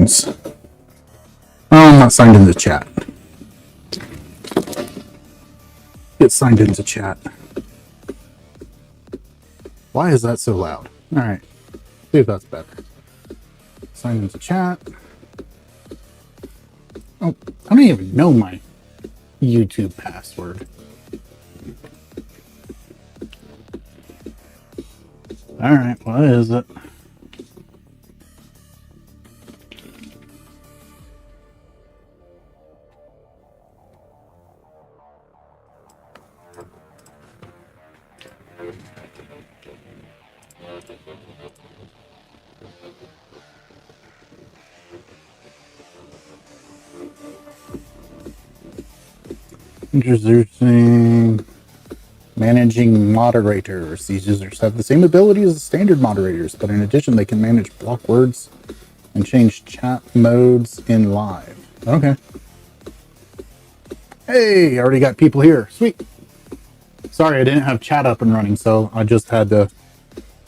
seconds. Oh, I'm not signed into chat. Get signed into chat. Why is that so loud? All right, see if that's better. Sign into chat. Oh, I don't even know my YouTube password. All right, what is it? Introducing managing moderators. These users have the same abilities as standard moderators, but in addition, they can manage block words and change chat modes in live. Okay. Hey, I already got people here. Sweet. Sorry, I didn't have chat up and running, so I just had to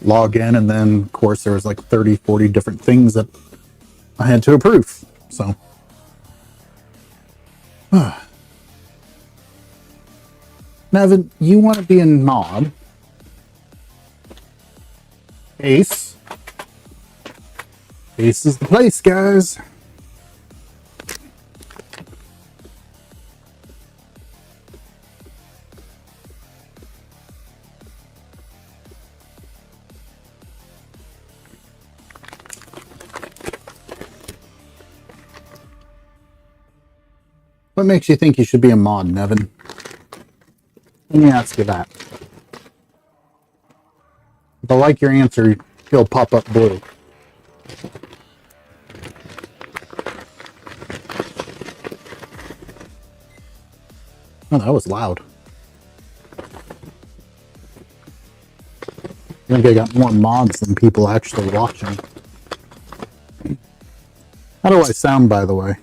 log in, and then, of course, there was like 30, 40 different things that I had to approve. So. Nevin, you want to be in mod? Ace. Ace is the place, guys. What makes you think you should be a mod, Nevin? Let me ask you that. If I like your answer, he'll pop up blue. Oh, that was loud. I think I got more mods than people actually watching. How do I sound, by the way?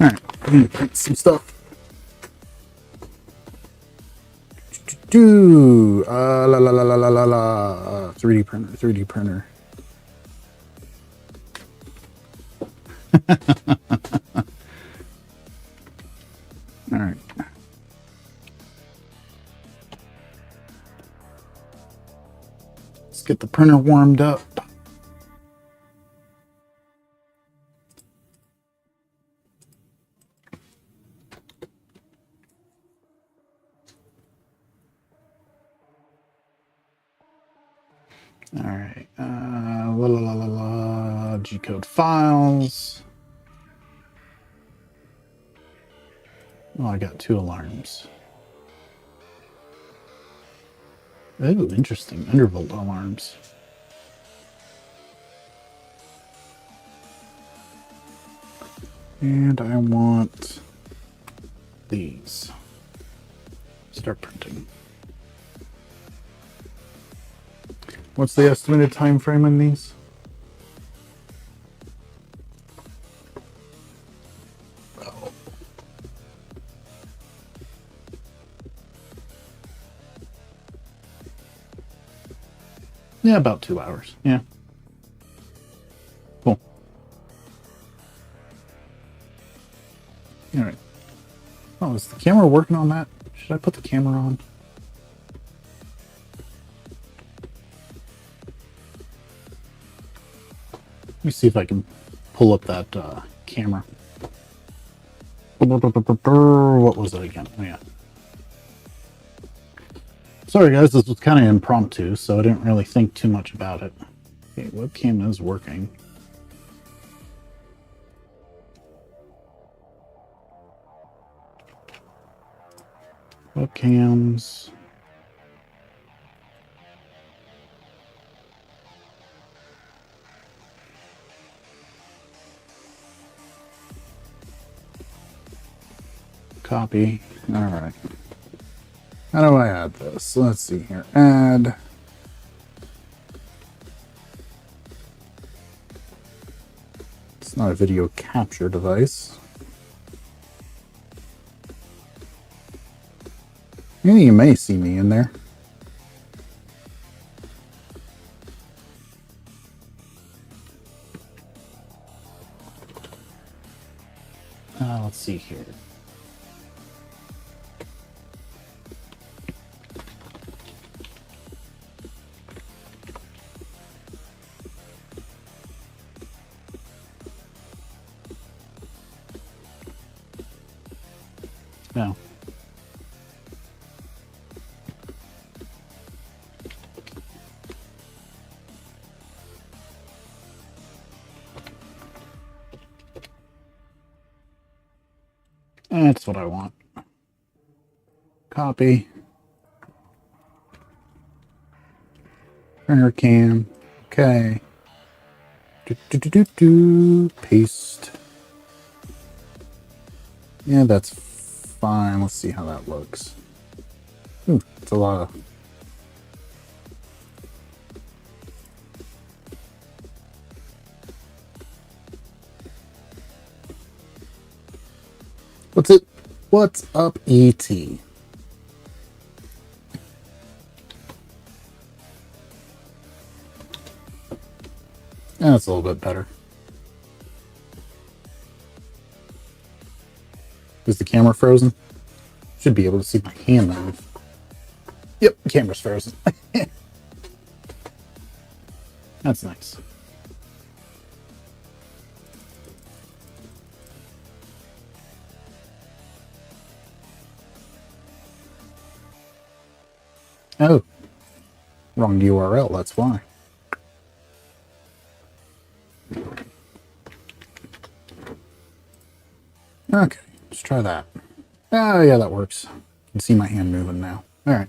Alright, I'm gonna print some stuff. La la la la la la la. 3D printer, 3D printer. All right. Let's get the printer warmed up. All right. G-code files. Oh, I got 2 alarms. Oh, interesting. Undervolt alarms. And I want these. Start printing. What's the estimated time frame on these? Oh. Yeah, about 2 hours. Yeah. Cool. All right. Oh, is the camera working on that? Should I put the camera on? Let me see if I can pull up that camera. What was it again? Oh, yeah. Sorry, guys, this was kind of impromptu, so I didn't really think too much about it. Okay, webcam is working. Webcams. Copy. All right. How do I add this? Let's see here. Add. It's not a video capture device. Yeah, you may see me in there. Let's see here. No. That's what I want. Copy. Printer cam. Okay. Paste. Yeah, that's fine. Let's see how that looks. Ooh, it's a lot of... What's it? What's up, E.T.? That's a little bit better. Is the camera frozen? Should be able to see my hand move. Yep, camera's frozen. That's nice. Oh, wrong URL, that's why. Okay, let's try that. Oh, yeah, that works. You can see my hand moving now. All right.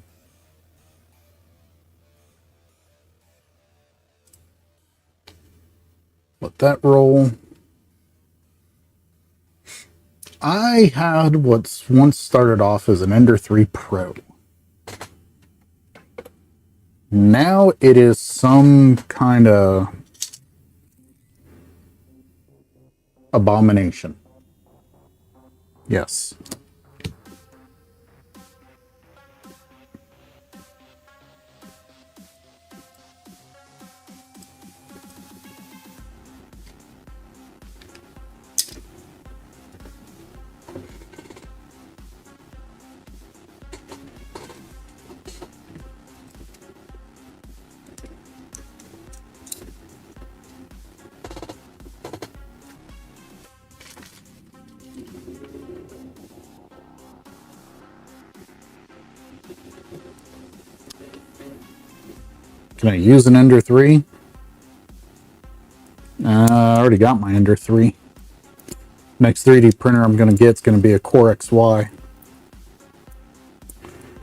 Let that roll. I had what's once started off as an Ender 3 Pro. Now it is some kind of abomination. Yes. Can I use an Ender 3? I already got my Ender 3. Next 3D printer I'm going to get is going to be a Core XY.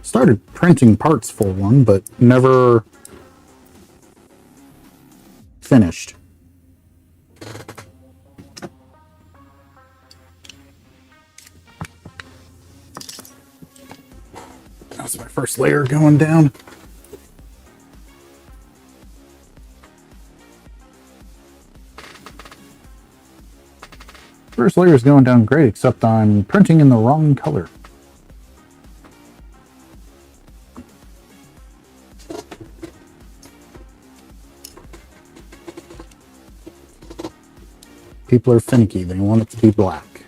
Started printing parts for one, but never finished. That's my first layer going down. First layer is going down great, except I'm printing in the wrong color. People are finicky. They want it to be black.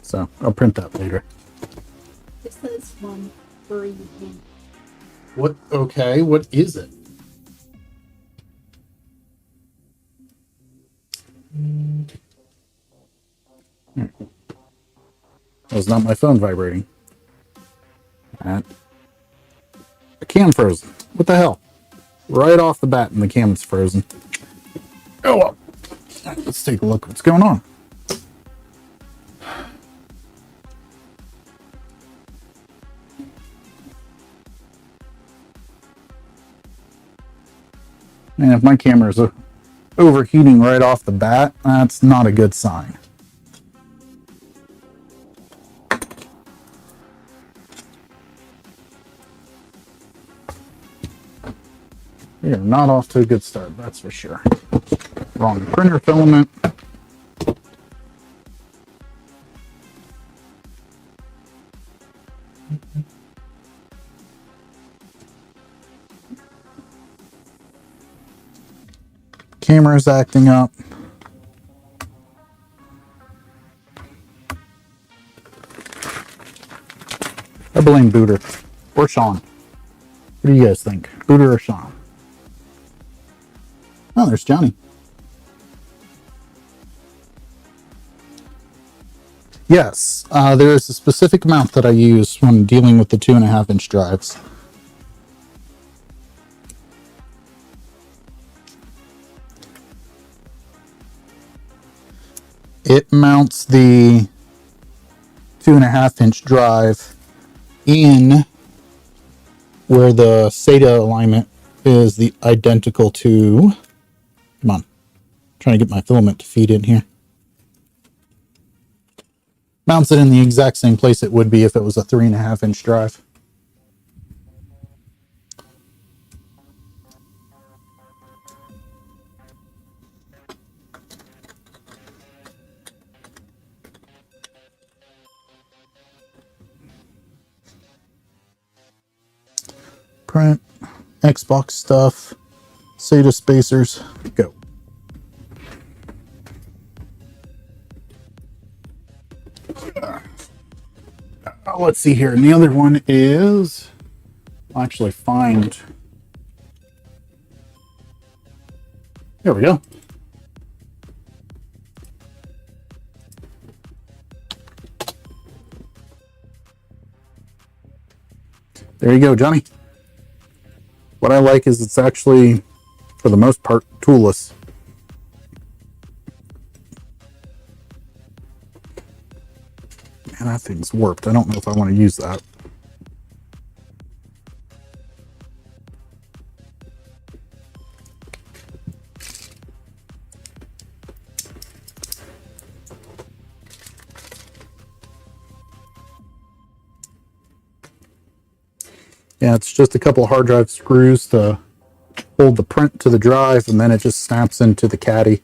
So I'll print that later. It says one free. What? Okay, what is it? That was not my phone vibrating. That. The cam frozen. What the hell? Right off the bat, and the cam's frozen. Oh well. Let's take a look what's going on. And if my camera is overheating right off the bat, that's not a good sign. We are not off to a good start, that's for sure. Wrong printer filament. Camera's acting up. I blame Booter or Sean. What do you guys think? Booter or Sean? Oh, there's Johnny. Yes, there is a specific mount that I use when dealing with the 2.5-inch drives. It mounts the 2.5-inch drive in where the SATA alignment is the identical to, come on, trying to get my filament to feed in here. Mounts it in the exact same place it would be if it was a 3.5-inch drive. Print, Xbox stuff, SATA spacers, go. Let's see here. And the other one is, I'll actually find, there we go. There you go, Johnny. What I like is it's actually, for the most part, toolless. Man, that thing's warped. I don't know if I want to use that. Yeah, it's just a couple hard drive screws to hold the print to the drive, and then it just snaps into the caddy.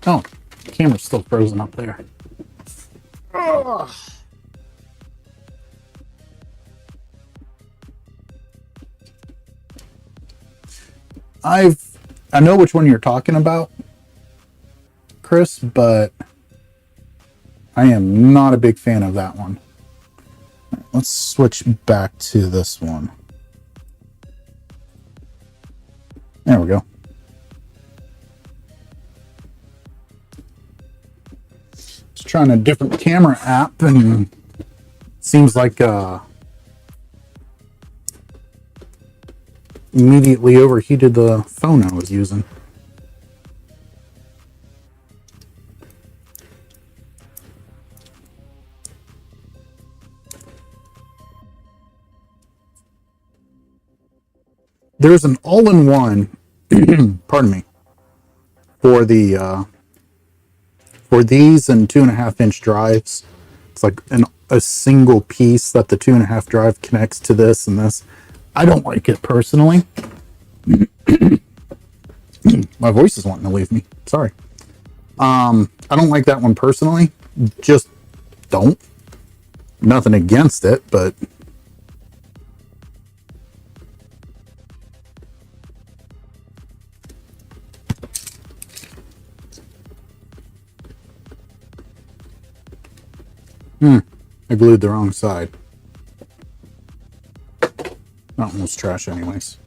Oh, the camera's still frozen up there. Ugh. I know which one you're talking about, Chris, but I am not a big fan of that one. Let's switch back to this one. There we go. Just trying a different camera app, and it seems like immediately overheated the phone I was using. There's an all-in-one, pardon me, for the for these and 2.5-inch drives. It's like a single piece that the 2.5 drive connects to this and this. I don't like it personally. My voice is wanting to leave me. Sorry. I don't like that one personally. Just don't. Nothing against it, but I glued the wrong side. That one was trash anyways.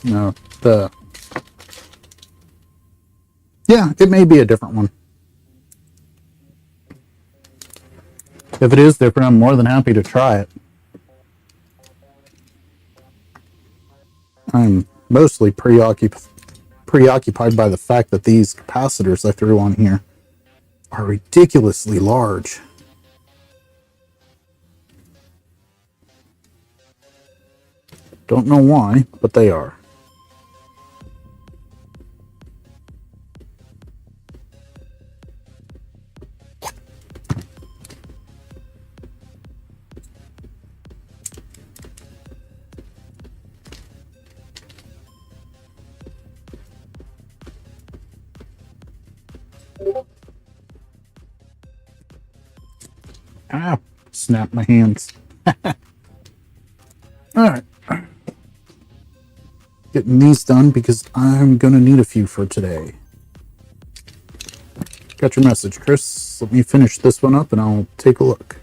No, yeah, it may be a different one. If it is different, I'm more than happy to try it. I'm mostly preoccupied by the fact that these capacitors I threw on here are ridiculously large. Don't know why, but they are. snap my hands. All right. Getting these done because I'm going to need a few for today. Got your message, Chris. Let me finish this one up and I'll take a look.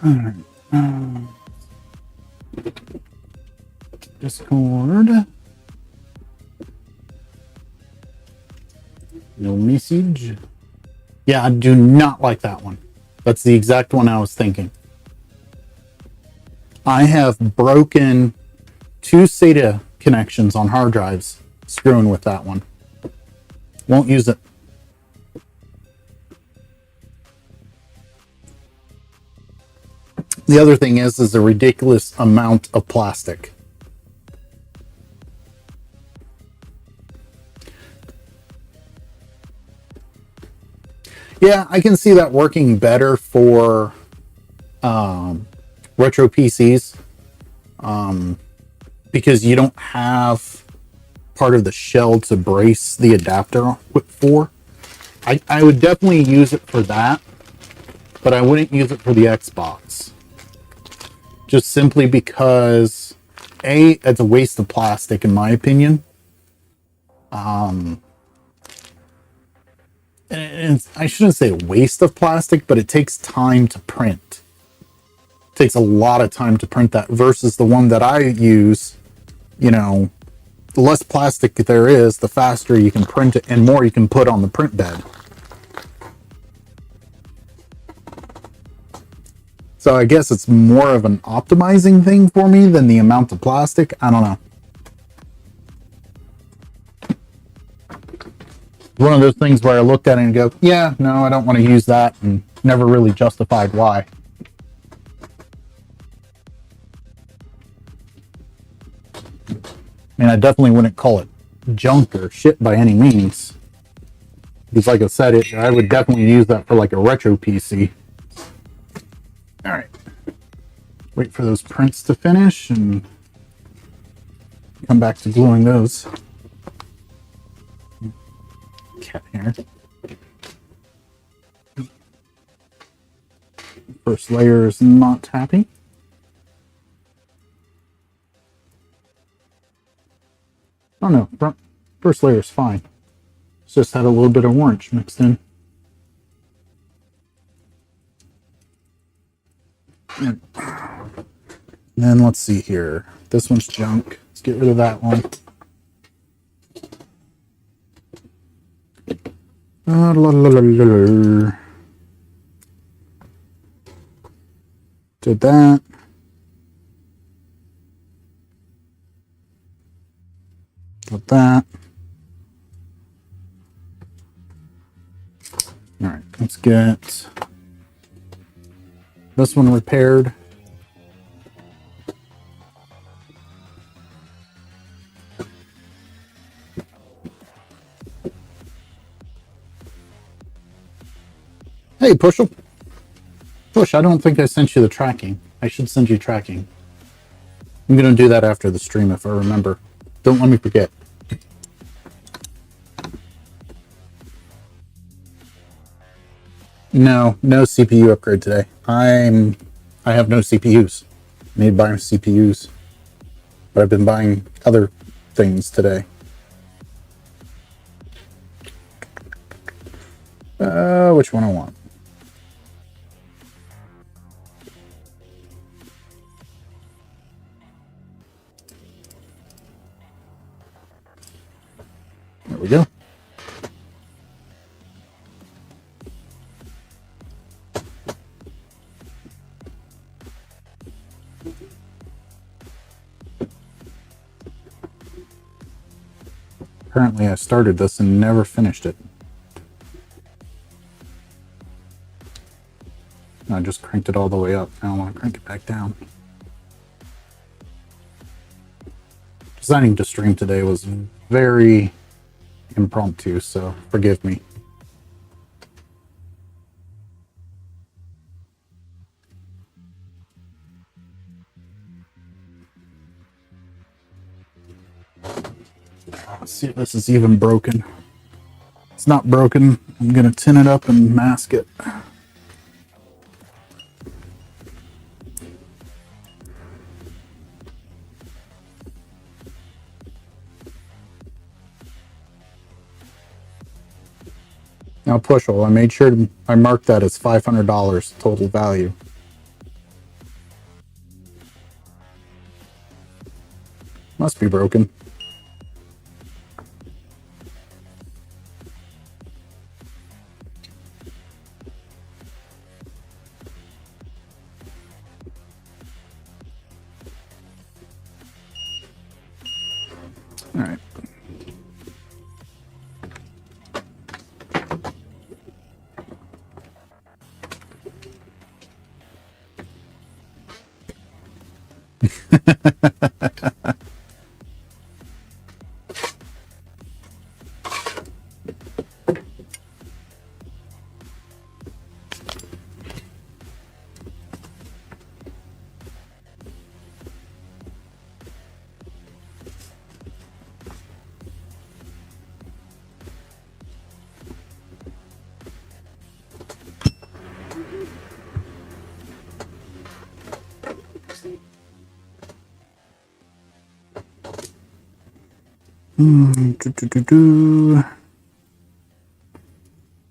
Alright. Discord. No message. Yeah, I do not like that one. That's the exact one I was thinking. I have broken 2 SATA connections on hard drives screwing with that one. Won't use it. The other thing is a ridiculous amount of plastic. Yeah, I can see that working better for retro PCs because you don't have part of the shell to brace the adapter for. I would definitely use it for that, but I wouldn't use it for the Xbox. Just simply because, A, it's a waste of plastic in my opinion. And I shouldn't say a waste of plastic, but it takes time to print. It takes a lot of time to print that versus the one that I use. You know, the less plastic there is, the faster you can print it and more you can put on the print bed. So I guess it's more of an optimizing thing for me than the amount of plastic. I don't know. One of those things where I looked at it and go, yeah, no, I don't want to use that, and never really justified why. I mean, I definitely wouldn't call it junk or shit by any means. Because like I said, I would definitely use that for like a retro PC. All right. Wait for those prints to finish and come back to gluing those. Cat hair. First layer is not happy. Oh no, first layer is fine. It's just had a little bit of orange mixed in. And then let's see here. This one's junk. Let's get rid of that one. Did that. Did that. All right, let's get this one repaired. Hey, Pushel. Push, I don't think I sent you the tracking. I should send you tracking. I'm going to do that after the stream if I remember. Don't let me forget. No CPU upgrade today. I have no CPUs. I need to buy CPUs. But I've been buying other things today. Which one I want? There we go. Apparently I started this and never finished it. I just cranked it all the way up. Now I want to crank it back down. deciding to stream today was very impromptu, so forgive me. Let's see if this is even broken. It's not broken. I'm gonna tin it up and mask it. Now, Pushel, I made sure I marked that as $500 total value. Must be broken. All right.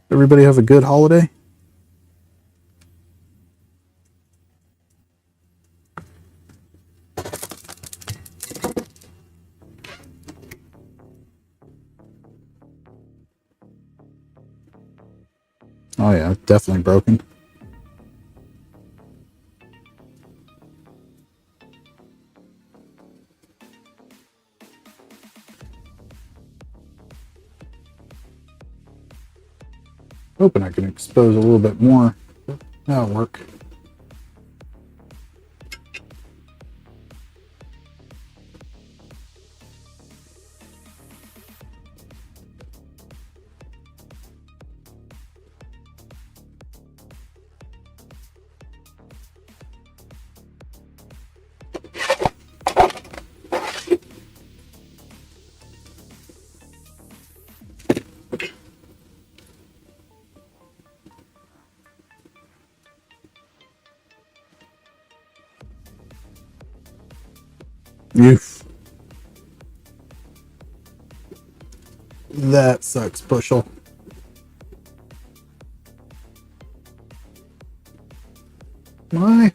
Everybody have a good holiday? Oh yeah, definitely broken. Hoping I can expose a little bit more. That'll work. Oof. That sucks, Bushel. My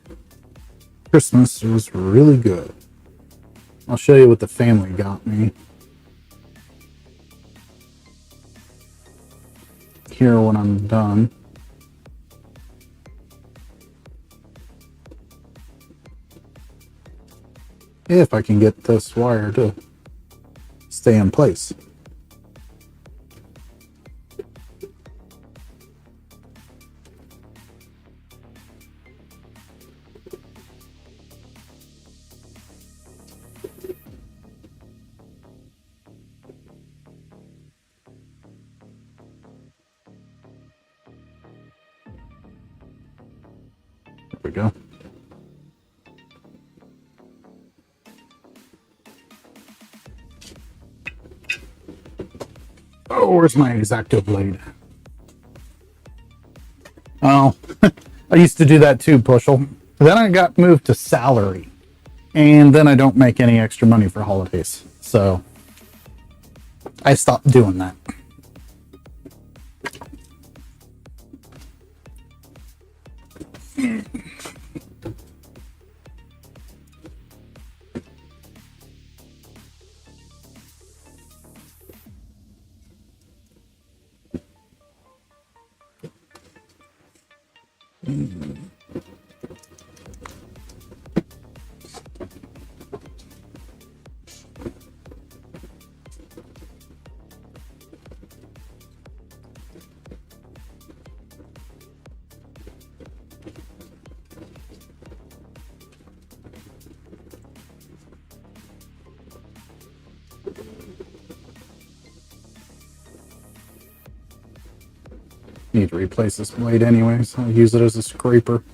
Christmas was really good. I'll show you what the family got me. Here when I'm done. If I can get this wire to stay in place. There we go. Oh, where's my X-Acto blade? Oh, I used to do that too, Pushel. Then I got moved to salary. And then I don't make any extra money for holidays. So I stopped doing that. Need to replace this blade anyway, so I'll use it as a scraper.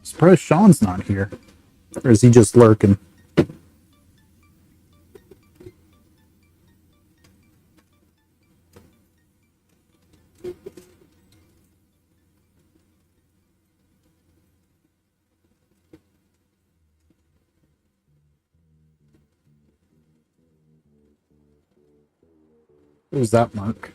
Surprised Sean's not here. Or is he just lurking? Who's that mark?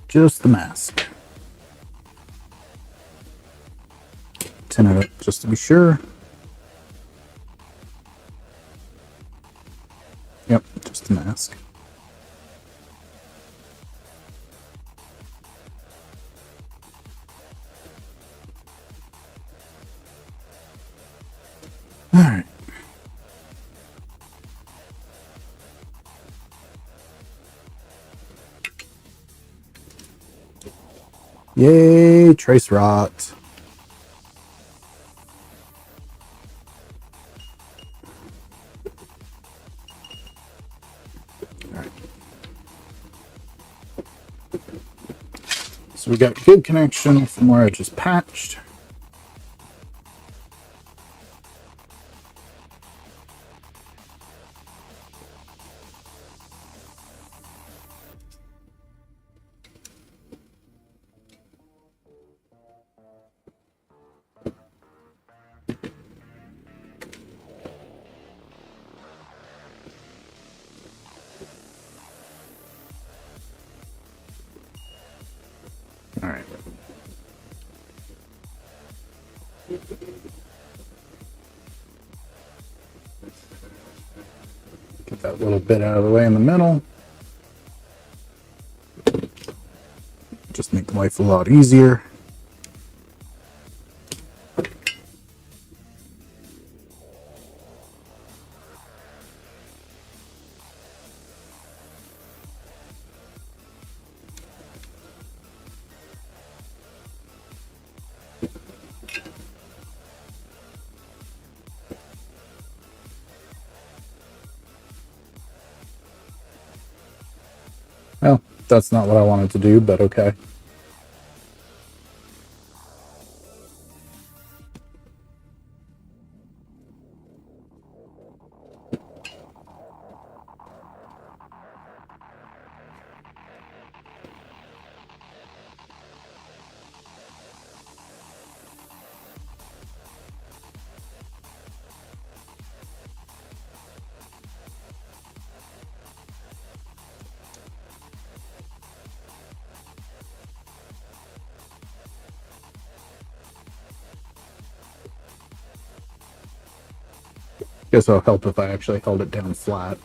Just the mask. Tin it up just to be sure. Yep, just the mask. All right. Yay, trace rot. All right. So we got good connection from where I just patched. All right. Get that little bit out of the way in the middle. Just make life a lot easier. Well, that's not what I wanted to do, but okay. Guess it'll help if I actually held it down flat.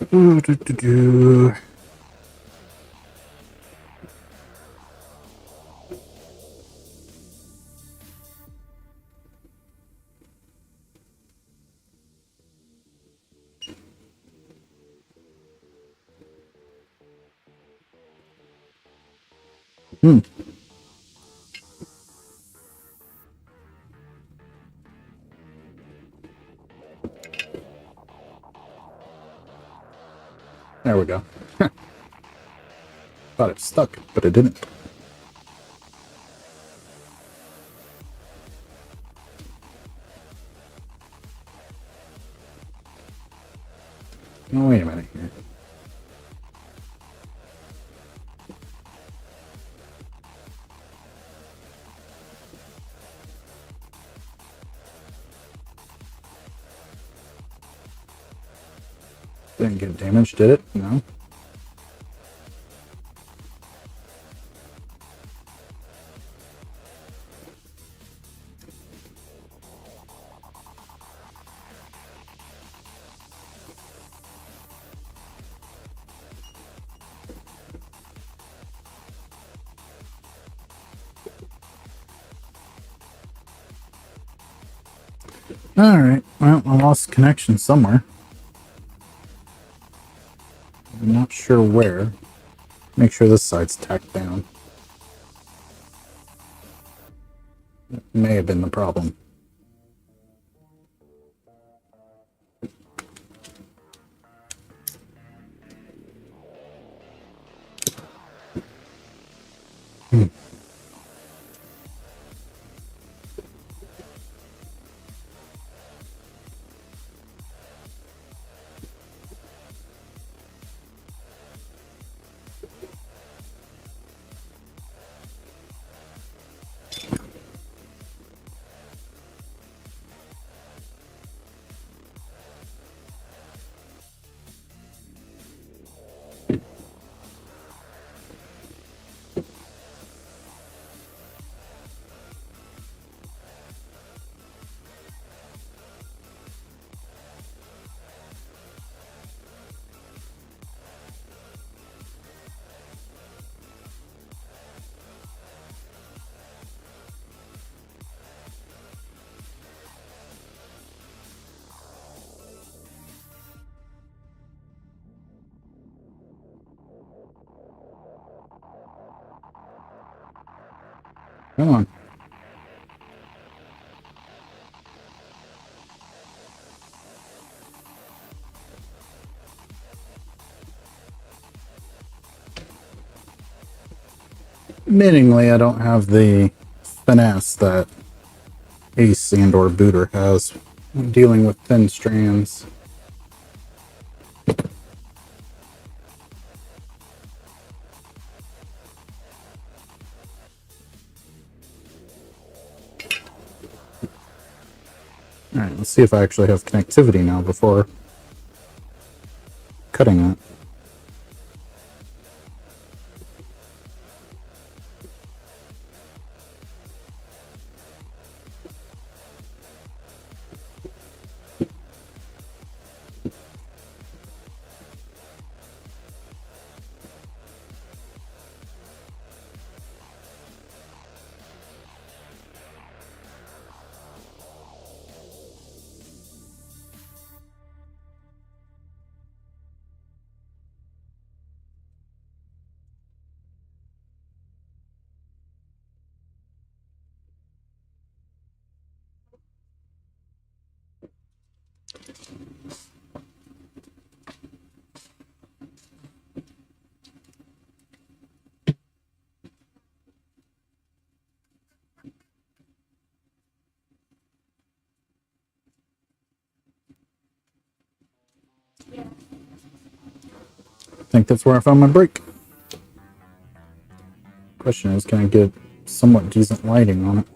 Do, do, do, do. There we go. Thought it stuck, but it didn't. Oh, wait a minute here. Didn't get damaged, did it? No. Alright, well, I lost connection somewhere. I'm not sure where. Make sure this side's tacked down. That may have been the problem. Come on. Admittingly, I don't have the finesse that Ace and or Booter has when dealing with thin strands. Alright, let's see if I actually have connectivity now before cutting that. I think that's where I found my break. Question is, can I get somewhat decent lighting on it?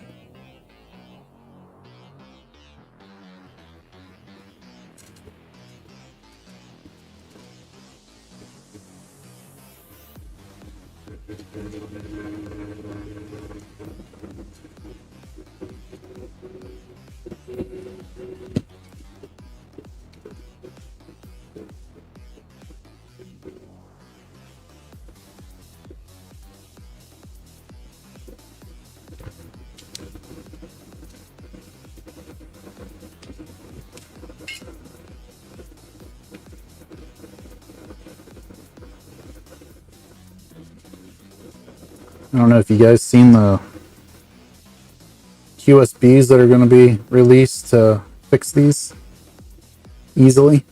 I don't know if you guys seen the QSBs that are going to be released to fix these easily.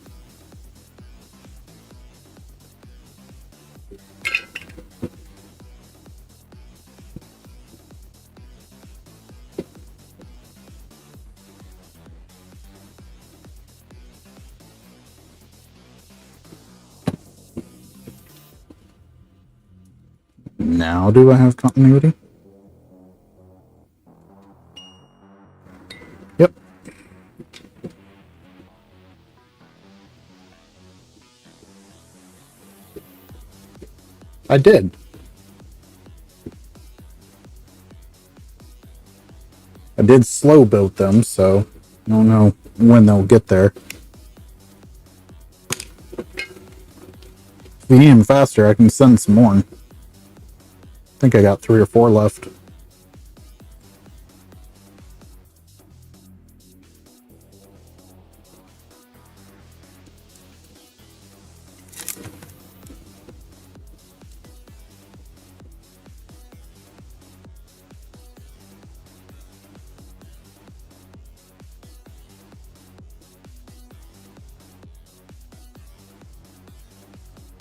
Now do I have continuity? Yep. I did. I did slow build them, so I don't know when they'll get there. If you need them faster, I can send some more. I think I got 3 or 4 left.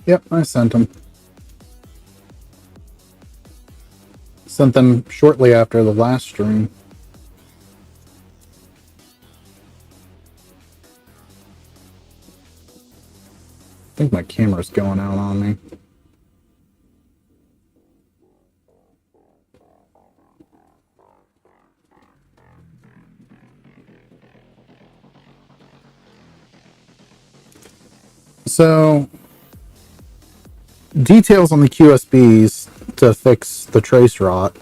Yep, I sent them. Sent them shortly after the last stream. I think my camera's going out on me. So, details on the QSBs to fix the trace rot.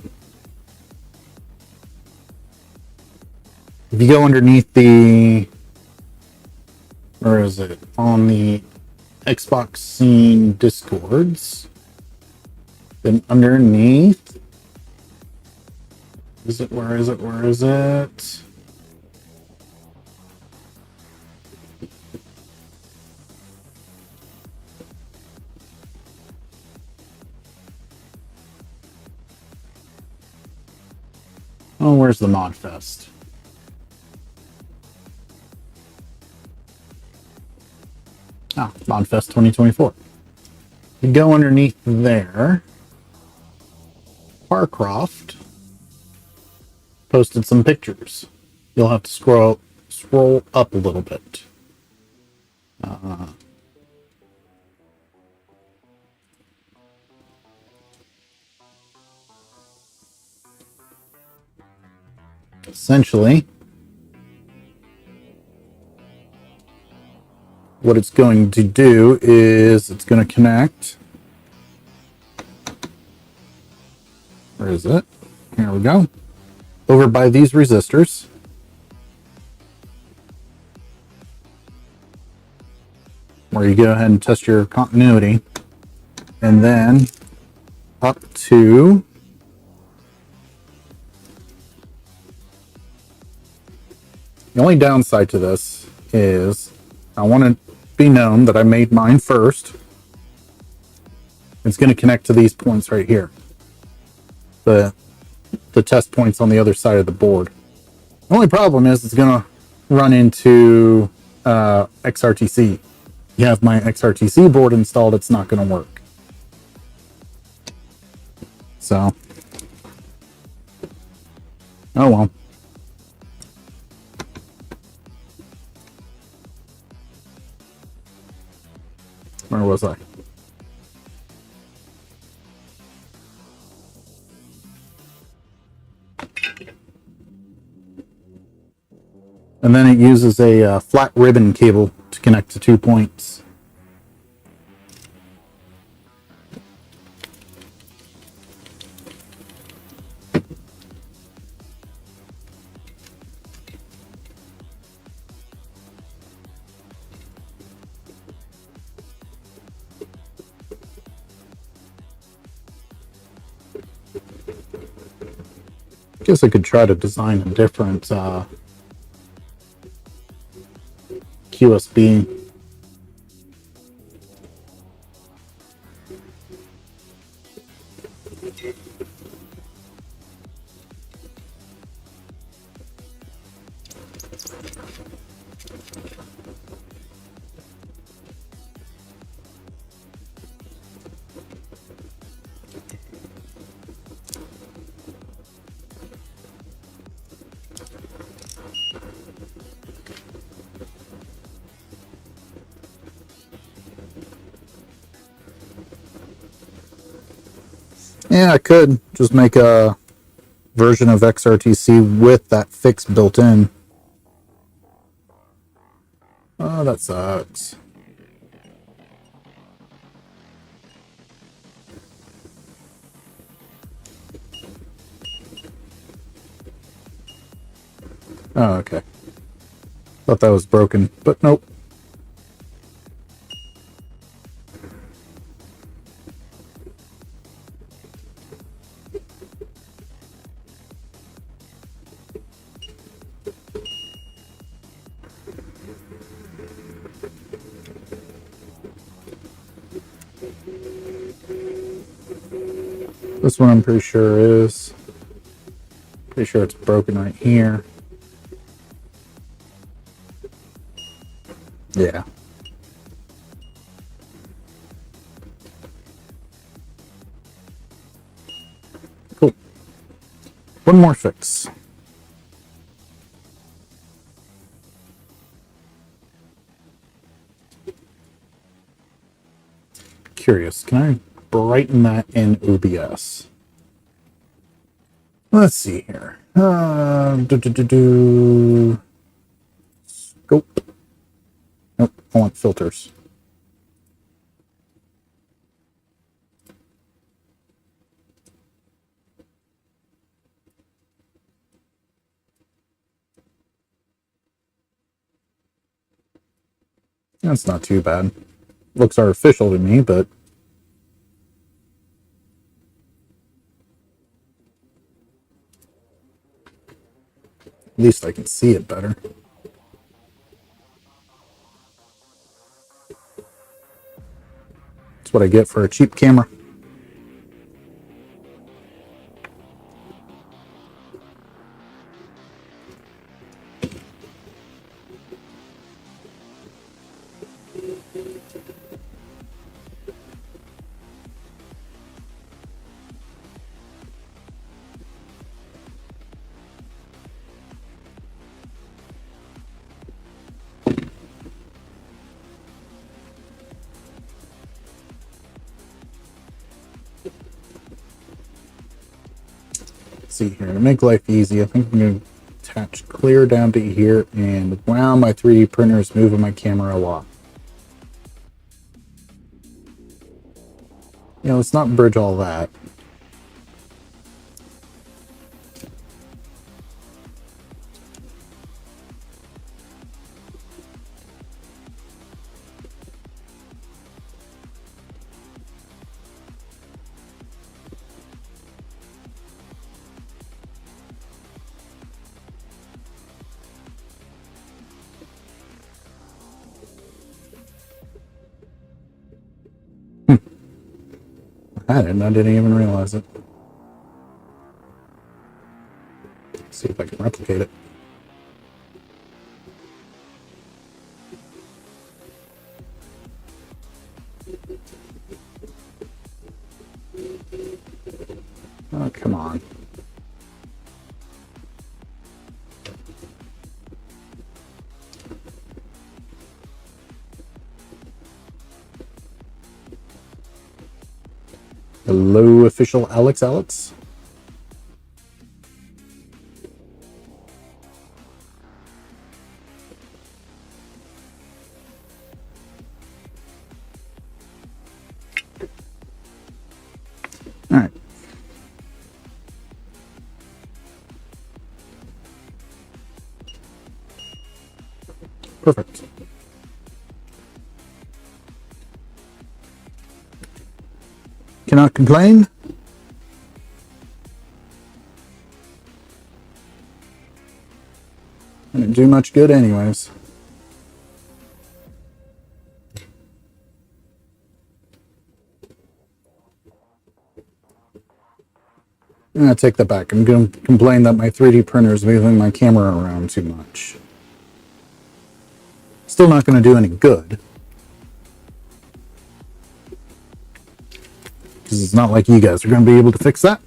If you go underneath the, where is it? On the Xbox Scene Discords. Then underneath, where is it? Oh, where's the Modfest? Ah, Modfest 2024. You go underneath there. Parcroft posted some pictures. You'll have to scroll up a little bit. Essentially, what it's going to do is it's going to connect. Where is it? Here we go. Over by these resistors. Where you go ahead and test your continuity. And then up to the only downside to this is I want to be known that I made mine first. It's going to connect to these points right here. The test points on the other side of the board. The only problem is it's going to run into XRTC. You have my XRTC board installed, it's not going to work. So, oh well. Where was I? And then it uses a flat ribbon cable to connect to 2 points. Guess I could try to design a different QSB. Yeah, I could just make a version of XRTC with that fix built in. Oh, that sucks. Oh, okay. Thought that was broken, but nope. This one I'm pretty sure is. Pretty sure it's broken right here. Yeah. Cool. One more fix. Curious, can I brighten that in OBS? Let's see here. Scope. Nope, I want filters. That's not too bad. Looks artificial to me, but at least I can see it better. That's what I get for a cheap camera. See here, to make life easy, I think I'm going to attach clear down to here, and wow, my 3D printer is moving my camera a lot. You know, let's not bridge all that. I didn't even realize it. Let's see if I can replicate it. Oh, come on. Hello, official Alex. All right. Perfect. Cannot complain. Didn't do much good anyways. I take that back. I'm going to complain that my 3D printer is moving my camera around too much. Still not going to do any good. Because it's not like you guys are going to be able to fix that.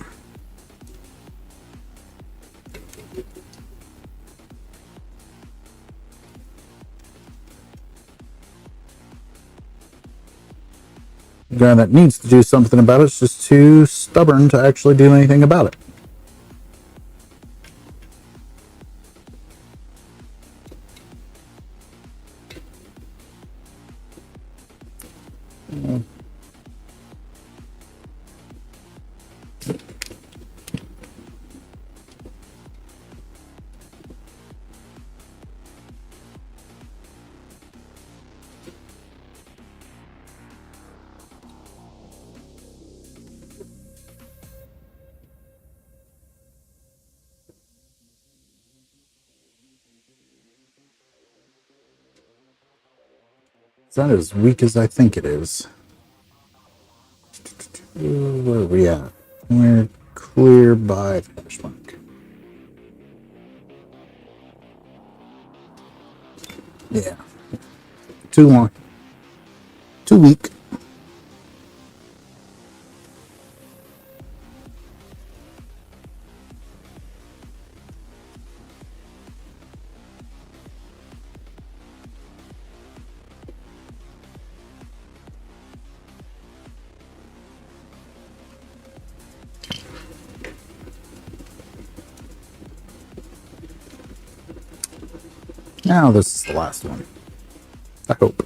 The guy that needs to do something about it is just too stubborn to actually do anything about it. Is that as weak as I think it is? Where are we at? We're clear by finish mark. Yeah. Too long. Too weak. Now this is the last one. I hope.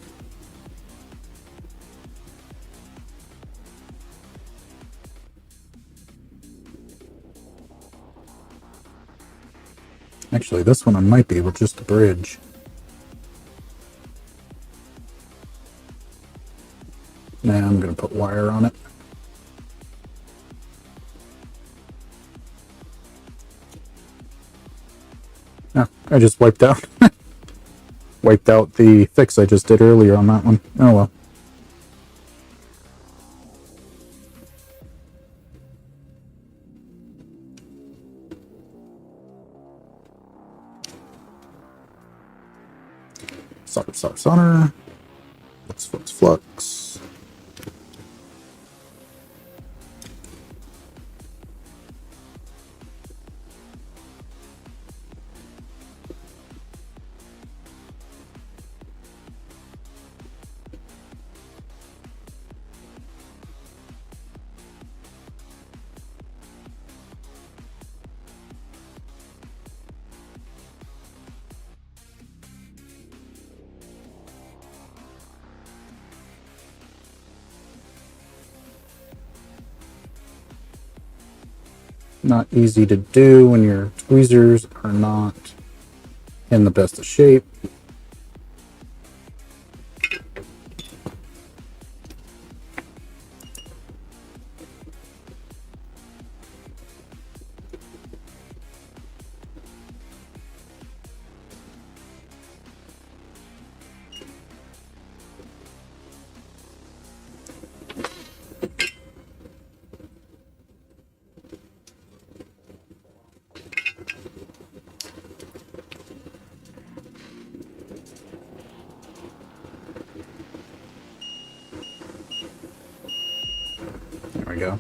Actually, this one I might be able just to bridge. Nah, I'm gonna put wire on it. No, I just wiped out. Wiped out the fix I just did earlier on that one. Oh well. Solder. Flux. Not easy to do when your tweezers are not in the best of shape. There we go.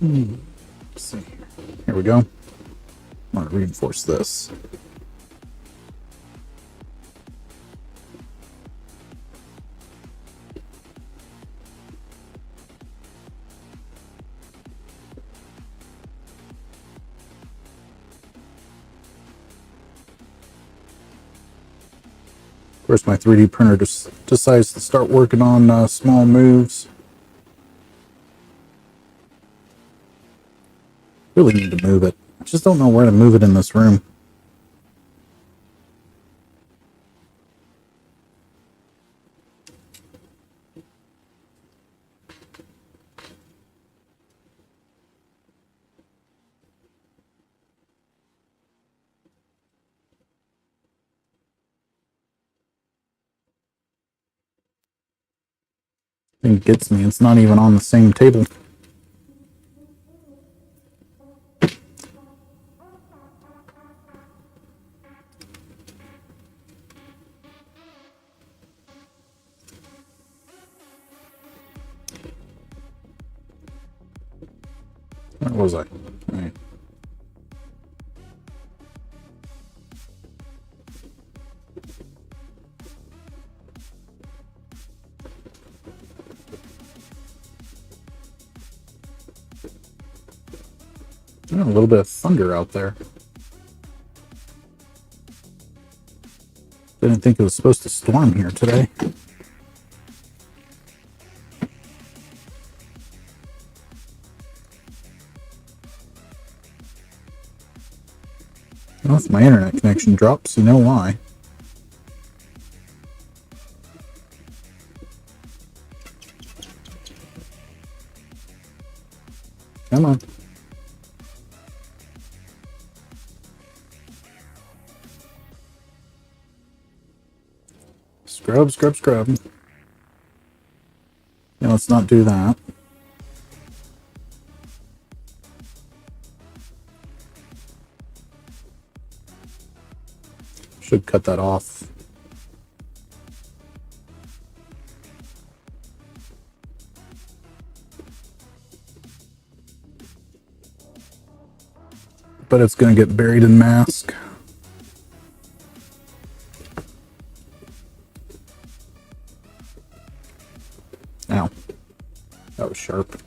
Let's see. Here we go. I'm going to reinforce this. Of course, my 3D printer just decides to start working on small moves. Really need to move it. I just don't know where to move it in this room. Thing gets me. It's not even on the same table. Where was I? All right. A little bit of thunder out there. Didn't think it was supposed to storm here today. Well, if my internet connection drops, you know why. Come on. Scrub, scrub, scrub. Yeah, let's not do that. Should cut that off. But it's going to get buried in mask. Ow. That was sharp.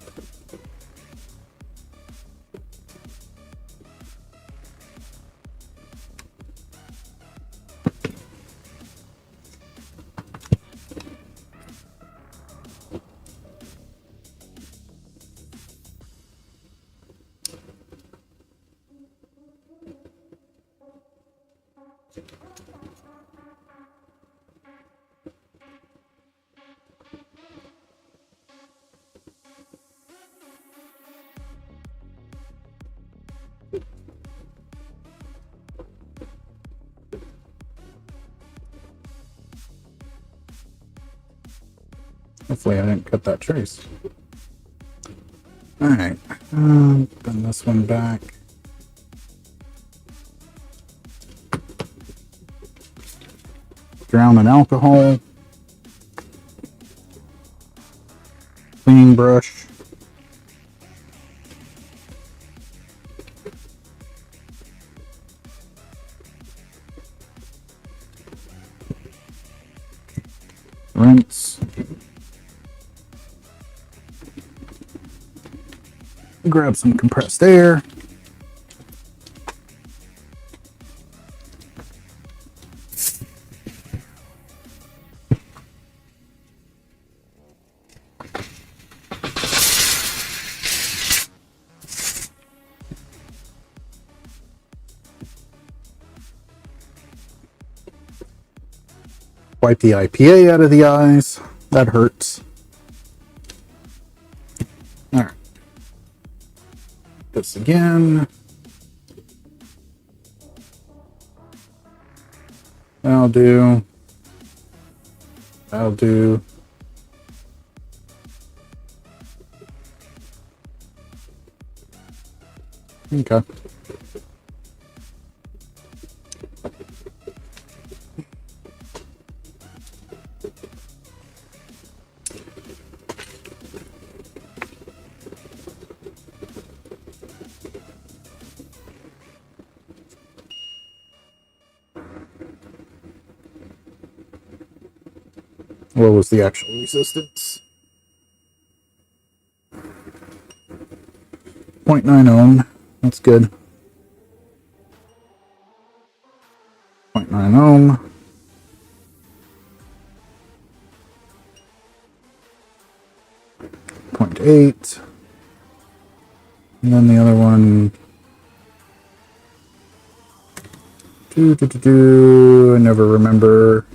Hopefully I didn't cut that trace. Alright, bend this one back. Drown in alcohol. Cleaning brush. Rinse. Grab some compressed air. Wipe the IPA out of the eyes. That hurts. All right. This again. That'll do. That'll do. Okay. What was the actual resistance? 0.9 ohm. That's good. 0.9 ohm. .8. And then the other one. I never remember.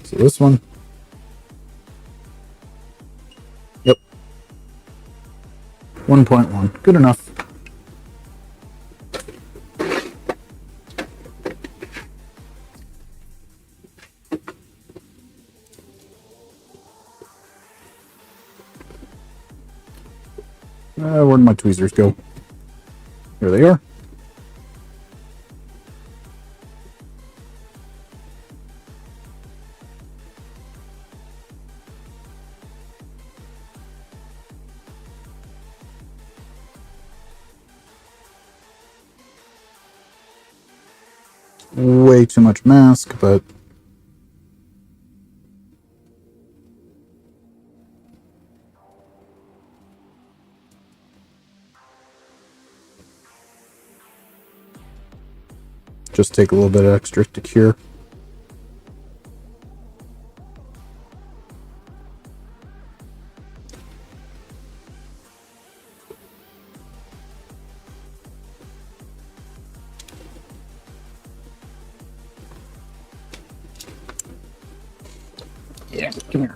So this one. Yep. 1.1. Good enough. Where'd my tweezers go? Here they are. way too much mask, but just take a little bit extra to cure. Yeah, come here.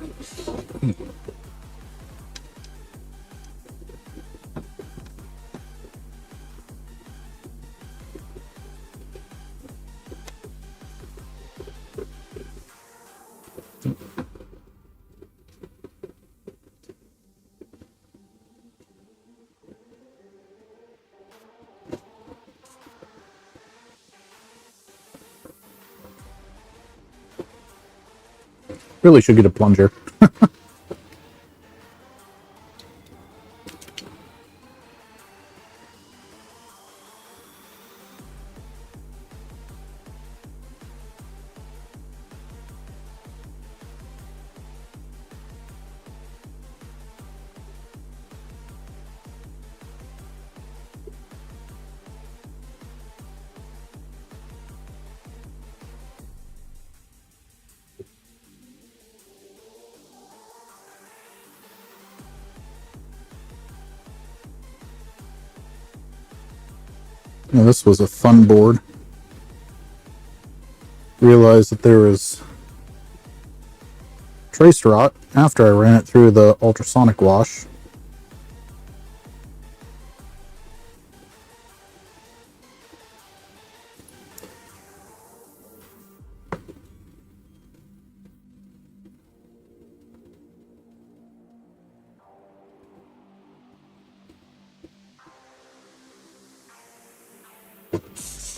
Really should get a plunger. Now, this was a fun board. Realized that there was trace rot after I ran it through the ultrasonic wash.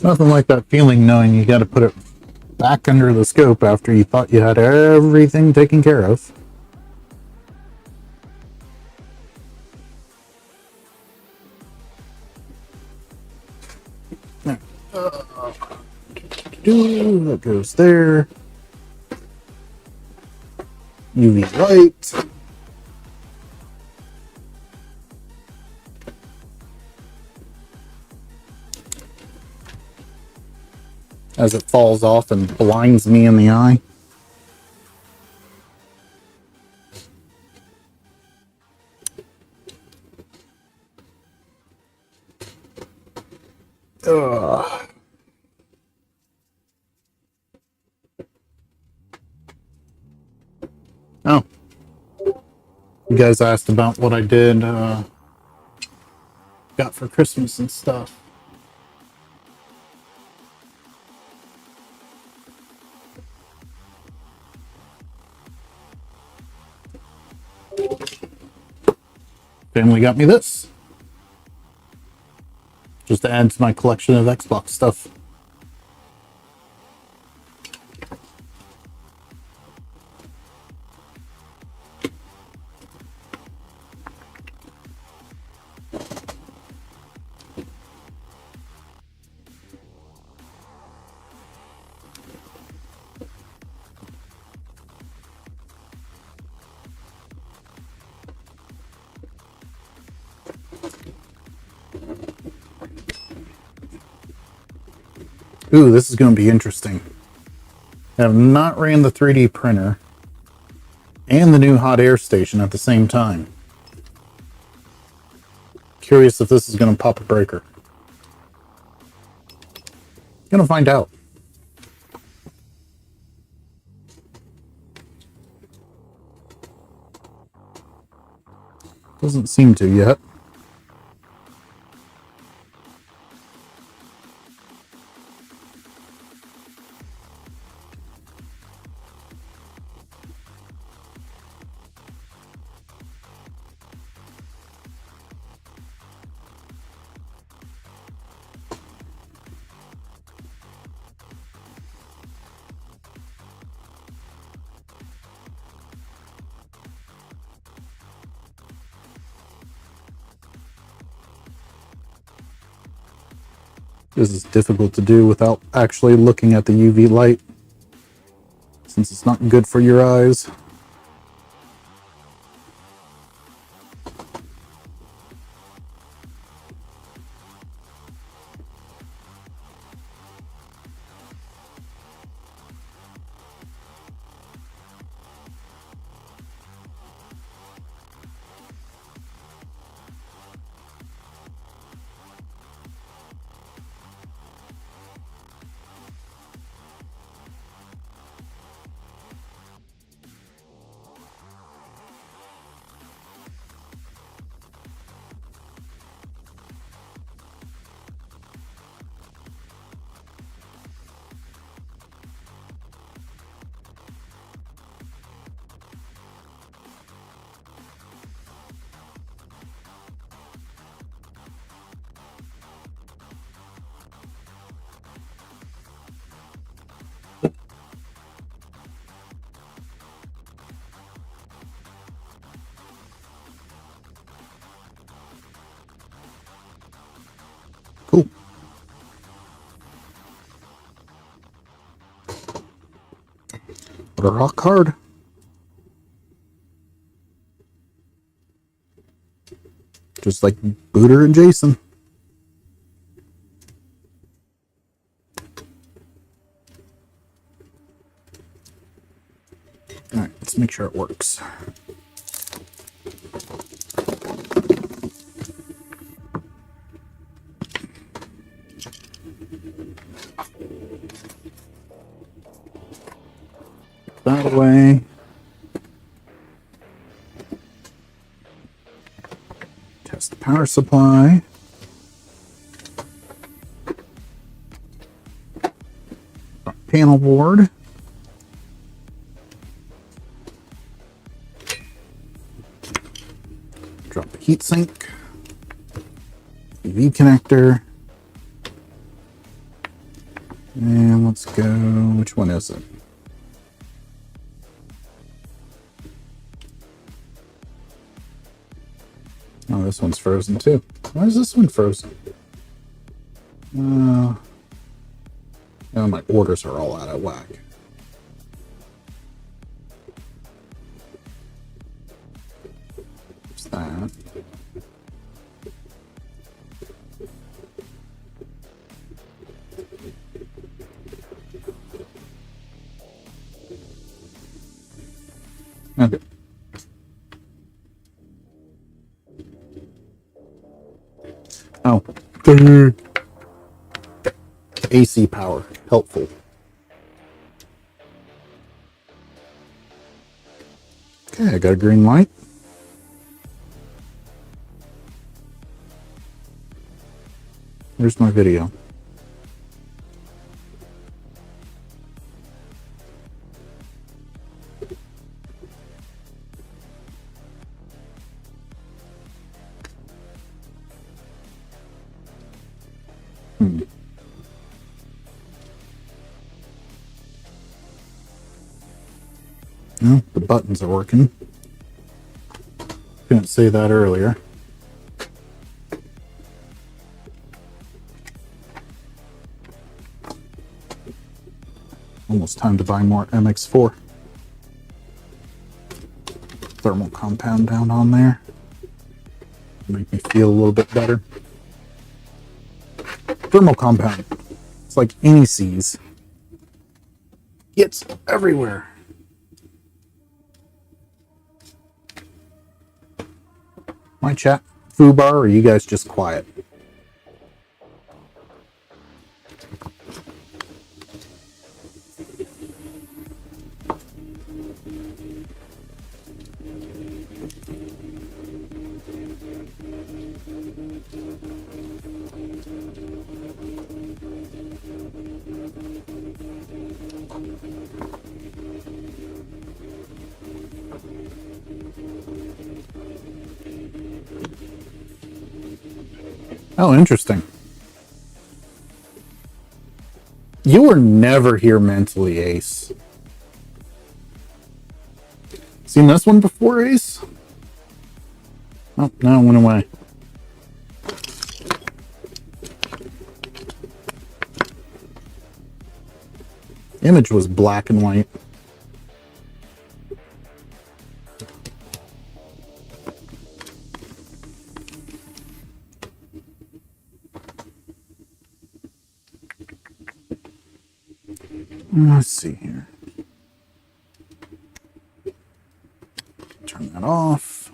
Nothing like that feeling knowing you got to put it back under the scope after you thought you had everything taken care of. That goes there. UV light. As it falls off and blinds me in the eye. Ugh. Oh. You guys asked about what I did, got for Christmas and stuff. Family got me this. Just to add to my collection of Xbox stuff. Ooh, this is going to be interesting. I have not ran the 3D printer and the new hot air station at the same time. Curious if this is going to pop a breaker. Gonna find out. Doesn't seem to yet. This is difficult to do without actually looking at the UV light, since it's not good for your eyes. Cool. But a rock hard. Just like Booter and Jason. Alright, let's make sure it works. That way. Test the power supply. Panel board. Drop the heatsink. UV connector. And let's go. Which one is it? Oh, this one's frozen too. Why is this one frozen? Oh, my orders are all out of whack. What's that? Okay. Oh. AC power. Helpful. Okay, I got a green light. Where's my video? No, the buttons are working. Couldn't say that earlier. Almost time to buy more MX4. Thermal compound down on there. Make me feel a little bit better. Thermal compound. It's like anti-seize. Gets everywhere. My chat foobar, or are you guys just quiet? Oh, interesting. You were never here mentally, Ace. Seen this one before, Ace? Oh, no, it went away. image was black and white. Let's see here. Turn that off.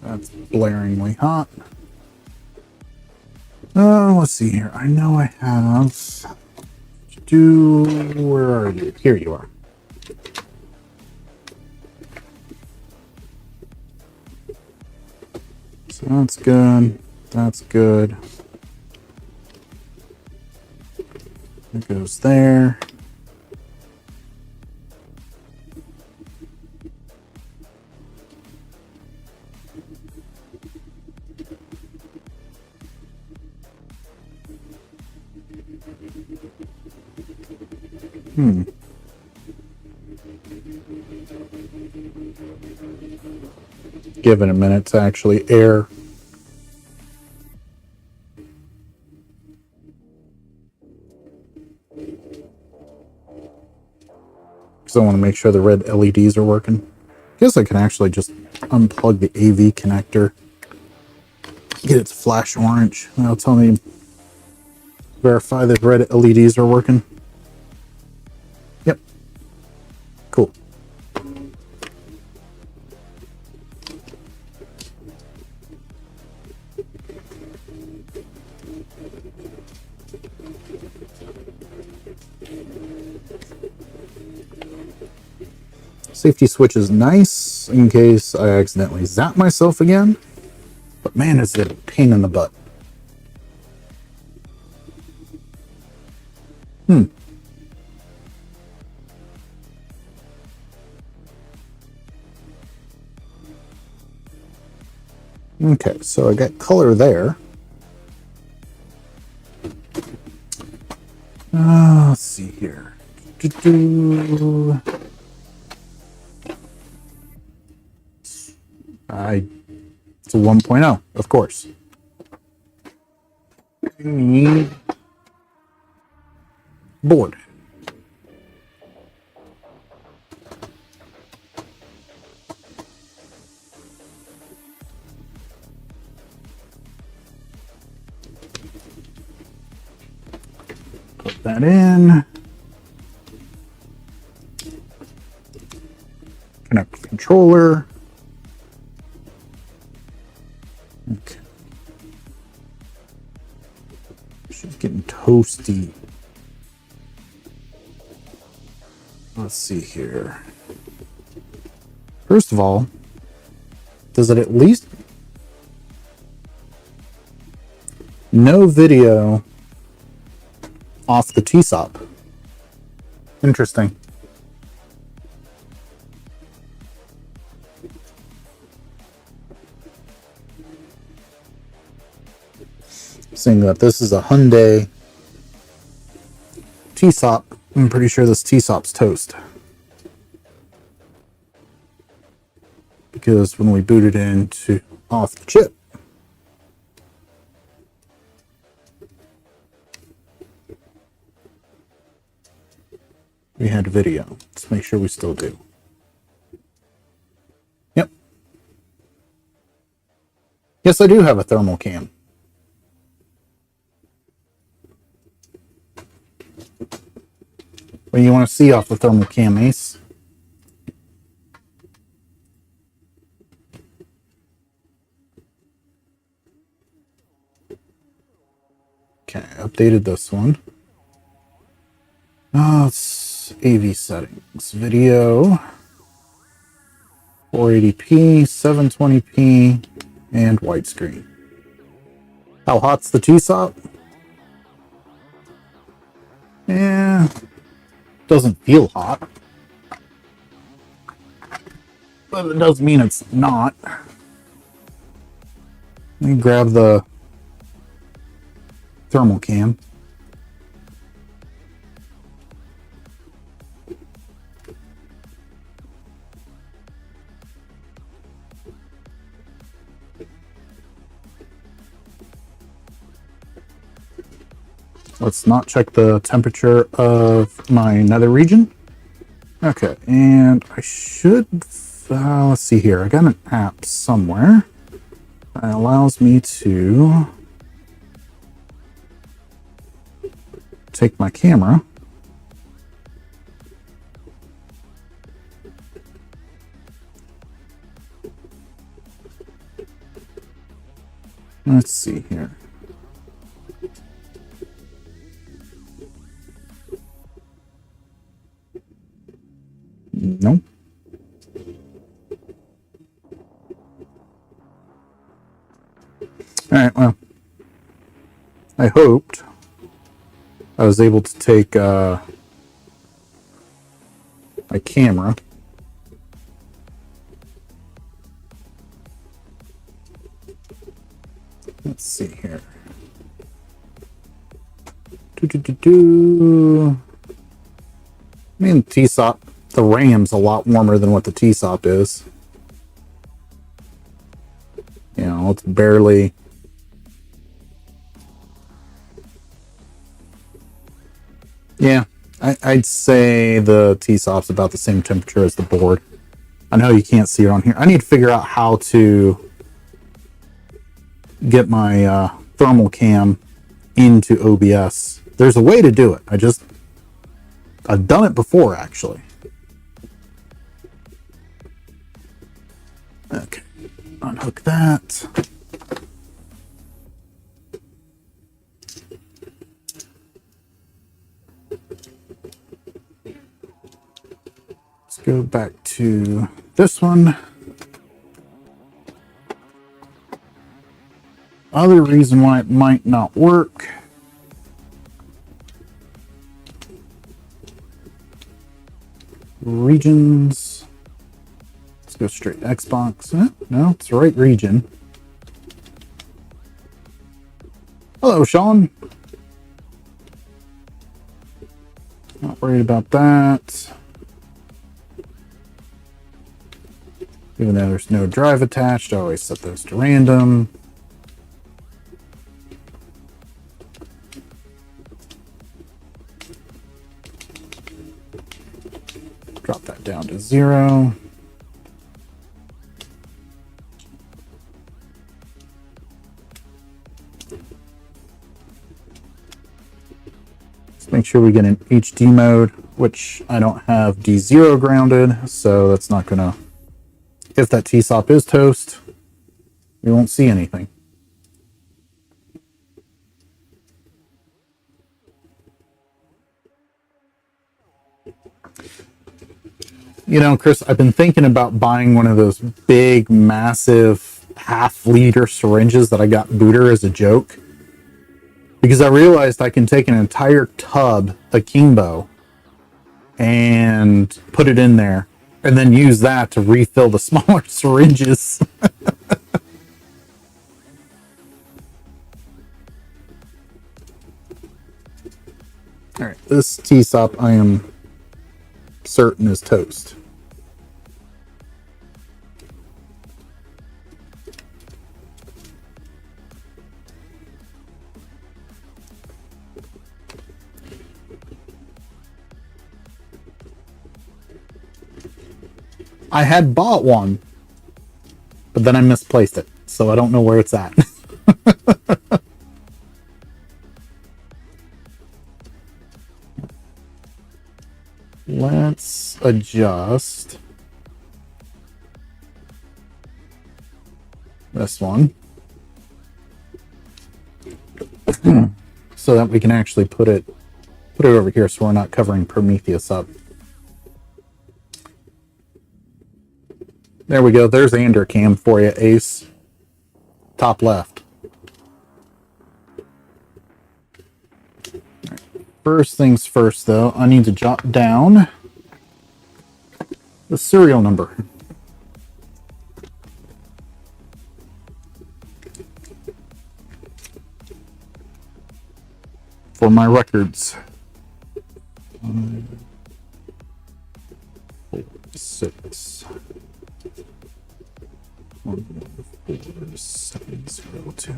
That's blaringly hot. Let's see here. I know I have where are you? Here you are. So that's good. That's good. It goes there. Give it a minute to actually air. Because I want to make sure the red LEDs are working. I guess I can actually just unplug the AV connector. Get it to flash orange. That'll tell me, verify that red LEDs are working. Yep. Cool. Safety switch is nice in case I accidentally zap myself again. But man, is it a pain in the butt. Okay, so I got color there. Let's see here. It's a 1.0, of course. I need board. Put that in. Connect the controller. Okay. She's getting toasty. Let's see here. First of all, does it at least no video off the TSOP? Interesting. Seeing that this is a Hyundai TSOP, I'm pretty sure this TSOP's toast. Because when we boot it into off the chip, we had video. Let's make sure we still do. Yep. Yes, I do have a thermal cam. What do you want to see off the thermal cam, Ace? Okay, updated this one. It's AV settings. Video, 480p, 720p, and widescreen. How hot's the TSOP? Yeah. Doesn't feel hot. but it doesn't mean it's not. Let me grab the thermal cam. Let's not check the temperature of my nether region. Okay, and I should, let's see here. I got an app somewhere that allows me to take my camera let's see here. Nope. All right, well, I hoped I was able to take my camera. Let's see here. I mean, TSOP, the RAM's a lot warmer than what the TSOP is. You know, it's barely... Yeah, I'd say the TSOP's about the same temperature as the board. I know you can't see it on here. I need to figure out how to get my thermal cam into OBS. There's a way to do it. I've done it before, actually. Okay, unhook that. Let's go back to this one. Other reason why it might not work. Regions. Let's go straight to Xbox. No, it's the right region. Hello, Sean. Not worried about that. Even though there's no drive attached, I always set those to random. Drop that down to 0. Let's make sure we get an HD mode, which I don't have D0 grounded, so that's not gonna... If that TSOP is toast, you won't see anything. You know, Chris, I've been thinking about buying one of those big, massive half-liter syringes that I got Booter as a joke. Because I realized I can take an entire tub akimbo and put it in there, and then use that to refill the smaller syringes. All right, this TSOP I am certain is toast. I had bought one, but then I misplaced it, so I don't know where it's at. Let's adjust this one so that we can actually put it over here so we're not covering Prometheus up. There we go. There's Andercam for you, Ace. Top left. Right. First things first, though, I need to jot down the serial number. for my records. 5, 4, 6, 1, 4, 7, 0, 2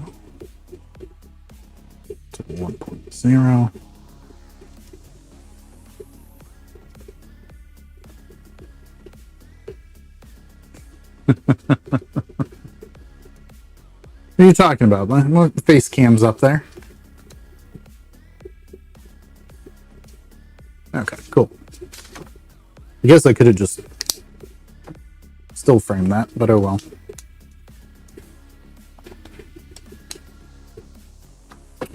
to 1.0. What are you talking about? Look, the face cam's up there. Okay, cool. I guess I could have just still framed that, but oh well.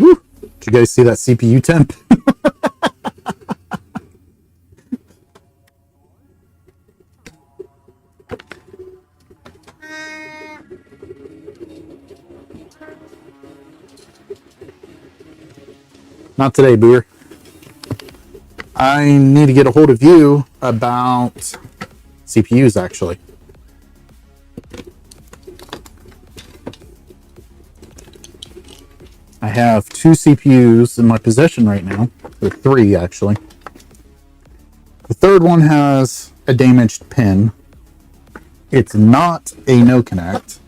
Woo! Did you guys see that CPU temp? Not today, Beer. I need to get a hold of you about CPUs, actually. I have 2 CPUs in my possession right now, or 3 actually. The third one has a damaged pin. It's not a no connect.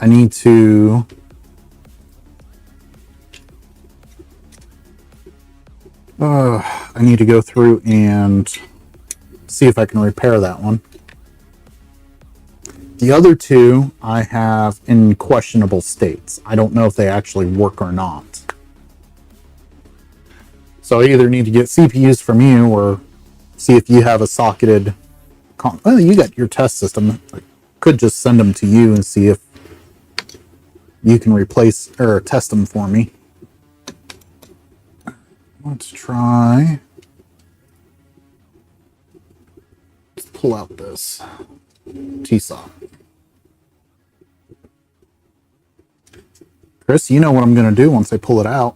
I need to go through and see if I can repair that one. The other 2 I have in questionable states. I don't know if they actually work or not. So I either need to get CPUs from you or see if you have a socketed... Oh, you got your test system. I could just send them to you and see if you can replace or test them for me. Let's try... Let's pull out this T-Saw. Chris, you know what I'm going to do once I pull it out.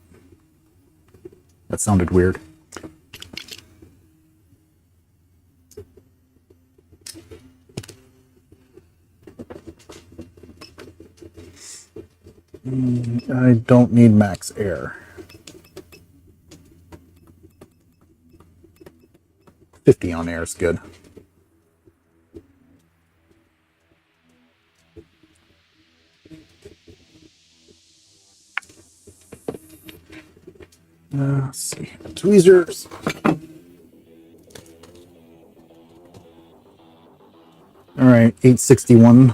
That sounded weird. I don't need max air. 50 on air is good. Let's see. Tweezers. All right, 861.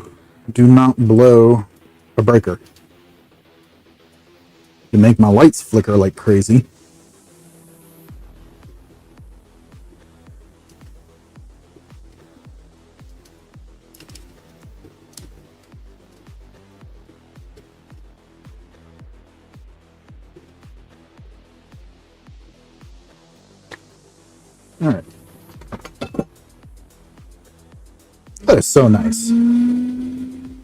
Do not blow a breaker. You make my lights flicker like crazy. All right. That is so nice.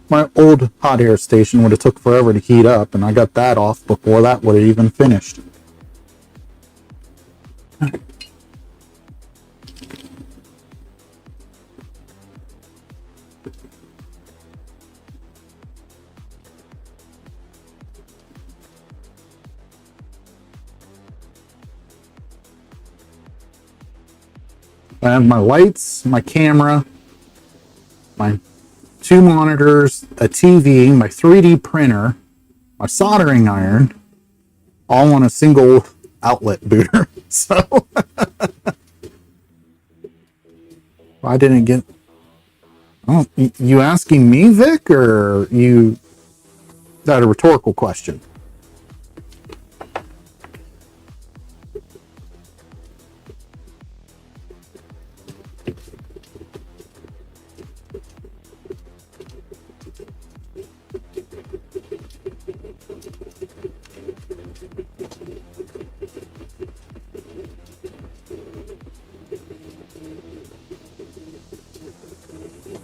My old hot air station would have took forever to heat up, and I got that off before that would have even finished. I have my lights, my camera, my 2 monitors, a TV, my 3D printer, my soldering iron, all on a single outlet booter. So I didn't get... Oh, you asking me, Vic, or you... Is that a rhetorical question?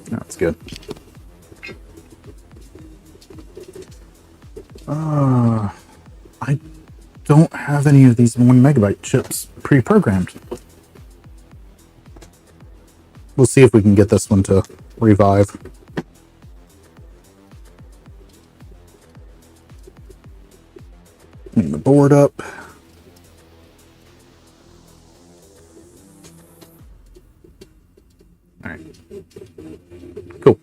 That's good. I don't have any of these 1 megabyte chips pre-programmed. We'll see if we can get this one to revive. board up. All right. Cool.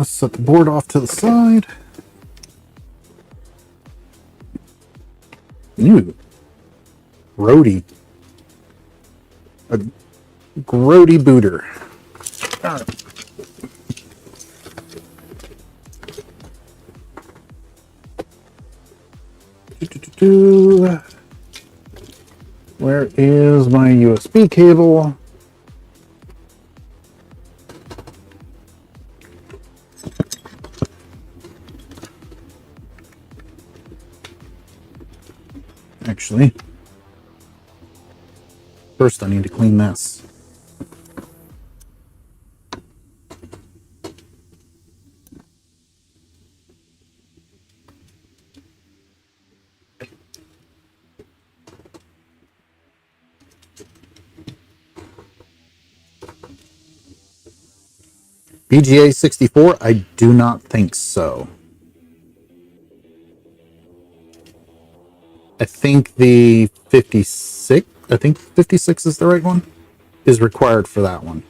Set the board off to the side. Ooh. Grody. A grody booter. All right. Where is my USB cable? Actually, first I need to clean this. BGA 64? I do not think so. I think the 56, I think 56 is the right one, is required for that one.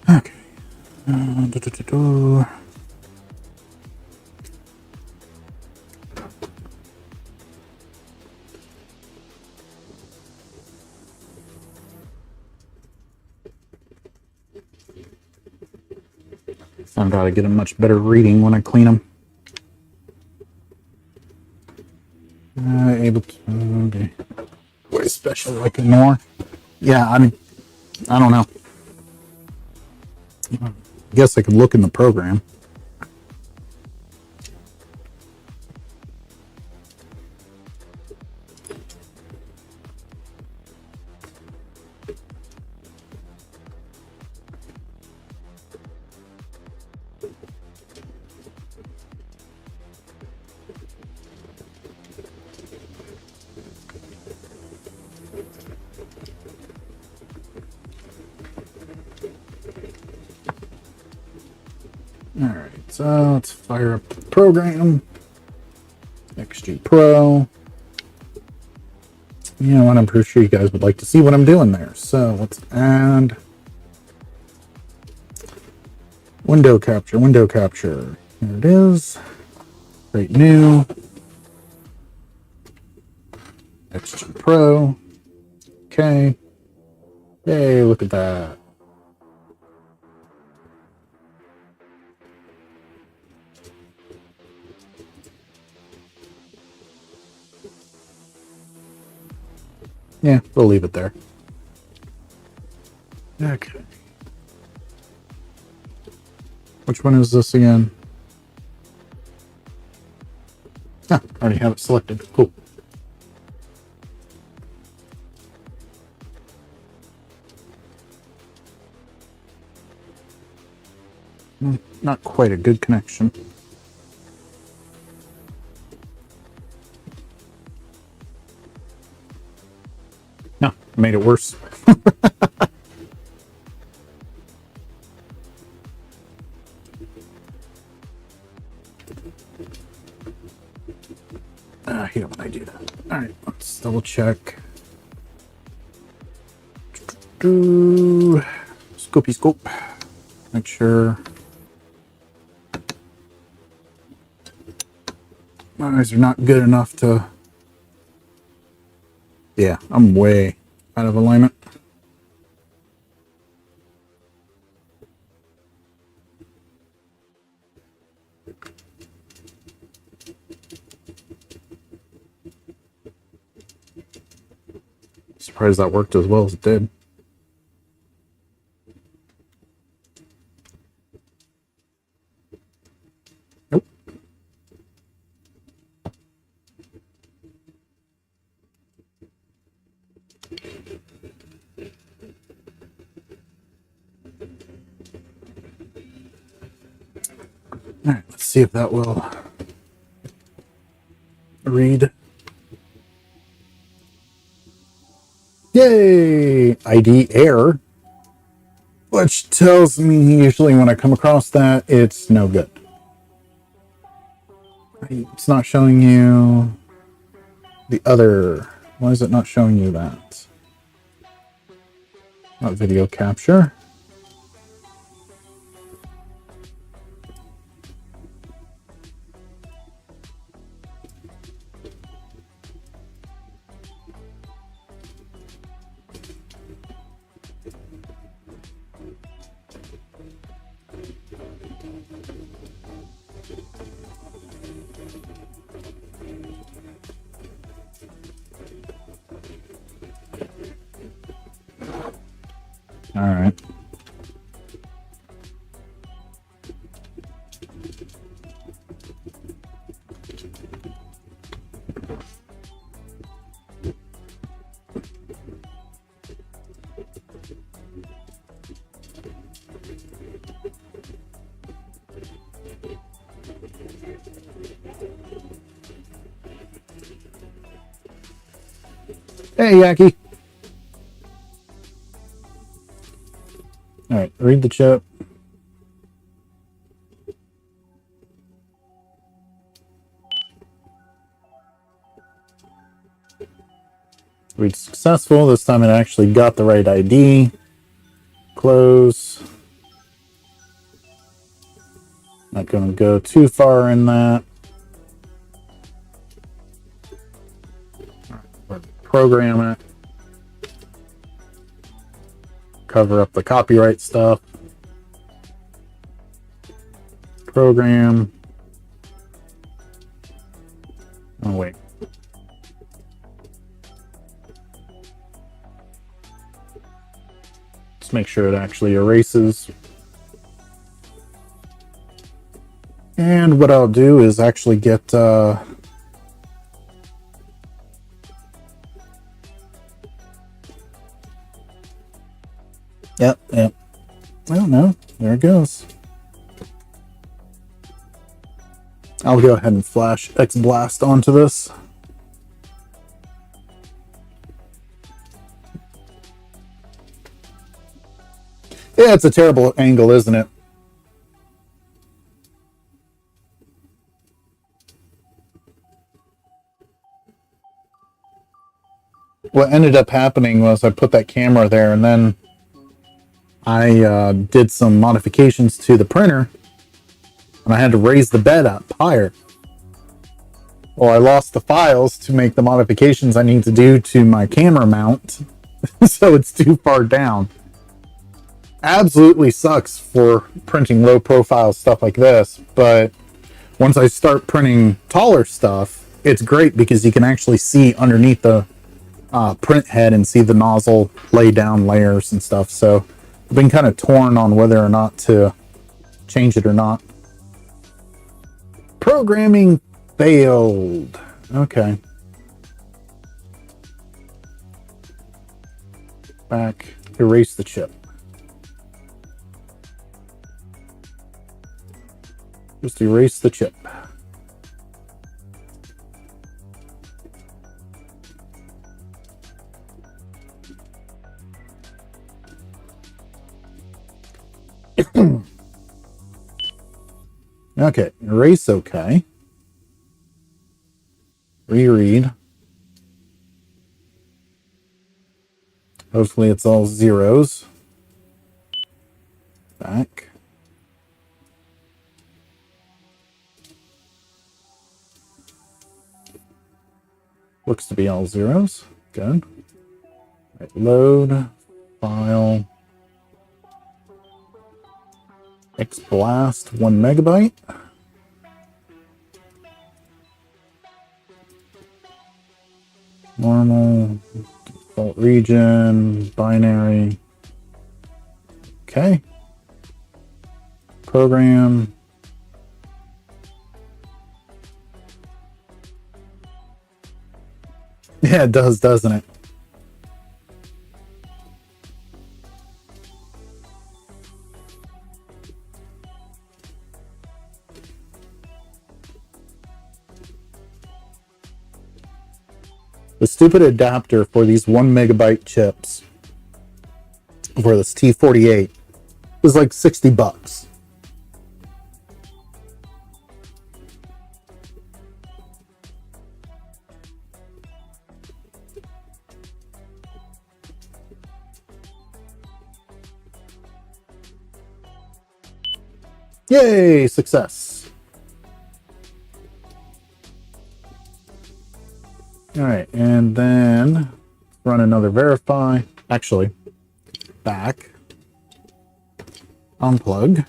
Okay. Found out I get a much better reading when I clean them. Able to okay. Way special like more. Yeah, I mean, I don't know. I guess I could look in the program. Alright, so let's fire up the program. XG Pro. You know what, I'm pretty sure you guys would like to see what I'm doing there. So let's add window capture, window capture. Here it is. Create new. XG Pro. Okay. Yay, look at that. Yeah, we'll leave it there. Okay. Which one is this again? Ah, I already have it selected. Cool. Not quite a good connection. No, made it worse. I hate it when I do that. All right, let's double check. Scopey scope. Make sure my eyes are not good enough to... Yeah, I'm way out of alignment. Surprised that worked as well as it did. Nope. All right, let's see if that will read. Yay! ID error, which tells me usually when I come across that, it's no good. It's not showing you the other. Why is it not showing you that? Not video capture. All right. Hey, Yaki. All right, read the chip. Read successful. This time it actually got the right ID. Close. Not going to go too far in that. Program it. Cover up the copyright stuff. Program. Oh, wait. Let's make sure it actually erases. And what I'll do is actually get Yep. Oh no, there it goes. I'll go ahead and flash XBlast onto this. Yeah, it's a terrible angle, isn't it? What ended up happening was I put that camera there and then I did some modifications to the printer and I had to raise the bed up higher. Well, I lost the files to make the modifications I need to do to my camera mount, so it's too far down. Absolutely sucks for printing low profile stuff like this, but once I start printing taller stuff, it's great because you can actually see underneath the print head and see the nozzle lay down layers and stuff. So I've been kind of torn on whether or not to change it or not. Programming failed. Okay. Back. Erase the chip. Just erase the chip. Okay, erase okay. Reread. Hopefully it's all zeros. Back. Looks to be all zeros. Good. Right, load, file, XBlast 1 megabyte. Normal, default region, binary. Okay. Program. Yeah, it does, doesn't it? The stupid adapter for these 1 megabyte chips for this T48 was like $60. Yay, success. All right, and then run another verify. Actually, back, unplug,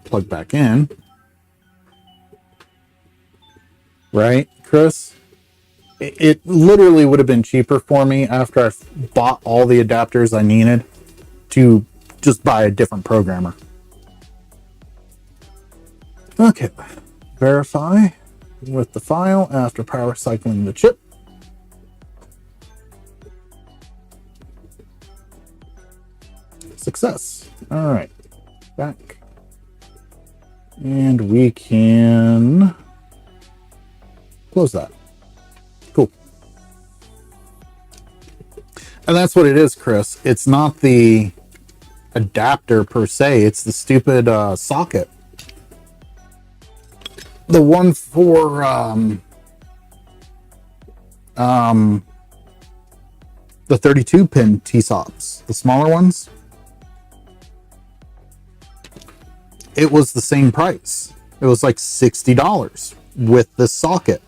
plug back in. Right, Chris? It literally would have been cheaper for me after I bought all the adapters I needed to just buy a different programmer. Okay, verify with the file after power cycling the chip. Success. All right, back. And we can close that. Cool. And that's what it is, Chris. It's not the adapter per se, it's the stupid socket. The one for the 32 pin T-SOPs, the smaller ones, it was the same price. It was like $60 with the socket.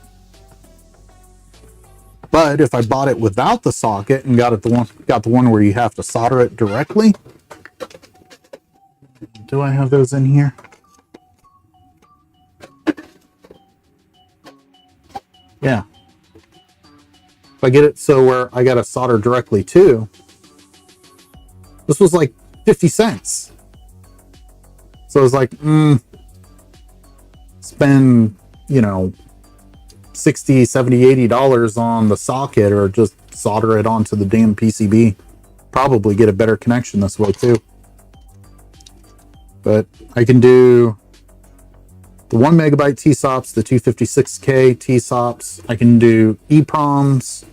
But if I bought it without the socket and got the one where you have to solder it directly. Do I have those in here? Yeah. If I get it so where I got to solder directly too, this was like 50 cents. So I was like, spend, you know, 60, 70, $80 on the socket or just solder it onto the damn PCB. Probably get a better connection this way too. But I can do the 1 megabyte T-SOPs, the 256K T-SOPs. I can do EEPROMs.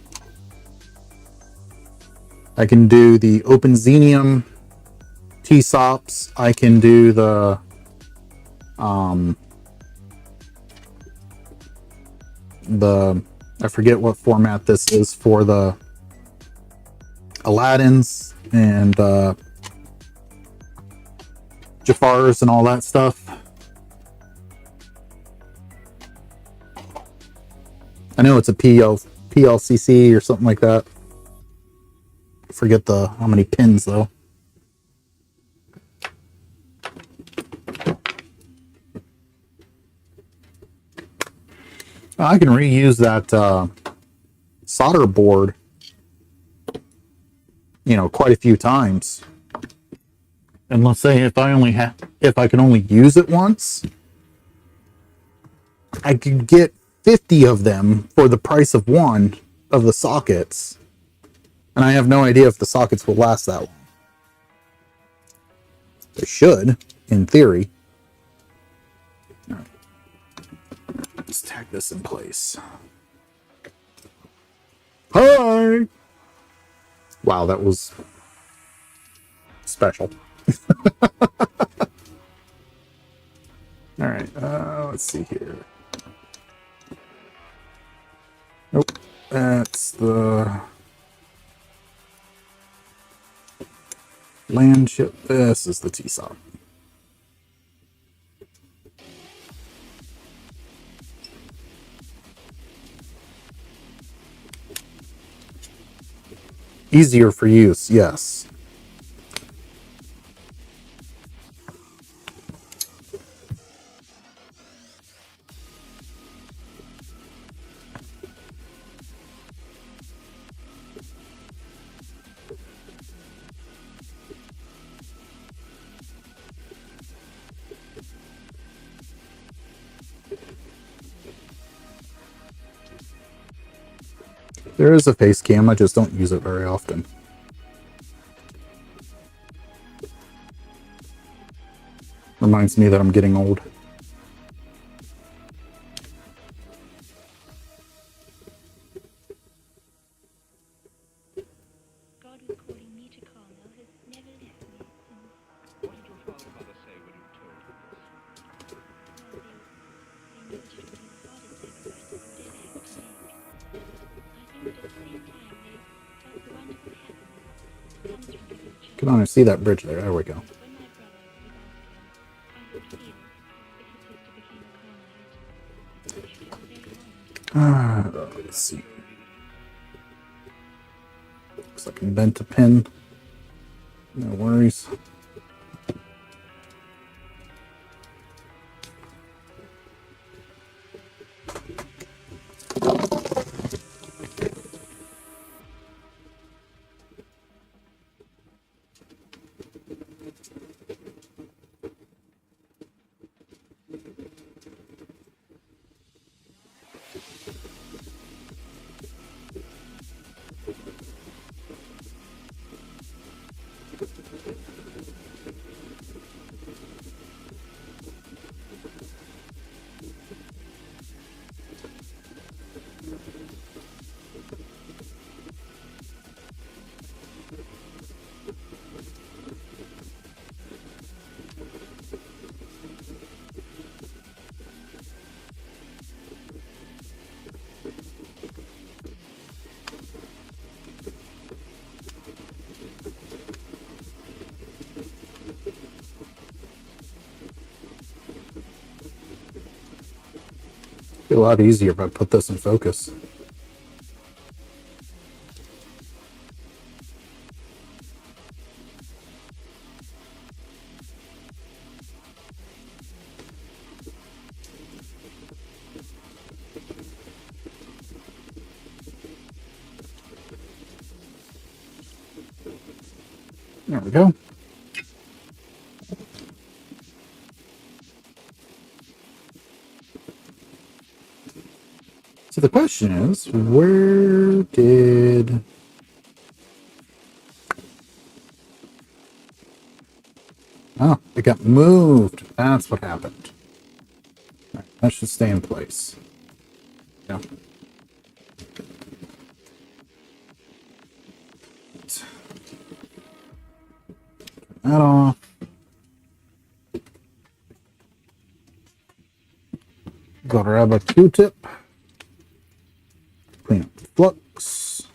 I can do the OpenXenium T-SOPs. I can do the I forget what format this is for the Aladdins and Jafars and all that stuff. I know it's a PLCC or something like that. Forget how many pins though. I can reuse that solder board, you know, quite a few times. And let's say if I can only use it once, I could get 50 of them for the price of one of the sockets. And I have no idea if the sockets will last that long. They should, in theory. All right. Let's tag this in place. Hi! Wow, that was special. All right, let's see here. Nope, that's the land chip. This is the T-SOP. Easier for use, yes. There is a face cam, I just don't use it very often. Reminds me that I'm getting old. God was calling me to Carmel has never left me since. What did your father and mother say when you told them this? Well, they knew that it would be the hardest sacrifice they would ever have to make. I think that at the same time they felt the wonderful happiness that comes from giving a child. Can only see that bridge there. There we go. When my brother was born again, I would feel if his sister became a Carmelite, I should feel very honored. Let's see. Looks like I can invent a pin. No worries. Be a lot easier if I put this in focus. There we go. So the question is, where did... Oh, it got moved. That's what happened. All right, that should stay in place. Yeah. That off. Gotta grab a Q-tip. Clean up the flux.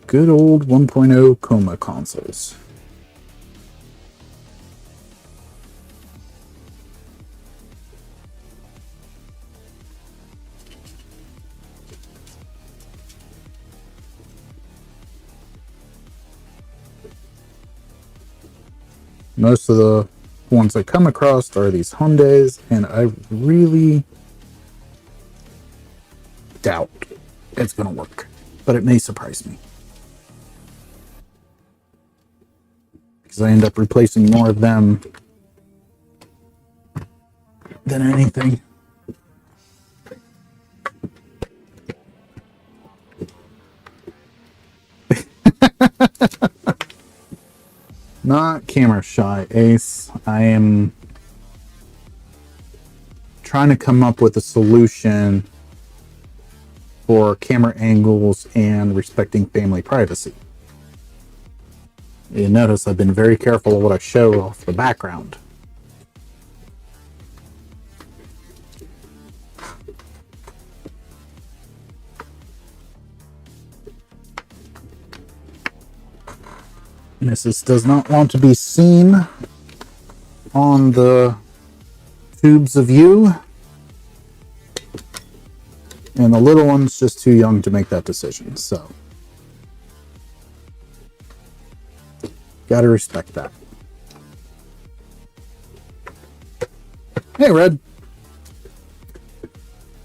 Good old 1.0 Coma consoles. Most of the ones I come across are these Hyundais, and I really doubt it's going to work, but it may surprise me. Because I end up replacing more of them than anything. Not camera shy, Ace. I am trying to come up with a solution for camera angles and respecting family privacy. You notice I've been very careful of what I show off the background. Mrs. does not want to be seen on the tubes of you. And the little one's just too young to make that decision, so. Gotta respect that. Hey, Red.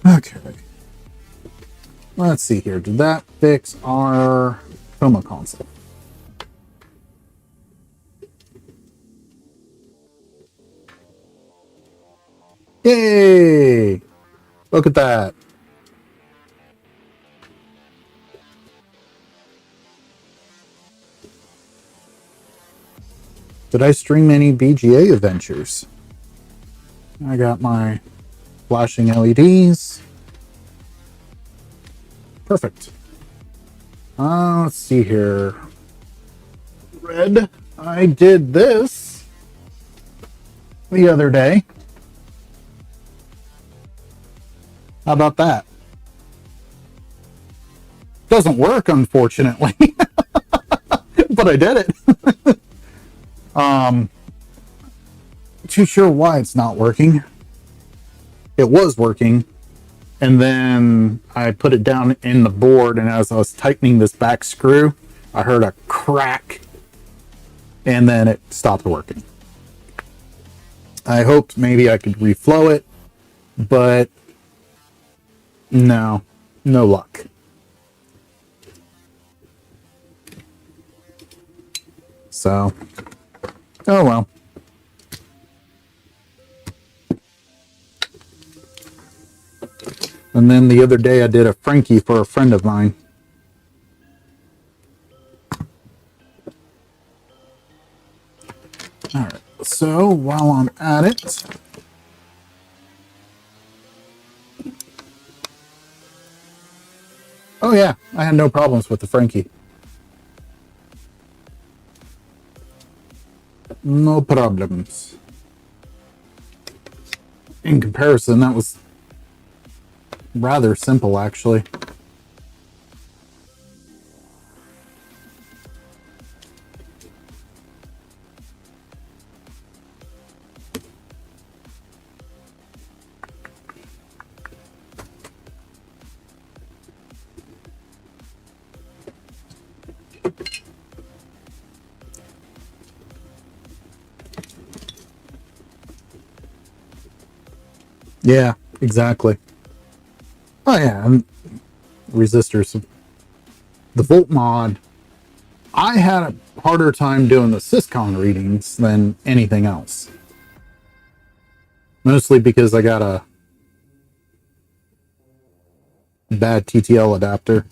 Okay. Let's see here. Did that fix our chroma console? Yay! Look at that. Did I stream any BGA adventures? I got my flashing LEDs. Perfect. Let's see here. Red, I did this the other day. How about that? Doesn't work, unfortunately. But I did it. Too sure why it's not working. It was working, and then I put it down in the board, and as I was tightening this back screw, I heard a crack, and then it stopped working. I hoped maybe I could reflow it, but no luck. So, oh well. And then the other day I did a Frankie for a friend of mine. Alright, so while I'm at it, oh yeah, I had no problems with the Frankie. No problems. In comparison, that was rather simple, actually. Yeah, exactly. Oh yeah, and resistors. The volt mod, I had a harder time doing the Syscon readings than anything else. Mostly because I got a bad TTL adapter.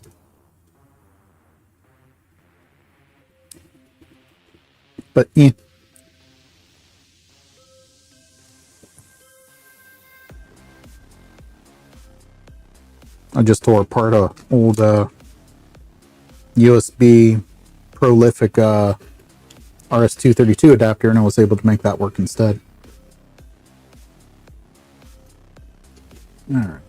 But yeah. I just tore apart a old USB prolific RS-232 adapter, and I was able to make that work instead. All right.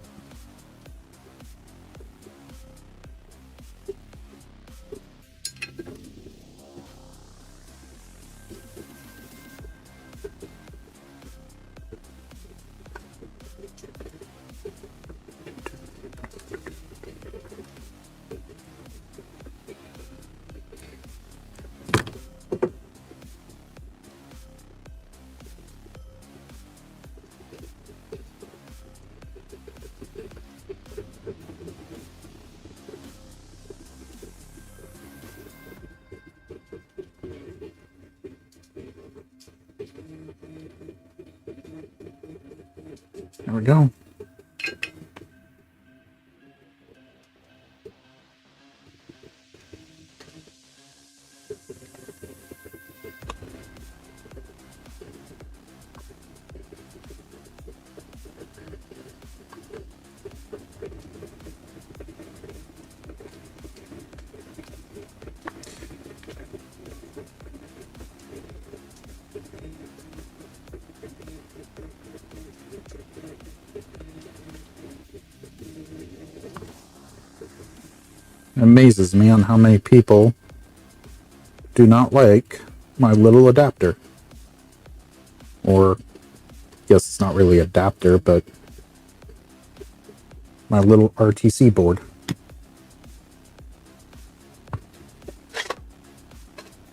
There we go. It amazes me on how many people do not like my little adapter. Or, guess it's not really adapter, but my little RTC board.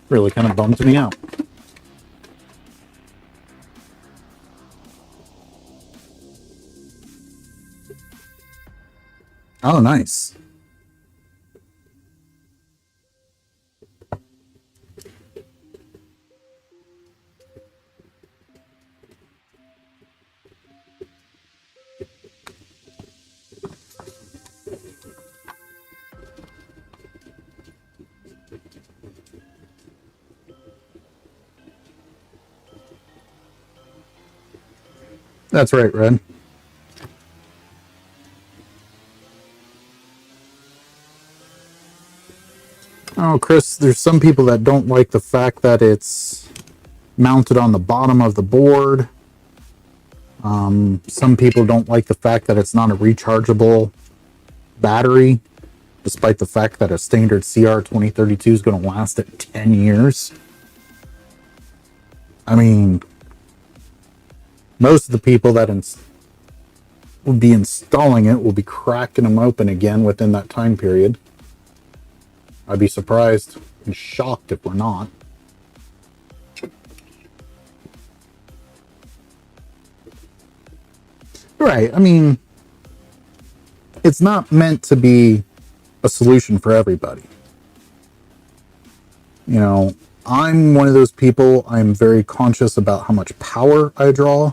Really kind of bums me out. Oh, nice. That's right, Red. Oh, Chris, there's some people that don't like the fact that it's mounted on the bottom of the board. Some people don't like the fact that it's not a rechargeable battery, despite the fact that a standard CR2032 is going to last it 10 years. I mean, most of the people that will be installing it will be cracking them open again within that time period. I'd be surprised and shocked if we're not. Right, I mean, it's not meant to be a solution for everybody. You know, I'm one of those people, I'm very conscious about how much power I draw.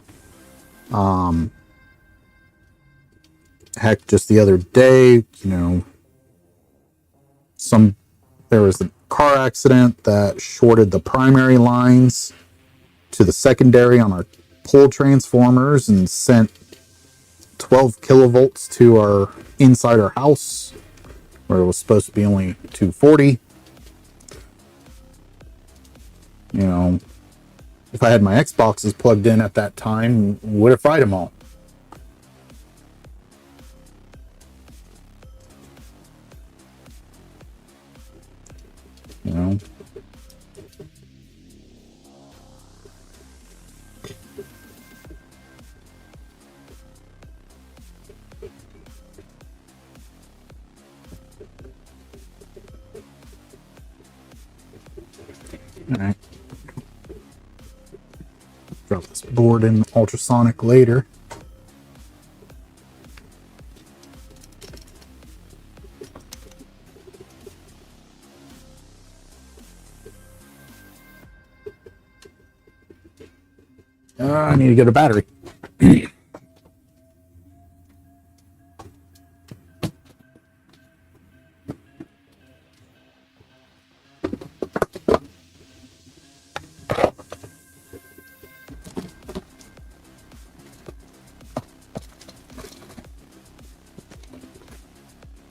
Heck, just the other day, you know, there was a car accident that shorted the primary lines to the secondary on our pole transformers and sent 12 kilovolts to inside our house, where it was supposed to be only 240. You know, if I had my Xboxes plugged in at that time, would have fried them all. You know? Alright. Drop this board in ultrasonic later. I need to get a battery.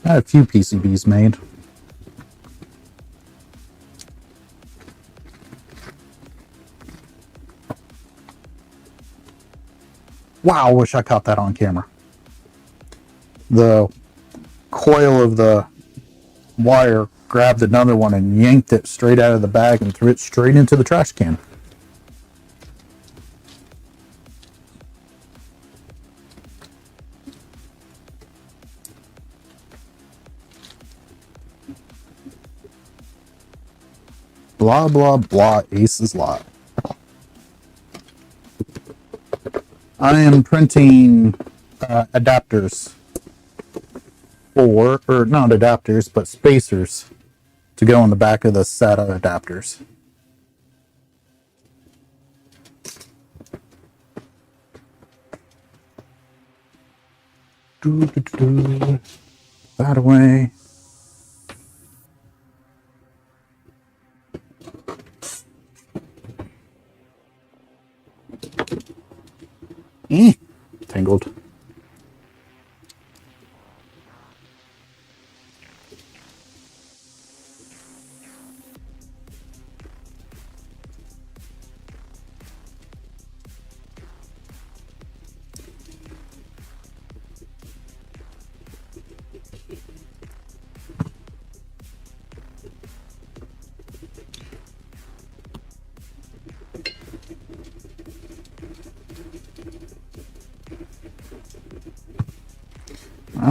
I had a few PCBs made. Wow, I wish I caught that on camera. The coil of the wire grabbed another one and yanked it straight out of the bag and threw it straight into the trash can. Blah, blah, blah, Ace's Lot. I am printing adapters or not adapters, but spacers to go on the back of the SATA adapters. That away. Tangled.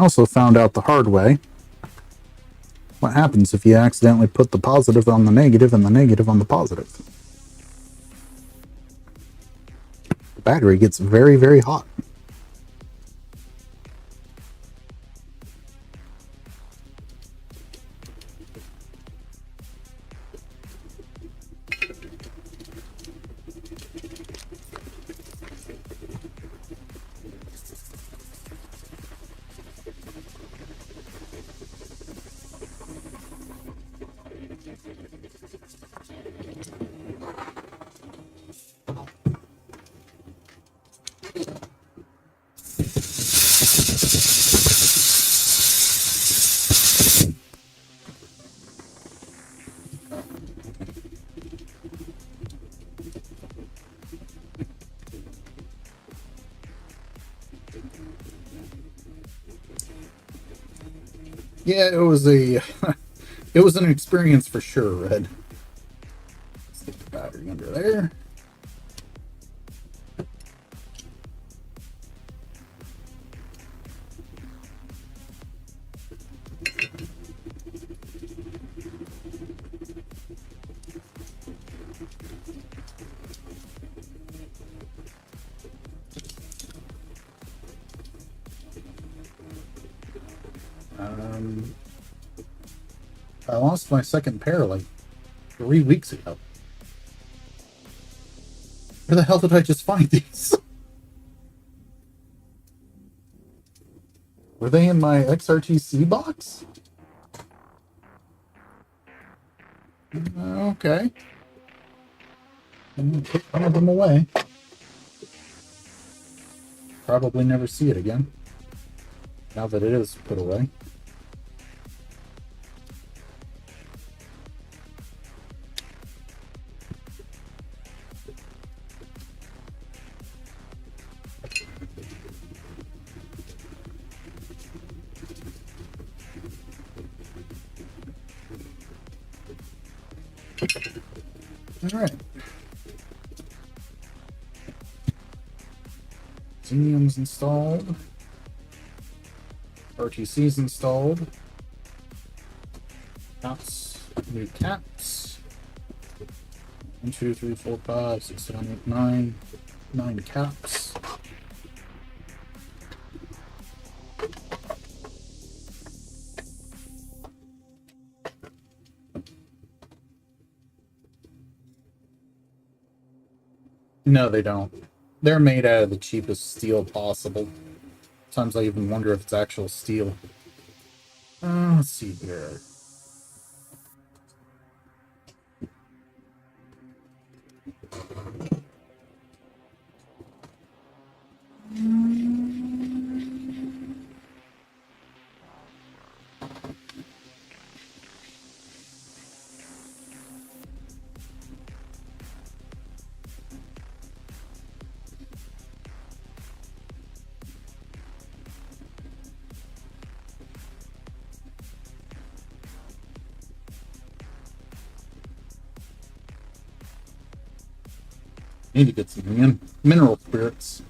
also found out the hard way what happens if you accidentally put the positive on the negative and the negative on the positive. The battery gets very, very hot. Yeah, it was a it was an experience for sure, Red. Let's get the battery under there. I lost my second pair like 3 weeks ago. Where the hell did I just find these? Were they in my XRTC box? Okay. I'm gonna put one of them away. Probably never see it again. Now that it is put away. Alright. Xenium's installed. RTC's installed. Caps. New caps. 1, 2, 3, 4, 5, 6, 7, 8, 9. 9 caps. No, they don't. They're made out of the cheapest steel possible. Sometimes I even wonder if it's actual steel. Let's see here. Need to get some mineral spirits.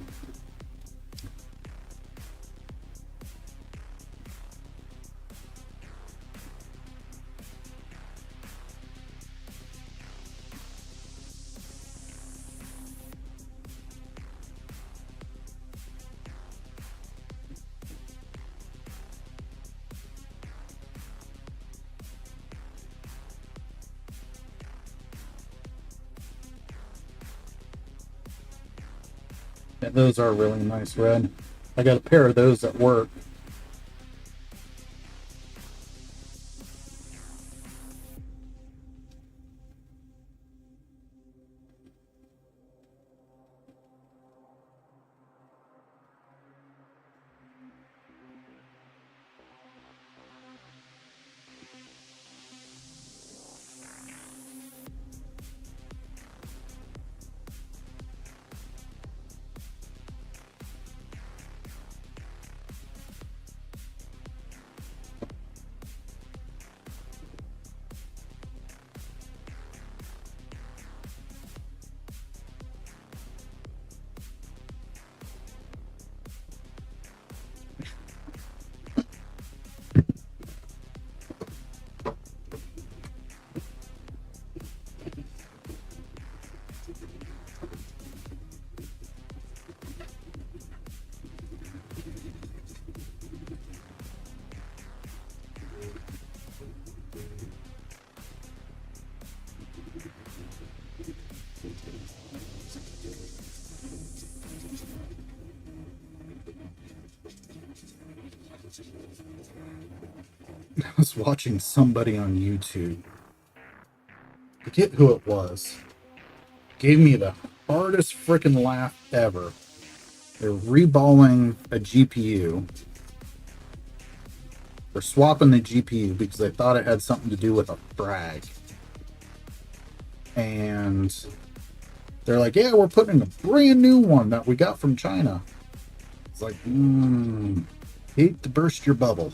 Yeah, those are really nice red. I got a pair of those at work. I was watching somebody on YouTube. Forget who it was. Gave me the hardest freaking laugh ever. They're reballing a GPU. They're swapping the GPU because they thought it had something to do with a frag. And they're like, yeah, we're putting in a brand new one that we got from China. It's like, hate to burst your bubble.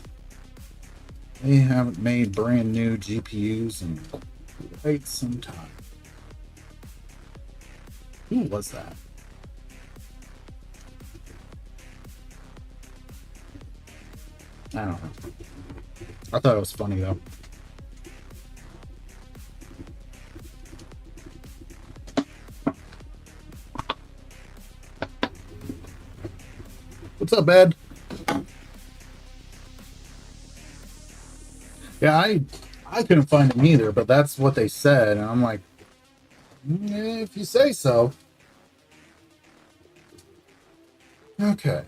They haven't made brand new GPUs in quite some time. Who was that? I don't know. I thought it was funny though. What's up, Ed? Yeah, I couldn't find him either, but that's what they said, and I'm like, if you say so. Okay.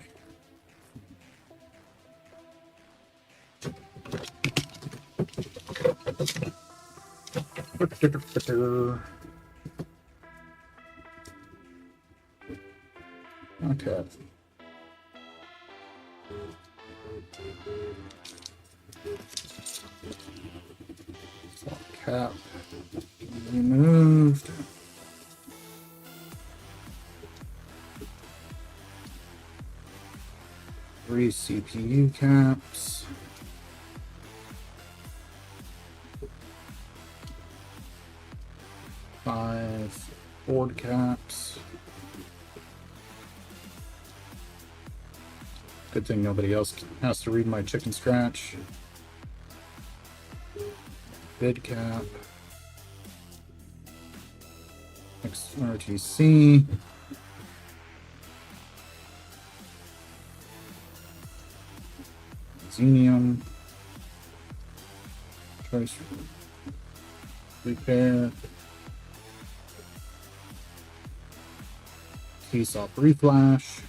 Okay. Cap removed. Three CPU caps. Five board caps. Good thing nobody else has to read my chicken scratch. Bid cap. XRTC. Xenium. Choice repair. Case off reflash.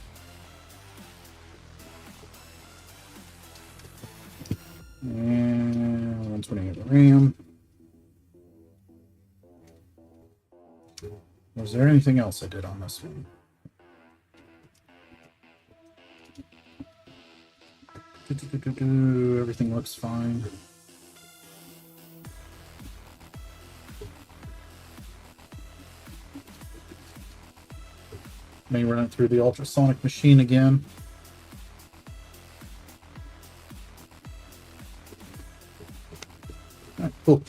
And 128 RAM. Was there anything else I did on this one? Everything looks fine. May run it through the ultrasonic machine again. All right, cool.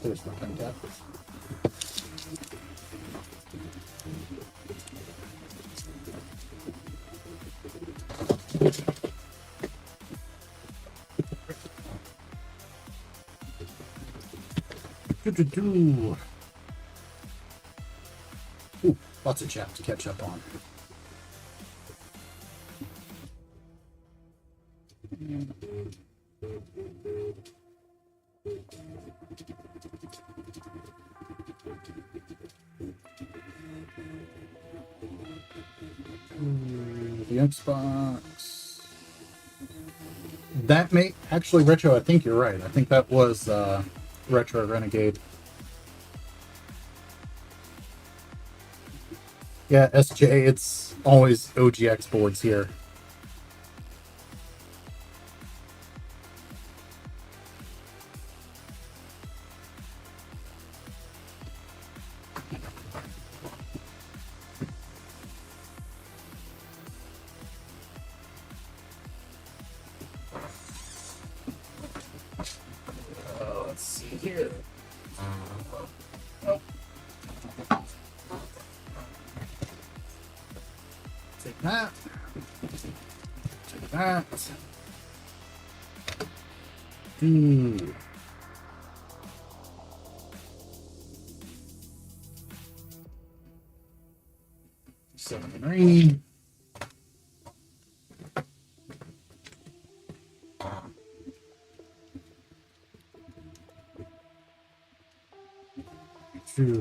There's my pen cap. Ooh, lots of chat to catch up on. The Xbox. That may actually Retro. I think you're right. I think that was Retro Renegade. Yeah, SJ. It's always OGX boards here. Let's see here. Nope. Take that. Take that. Ooh. Green.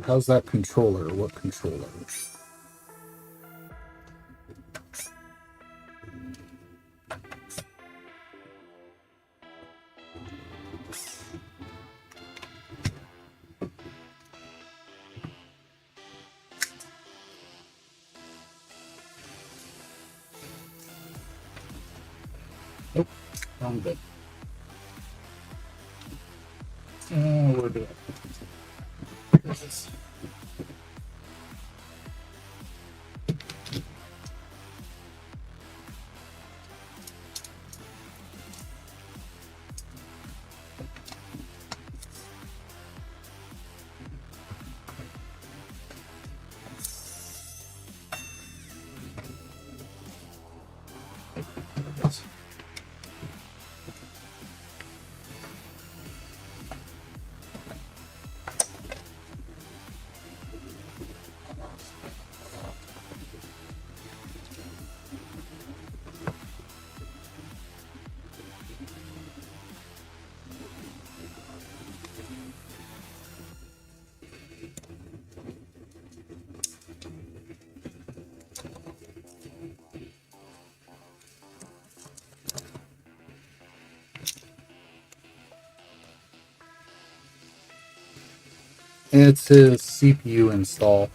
How's that controller? What controller? Nope, wrong bit. Where do I? This is. It's his CPU install.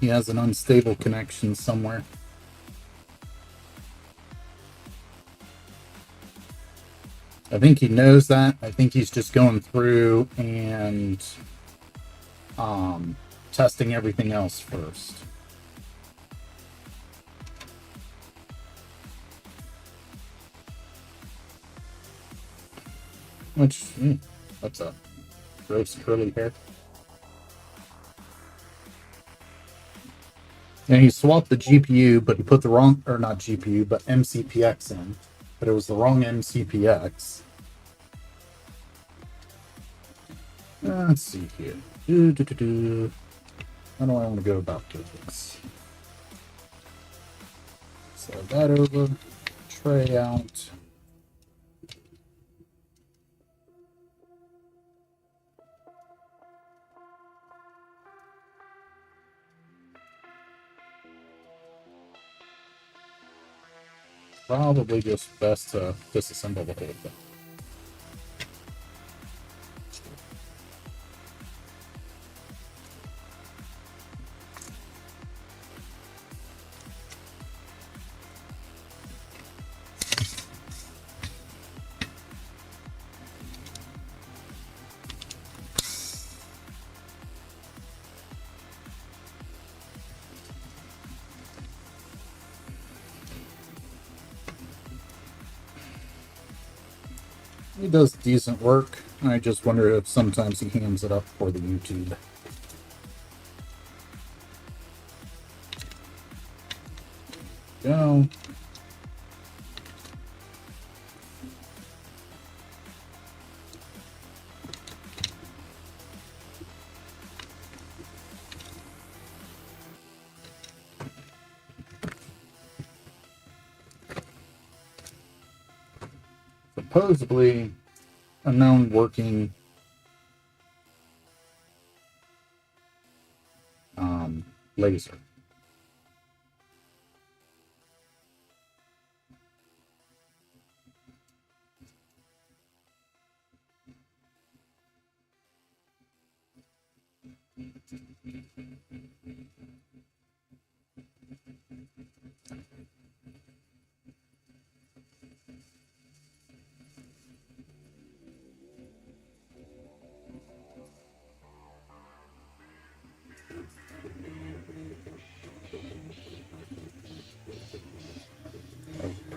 He has an unstable connection somewhere. I think he knows that. I think he's just going through and testing everything else first. Which, what's up? Gross curly hair. And he swapped the GPU, but he put the wrong, or not GPU, but MCPX in. But it was the wrong MCPX. Let's see here. How do I want to go about this? Slide that over. Tray out. Probably just best to disassemble the whole thing. He does decent work. I just wonder if sometimes he hands it up for the YouTube. Go. Supposedly a known working laser.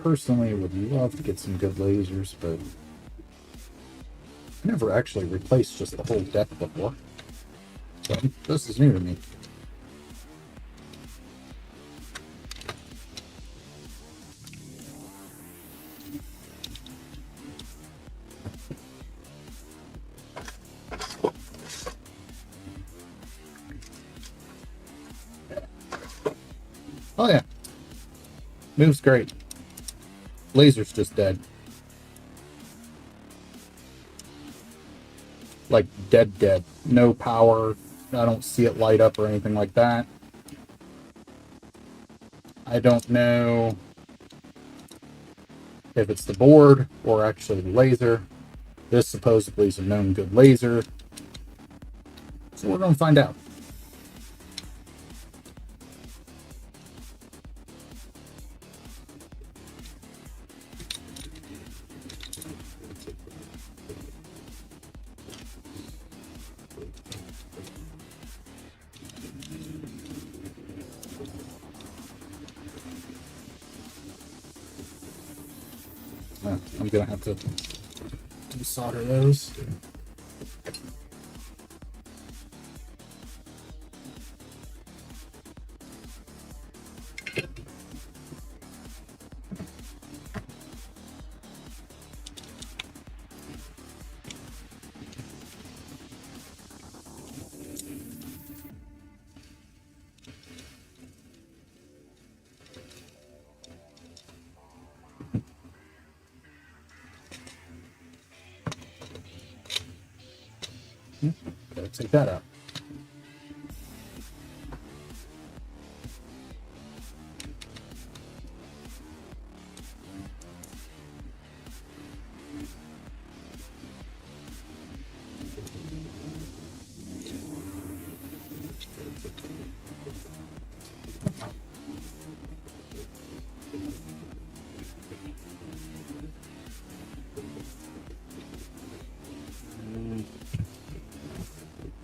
Personally would love to get some good lasers, but I never actually replaced just the whole deck before. So this is new to me. Oh yeah. Moves great. Laser's just dead. like dead. No power. I don't see it light up or anything like that. I don't know if it's the board or actually the laser. This supposedly is a known good laser. So we're going to find out. I'm going to have to desolder those. Gotta take that out.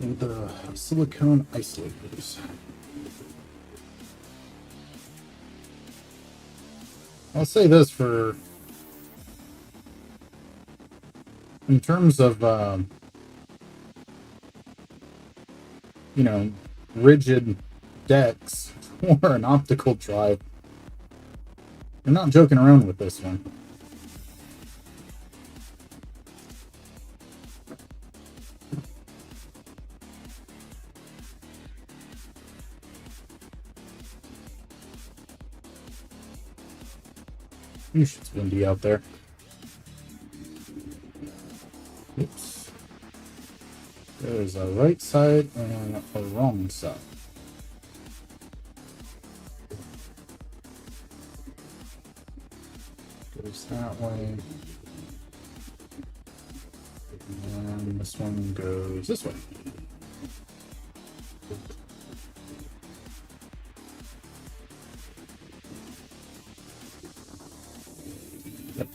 And the silicone isolators. I'll say this for, in terms of, you know, rigid decks or an optical drive, you're not joking around with this one. Oosh, it's windy out there. Oops. There's a right side and a wrong side. Goes that way. And this one goes this way. Yep.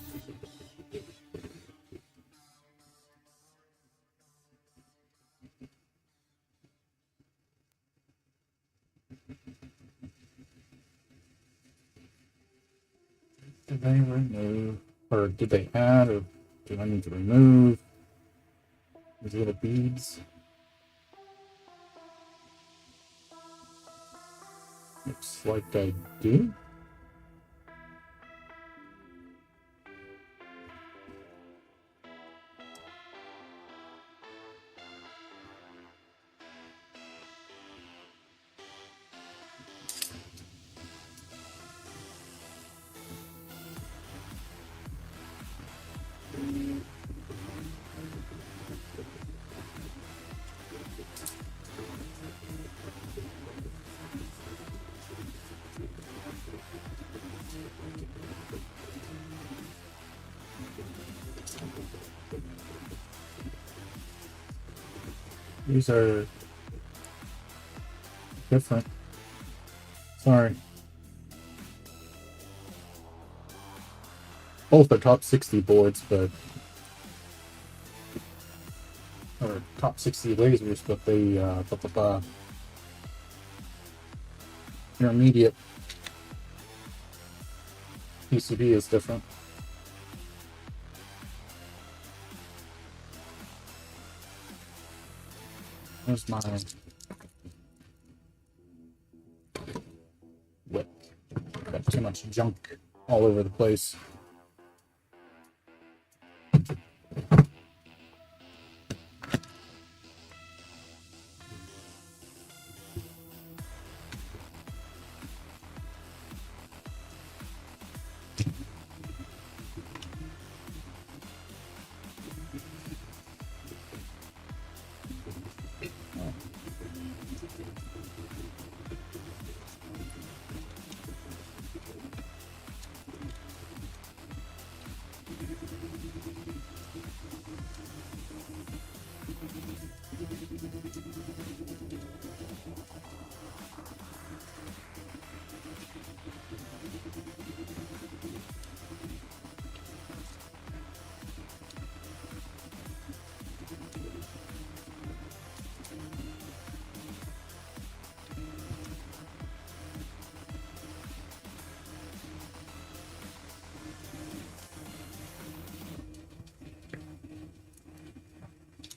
Did they remove, or did they add, or do I need to remove these little beads? Looks like I do. These are different. Sorry. Both are top 60 boards, but or top 60 lasers, but they intermediate PCB is different. There's my whip. Got too much junk all over the place.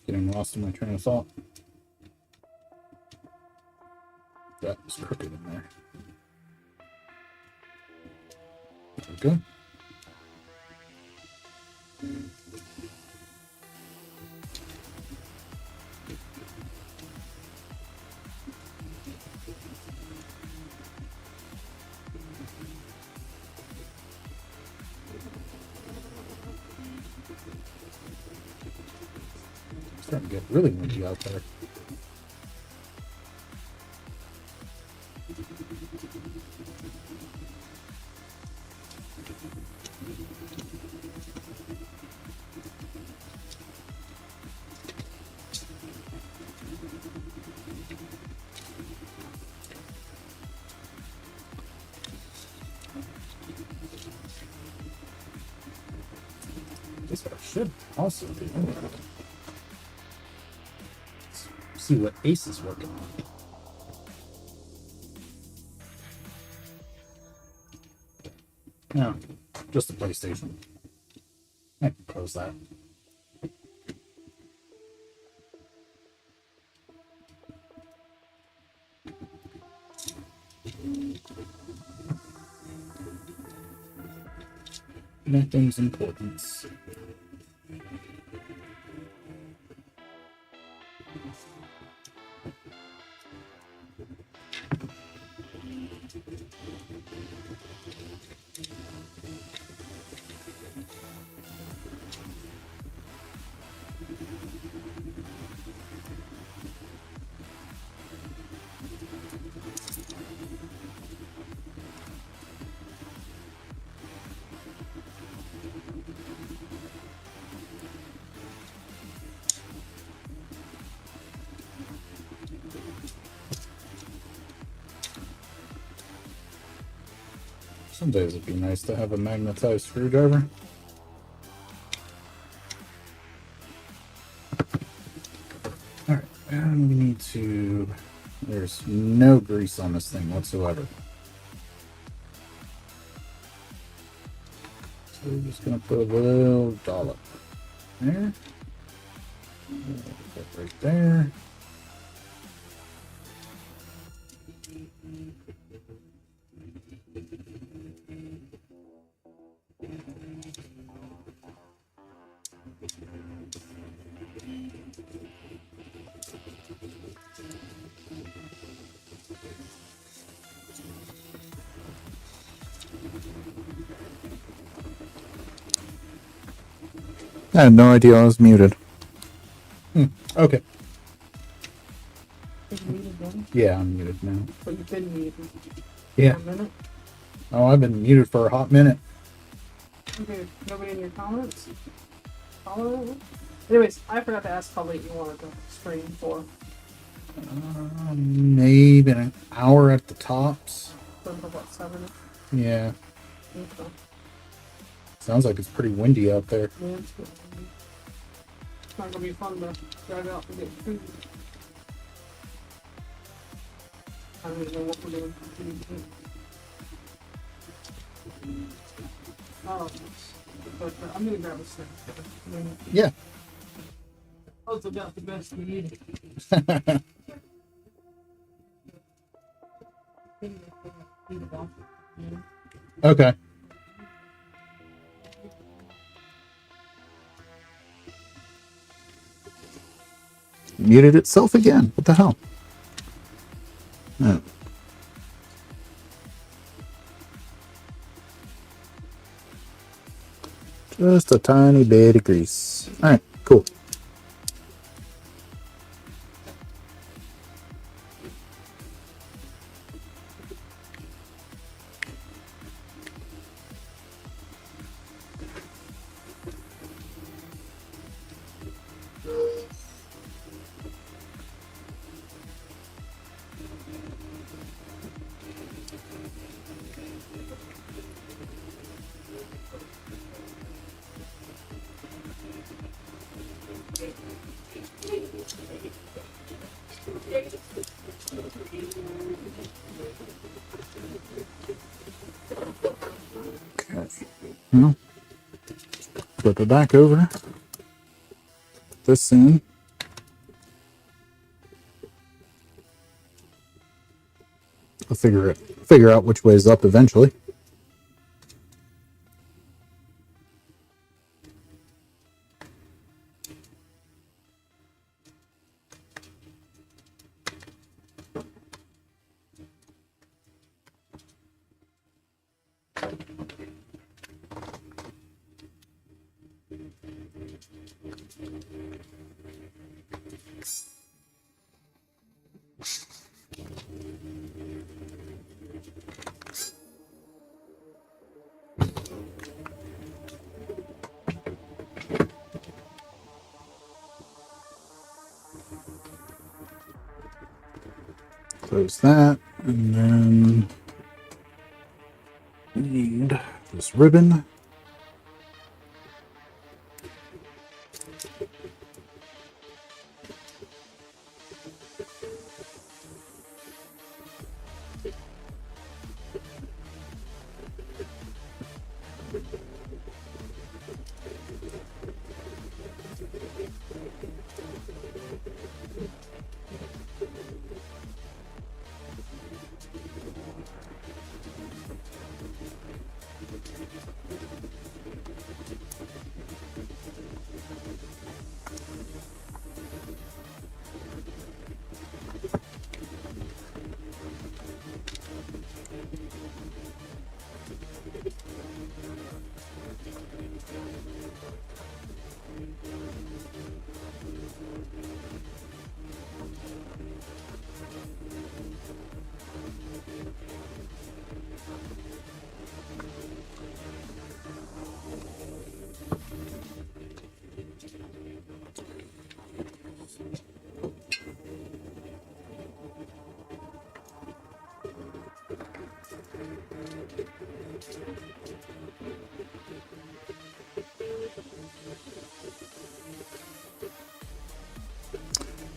Getting lost in my train of thought. That was crooked in there. There we go. Starting to get really windy out there. This I should also do. See what Ace is working on. No, just the PlayStation. I can close that. Nothing's important. Some days it'd be nice to have a magnetized screwdriver. Alright, and we need to... There's no grease on this thing whatsoever. So we're just gonna put a little dollop there. Right there. I had no idea I was muted. Okay. Is it muted then? Yeah, I'm muted now. But you've been muted Yeah. for a minute. Oh, I've been muted for a hot minute. Okay, nobody in your comments? Follow? Anyways, I forgot to ask how late you wanted to stream for. Maybe an hour at the tops. For about 7. Yeah. Okay. Sounds like it's pretty windy out there. Yeah, it's good. It's not gonna be fun to drive out and get food. I don't even know what we're doing. Oh, but I'm gonna grab a snack. Yeah. Those about the best we eat. Okay. Muted itself again. What the hell? Oh. Just a tiny bit of grease. All right, cool. Okay. Well, flip it back over. Put this in. I'll figure out which way is up eventually. Close that, and then need this ribbon.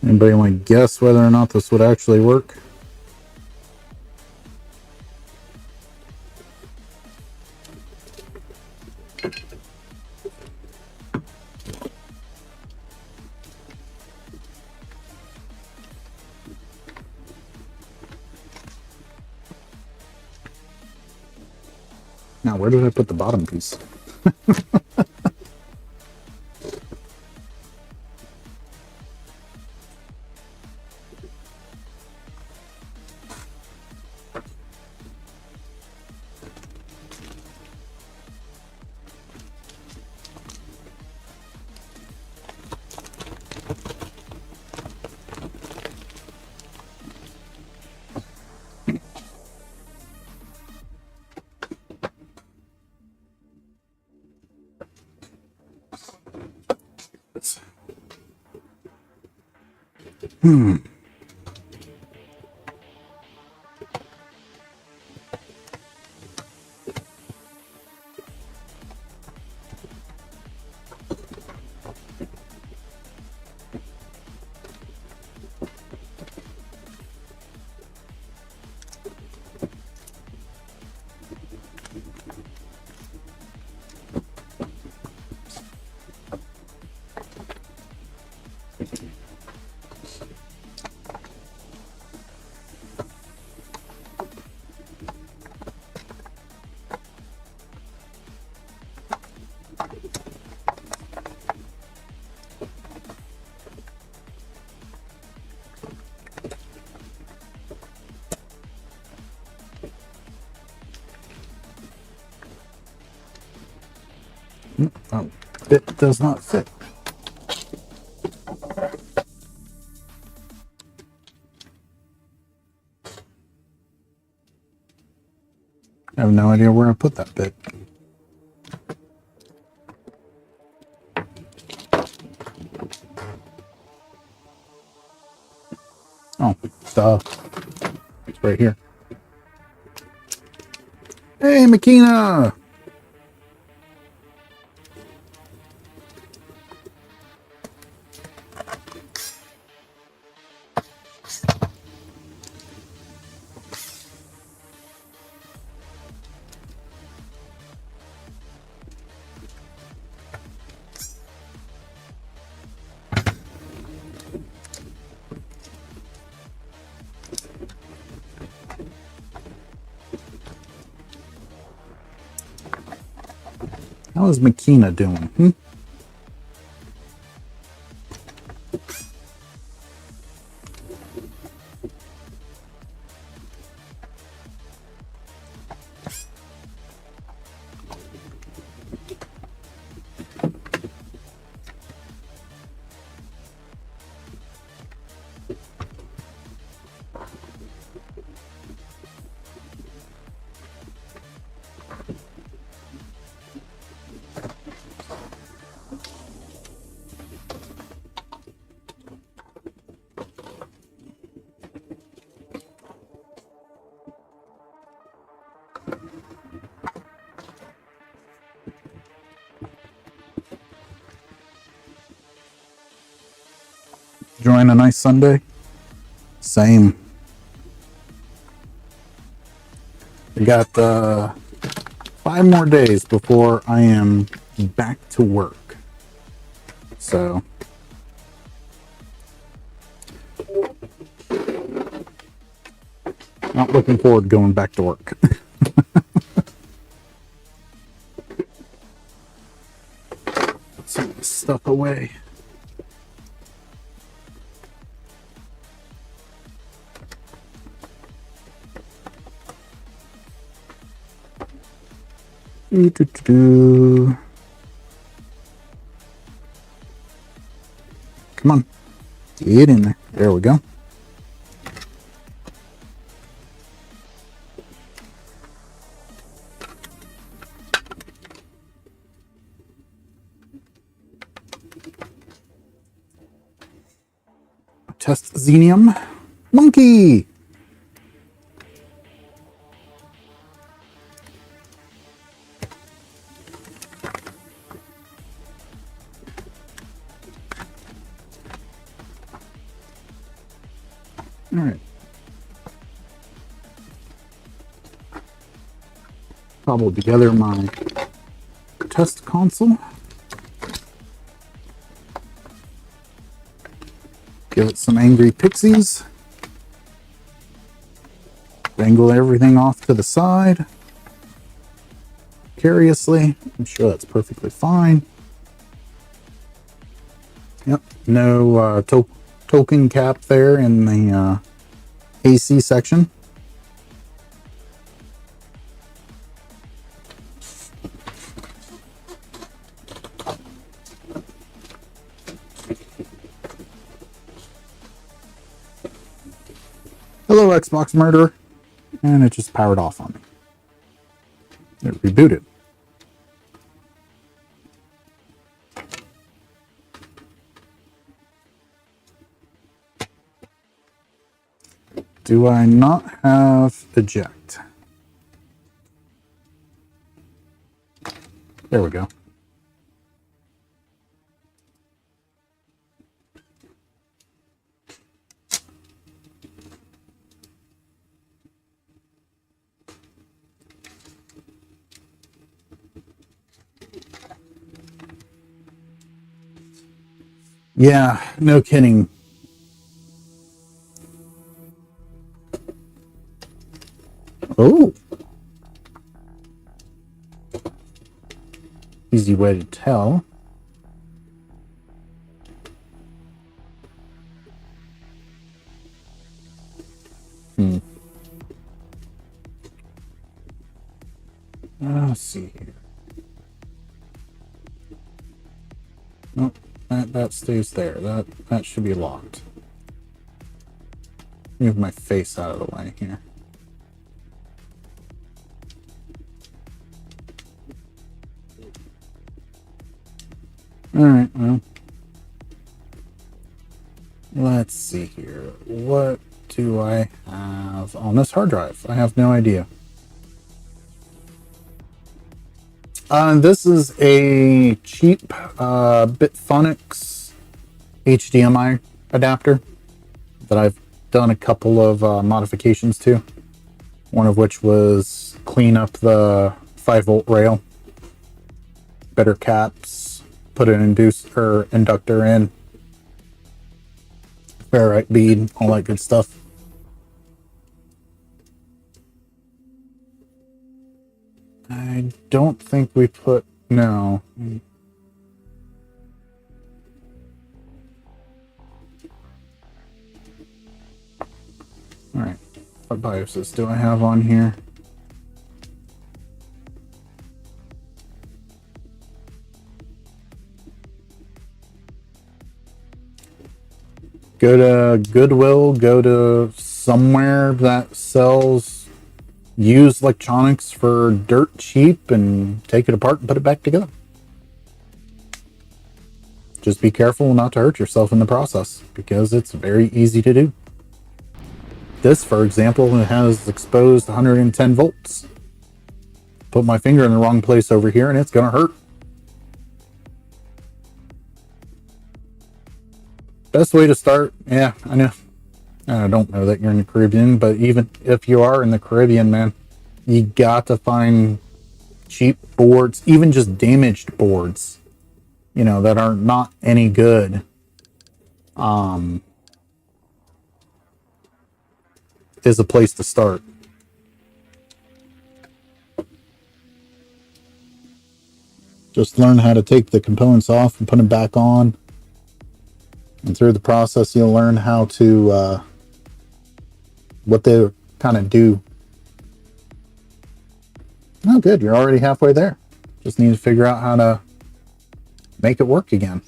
Anybody want to guess whether or not this would actually work? Now, where did I put the bottom piece? Oh, it does not fit. I have no idea where I put that bit. Oh, duh. It's right here. Hey, Makina! How is Makina doing? Hmm? Enjoying a nice Sunday? Same. We got 5 more days before I am back to work. So not looking forward to going back to work. Put some of this stuff away. Come on. Get in there. There we go. Test Xenium. Monkey! All right. Cobble together my test console. Give it some angry pixies. Dangle everything off to the side. Curiously. I'm sure that's perfectly fine. Yep. No token cap there in the AC section. Hello, Xbox Murderer. And it just powered off on me. It rebooted. Do I not have eject? There we go. Yeah, no kidding. Oh. Easy way to tell. Let's see here. Nope, that stays there. That should be locked. Move my face out of the way here. Alright, well. Let's see here. What do I have on this hard drive? I have no idea. This is a cheap Bitphonics HDMI adapter that I've done a couple of modifications to. One of which was clean up the 5-volt rail, better caps, put an inductor in, ferrite bead, all that good stuff. I don't think we put No. Alright. What BIOSes do I have on here? Go to Goodwill, go to somewhere that sells used electronics for dirt cheap and take it apart and put it back together. Just be careful not to hurt yourself in the process because it's very easy to do. This, for example, has exposed 110 volts. Put my finger in the wrong place over here and it's going to hurt. Best way to start, yeah, I know. I don't know that you're in the Caribbean, but even if you are in the Caribbean, man, you got to find cheap boards, even just damaged boards, you know, that are not any good. Is a place to start. Just learn how to take the components off and put them back on. And through the process, you'll learn how to, what they kind of do. Oh, good. You're already halfway there. Just need to figure out how to make it work again.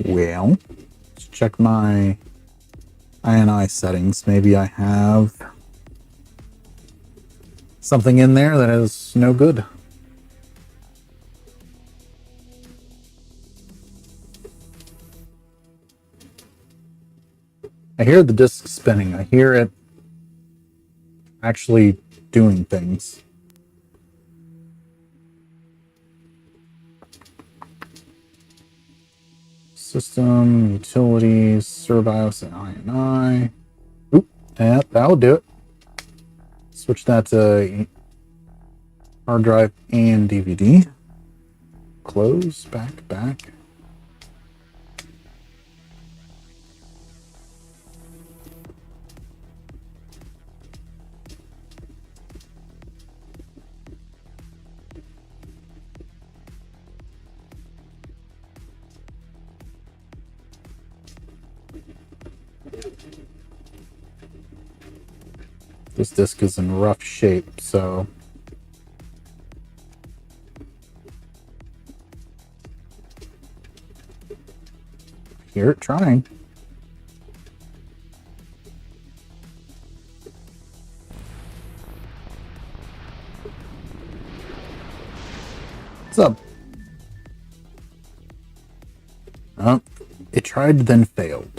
Well, let's check my INI settings. Maybe I have something in there that is no good. I hear the disc spinning. I hear it actually doing things. System, utilities, ServBIOS, and INI. Oop, yeah, that'll do it. Switch that to hard drive and DVD. Close, back. This disk is in rough shape, so hear it trying. What's up? Oh, it tried then failed.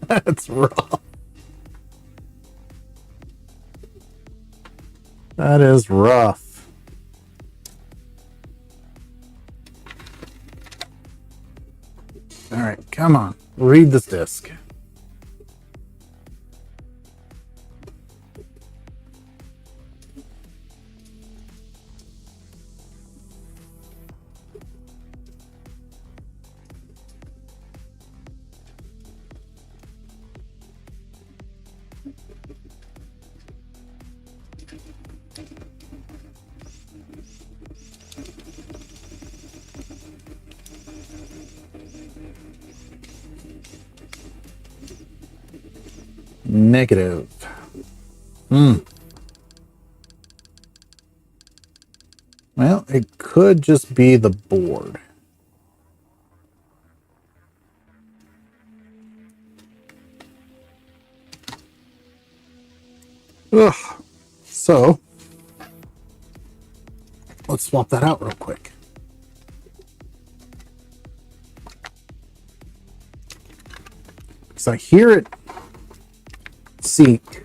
That's rough. That is rough. All right, come on. Read this disc. Negative. Well, it could just be the board. Ugh. So let's swap that out real quick. So I hear it seek.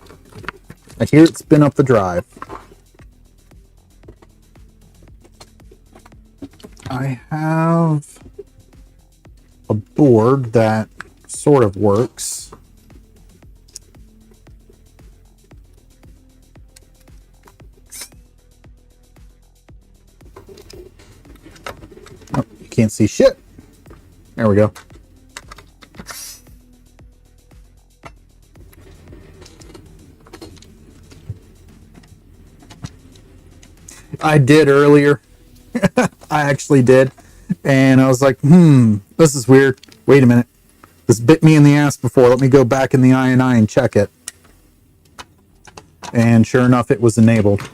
I hear it spin up the drive. I have a board that sort of works. Oh, you can't see shit. There we go. I did earlier. I actually did. And I was like, this is weird. Wait a minute. This bit me in the ass before. Let me go back in the INI and check it. And sure enough, it was enabled.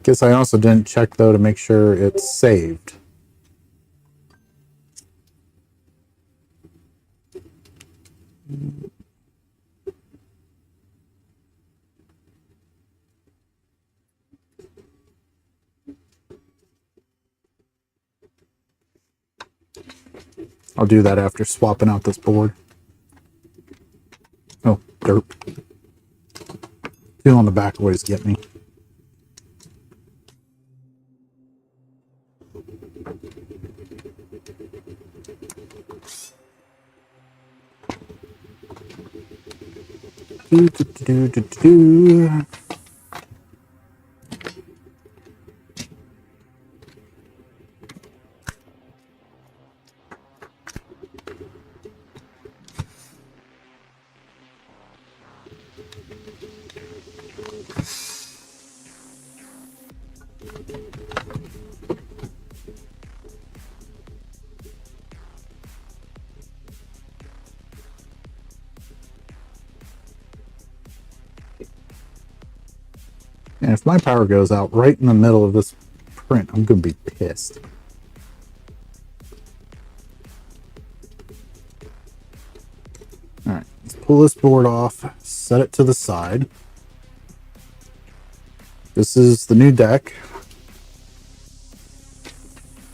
Guess I also didn't check, though, to make sure it's saved. I'll do that after swapping out this board. Oh, derp. Two on the back always get me. Do. And if my power goes out right in the middle of this print, I'm going to be pissed. All right, let's pull this board off, set it to the side. This is the new deck.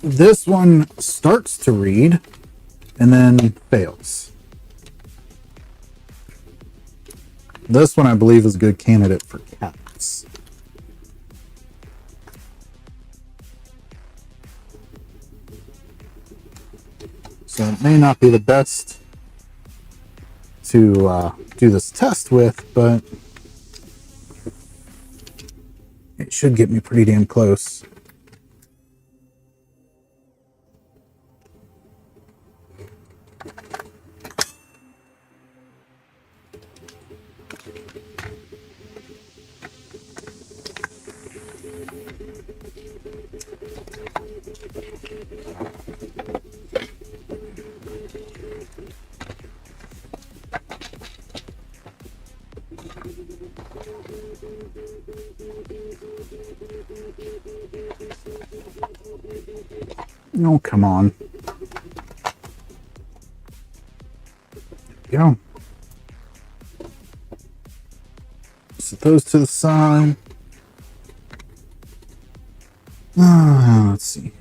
This one starts to read and then fails. This one I believe is a good candidate for cats. So it may not be the best to do this test with, but it should get me pretty damn close. Oh, come on. There we go. Set those to the side. Let's see.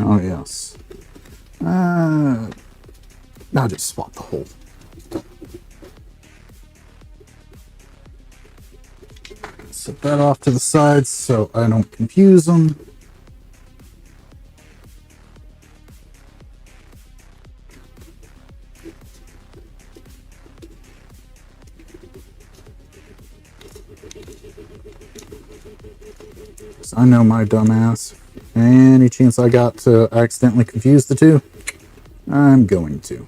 Oh, yes. I'll just swap the whole. Set that off to the side so I don't confuse them. 'Cause I know my dumbass. Any chance I got to accidentally confuse the two, I'm going to.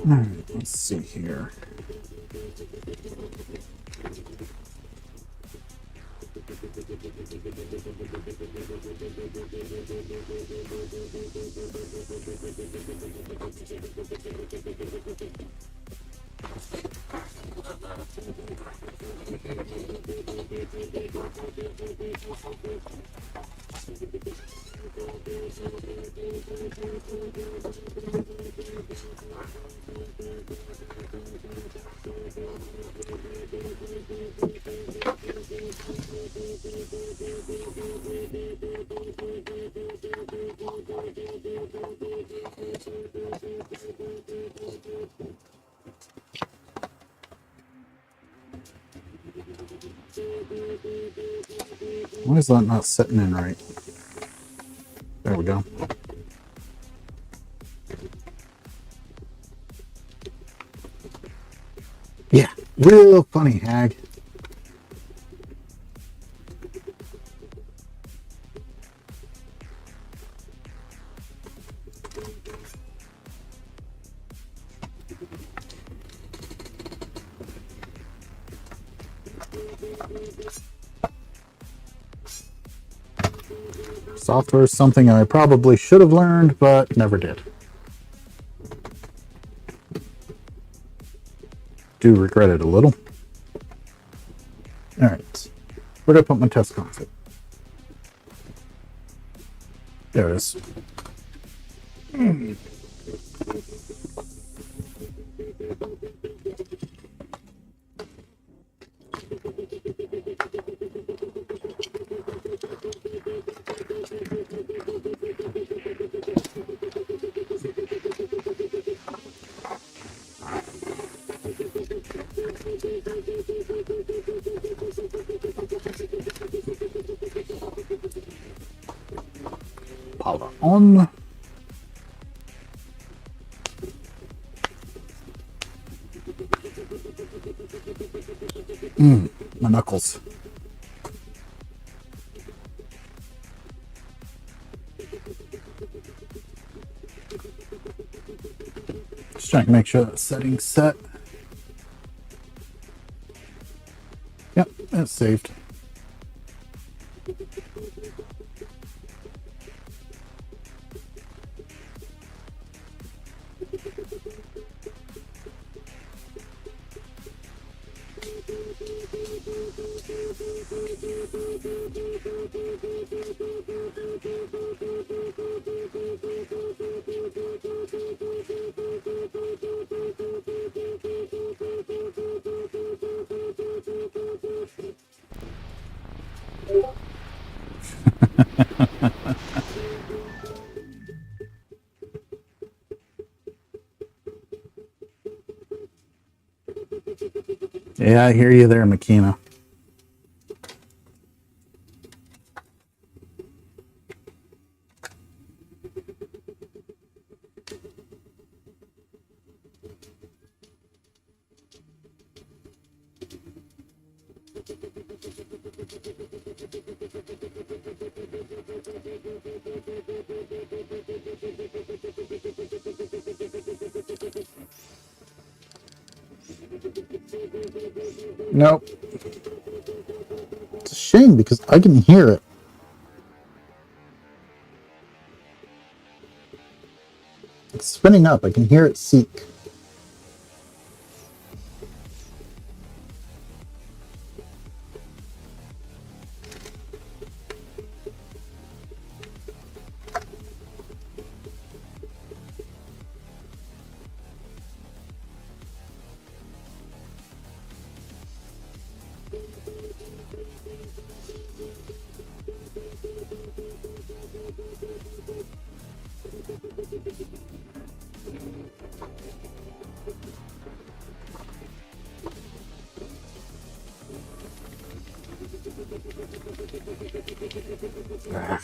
Alright, let's see here. Why is that not setting in right? There we go. Yeah, real funny, Hag. Software is something I probably should have learned, but never did. Do regret it a little. All right, where did I put my test console? There it is. Power on. My knuckles. Just trying to make sure that setting's set. Yep, that's saved. Yeah, I hear you there, Makina. Nope. It's a shame because I can hear it. It's spinning up. I can hear it seek. Ah.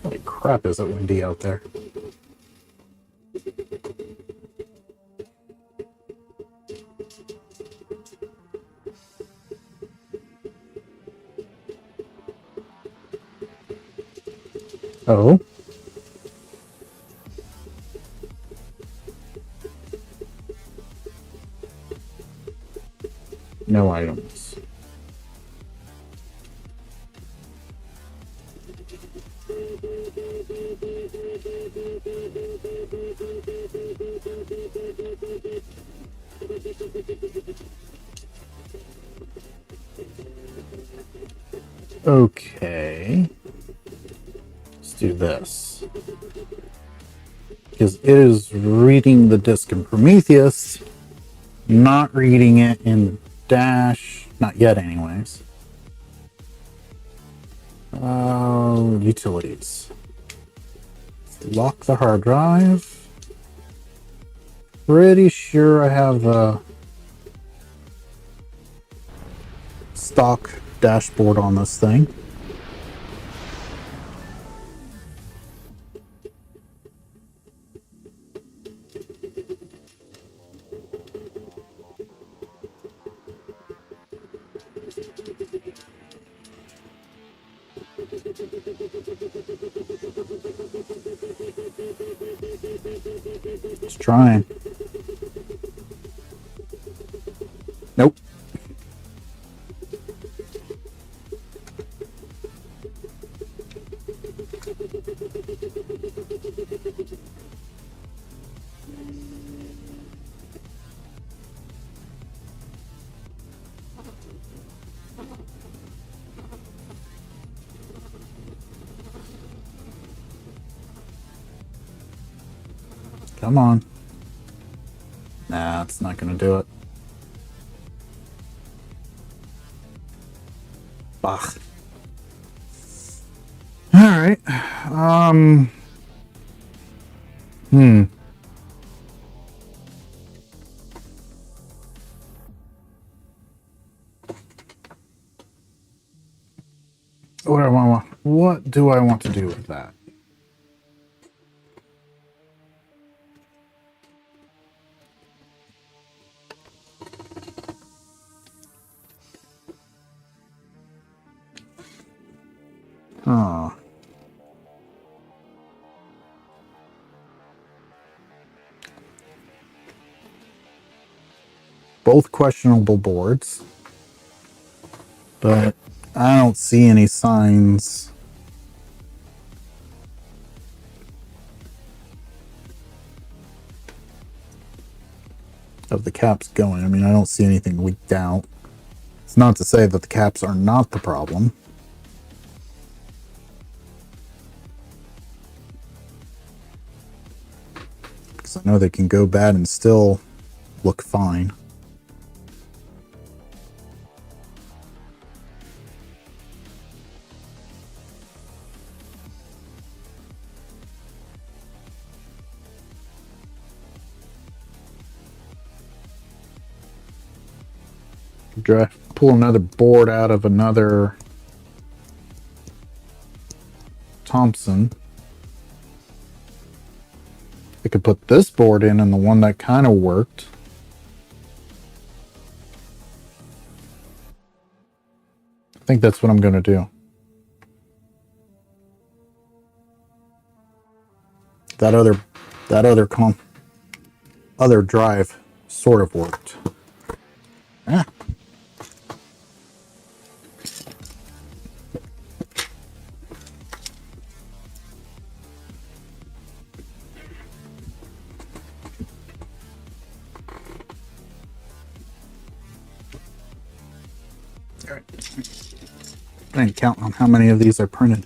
Holy crap, is it windy out there? Oh. No items. Okay. Let's do this. Because it is reading the disk in Prometheus, not reading it in Dash. Not yet, anyways. Utilities. Lock the hard drive. Pretty sure I have a stock dashboard on this thing. Just trying. Nope. Come on. Nah, it's not gonna do it. Bach. Alright. What do I want to do with that? Oh. Both questionable boards, but I don't see any signs of the caps going. I mean, I don't see anything leaked out. It's not to say that the caps are not the problem. Because I know they can go bad and still look fine. Pull another board out of another Thompson. I could put this board in and the one that kind of worked. think that's what I'm going to do. That other drive sort of worked. Ah. All right. I didn't count on how many of these I printed.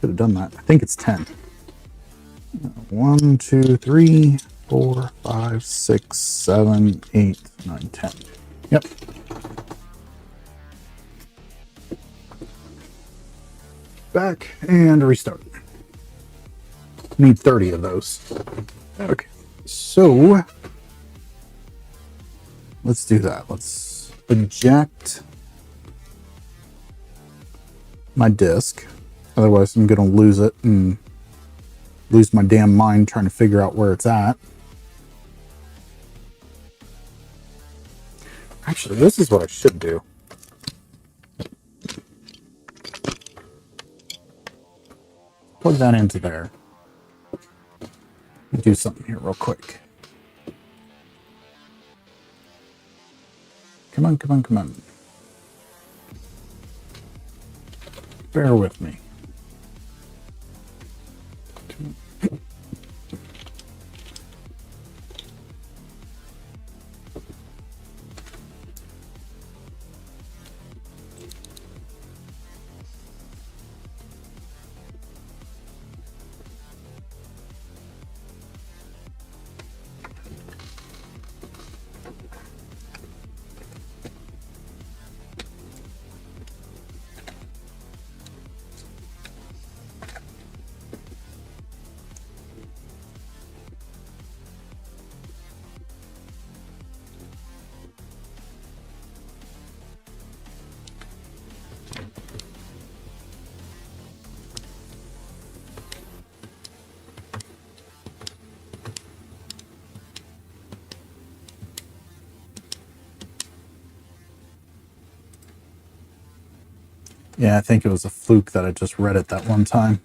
Should have done that. I think it's 10. 1, 2, 3, 4, 5, 6, 7, 8, 9, 10. Yep. Back and restart. Need 30 of those. Okay. So let's do that. Let's eject my disk. Otherwise, I'm going to lose it and lose my damn mind trying to figure out where it's at. Actually, this is what I should do. Plug that into there. Do something here real quick. Come on, come on, come on. Bear with me. Yeah, I think it was a fluke that I just read it that one time.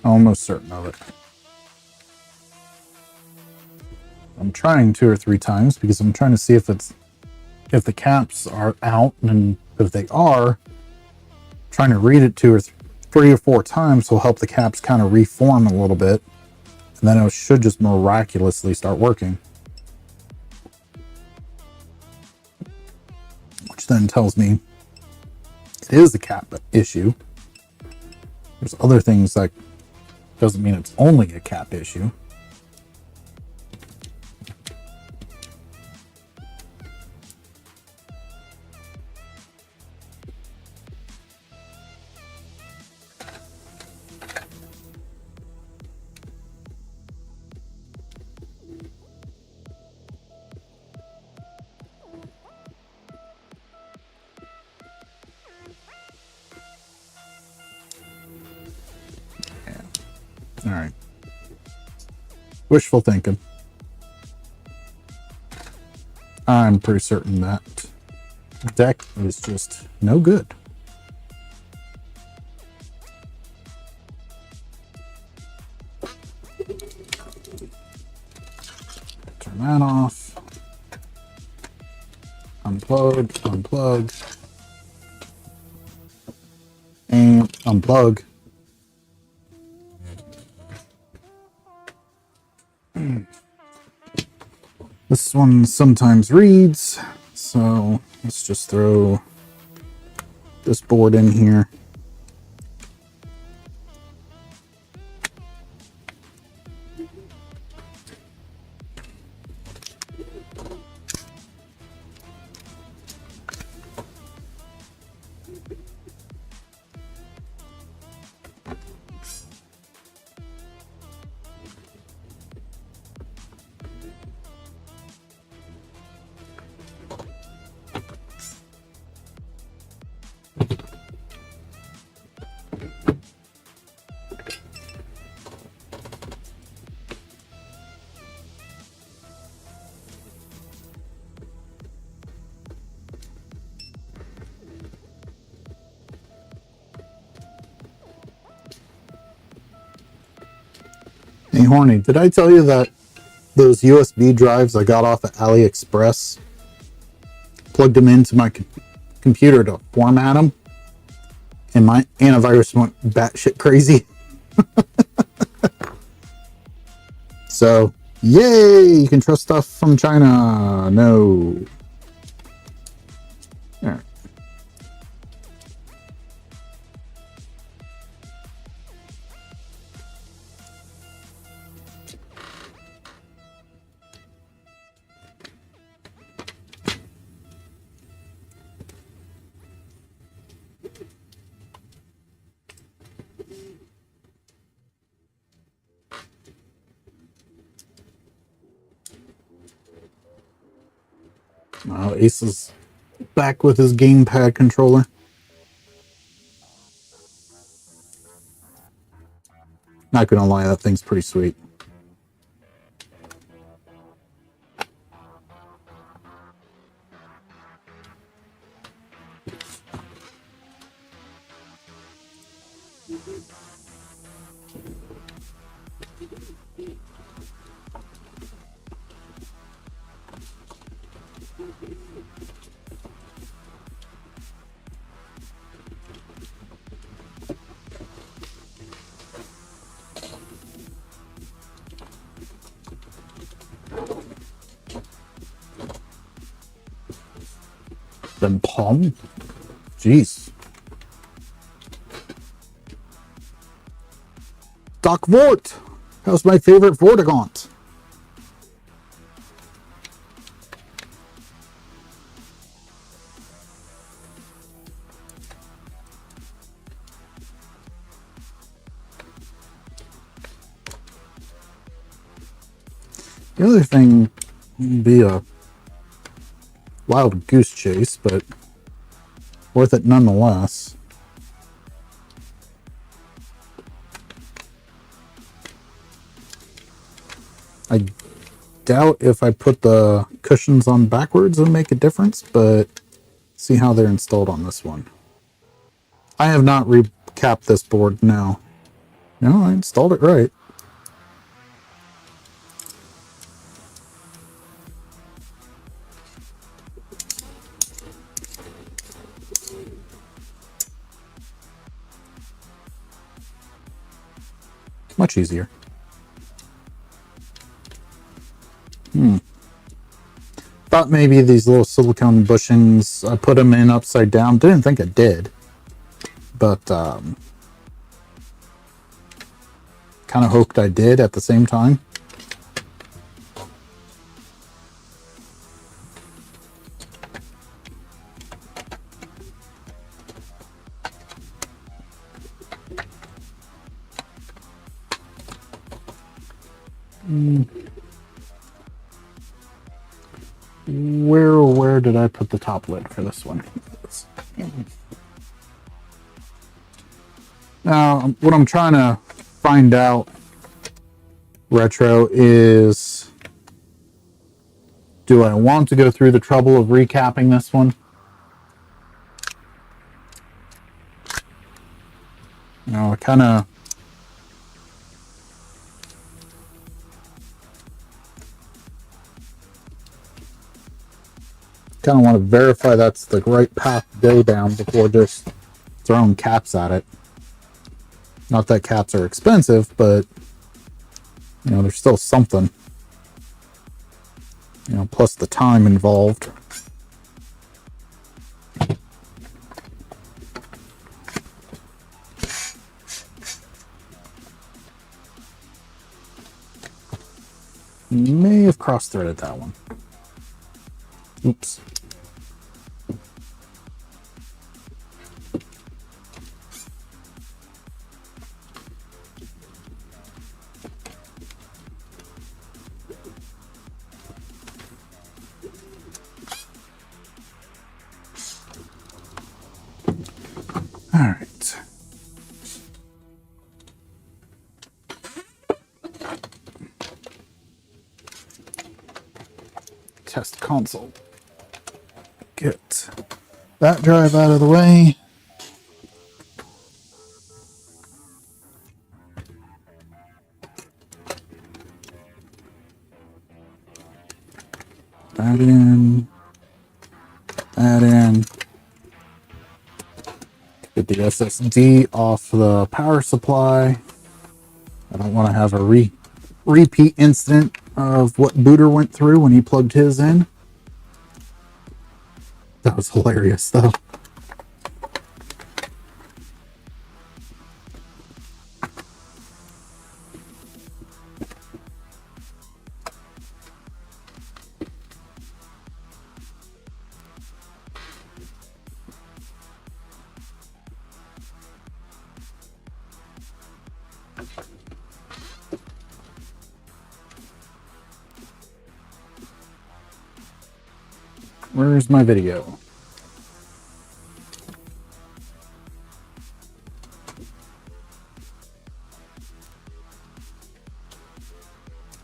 Almost certain of it. I'm trying 2 or 3 times because I'm trying to see if the caps are out, and if they are, trying to read it 2 or 3 or 4 times will help the caps kind of reform a little bit, and then it should just miraculously start working. Which then tells me it is a cap issue. There's other things that doesn't mean it's only a cap issue. All right. Wishful thinking. I'm pretty certain that deck is just no good. Turn that off. Unplug, unplug, and unplug. This one sometimes reads, so let's just throw this board in here. Hey, Horny, did I tell you that those USB drives I got off of AliExpress, plugged them into my computer to format them, and my antivirus went batshit crazy? So, yay! You can trust stuff from China. No. All right. Ace is back with his gamepad controller. Not gonna lie, that thing's pretty sweet. Then Palm? Jeez. Doc Vort! How's my favorite Vortigaunt? The other thing would be a wild goose chase, but worth it nonetheless. I doubt if I put the cushions on backwards it'll make a difference, but see how they're installed on this one. I have not recapped this board now. No, I installed it right. Much easier. Thought maybe these little silicone bushings, I put them in upside down. Didn't think I did. But, kind of hoped I did at the same time. Where did I put the top lid for this one? Now, what I'm trying to find out, Retro, is do I want to go through the trouble of recapping this one? No, I kind of want to verify that's the right path to go down before just throwing caps at it. Not that caps are expensive, but you know, there's still something. You know, plus the time involved. May have cross-threaded that one. Oops. All right. Test console. Get that drive out of the way. Get the SSD off the power supply. I don't want to have a repeat incident of what Booter went through when he plugged his in. That was hilarious, though. Where's my video?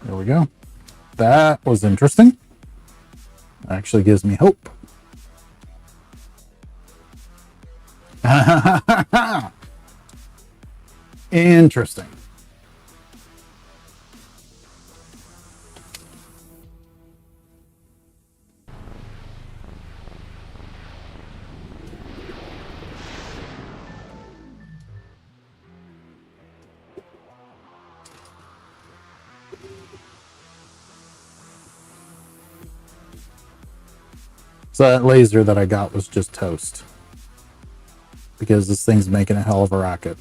There we go. That was interesting. Actually gives me hope. Interesting. So that laser that I got was just toast. Because this thing's making a hell of a racket.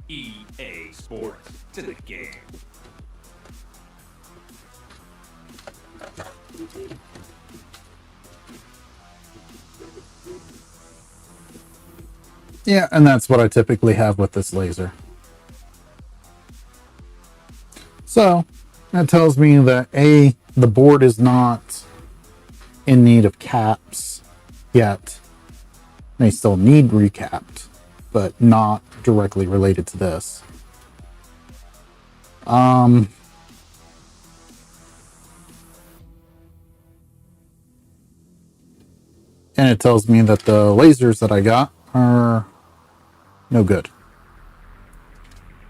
EA Sports to the game. Yeah, and that's what I typically have with this laser. So, that tells me that A, the board is not in need of caps yet. They still need recapped, but not directly related to this. And it tells me that the lasers that I got are no good.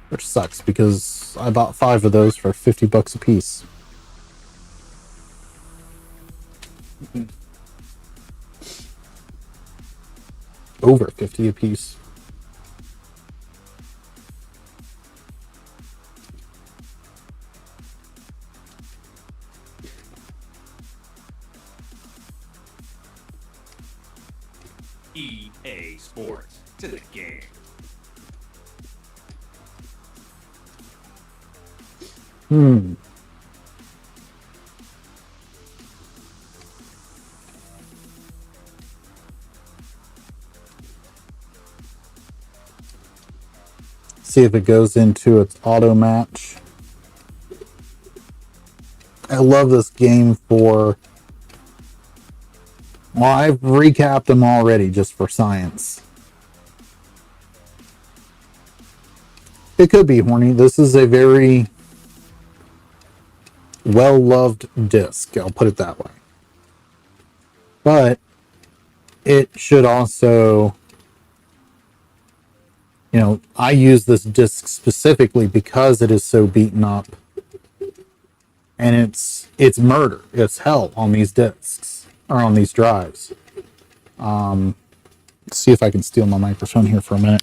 Which sucks because I bought 5 of those for $50 a piece. Over 50 a piece. EA Sports to the game. See if it goes into its auto match. I love this game for... Well, I've recapped them already just for science. It could be horny. This is a very well-loved disc. I'll put it that way. But it should also... You know, I use this disc specifically because it is so beaten up. And it's murder. It's hell on these discs. Or on these drives. Let's see if I can steal my microphone here for a minute.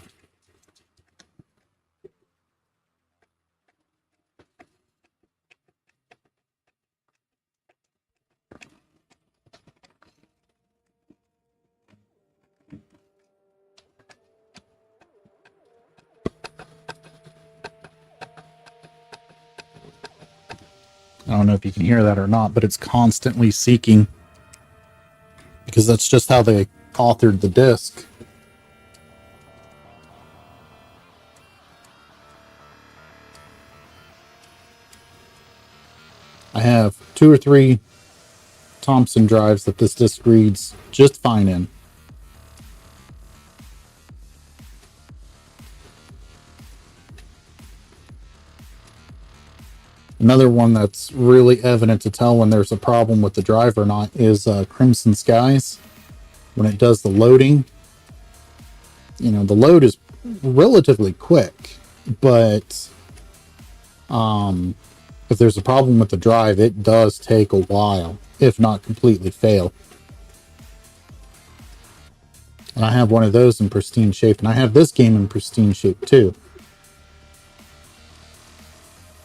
I don't know if you can hear that or not, but it's constantly seeking. Because that's just how they authored the disc. I have 2 or 3 Thompson drives that this disc reads just fine in. Another one that's really evident to tell when there's a problem with the drive or not is Crimson Skies. When it does the loading, you know, the load is relatively quick. But if there's a problem with the drive, it does take a while, if not completely fail. And I have one of those in pristine shape, and I have this game in pristine shape too.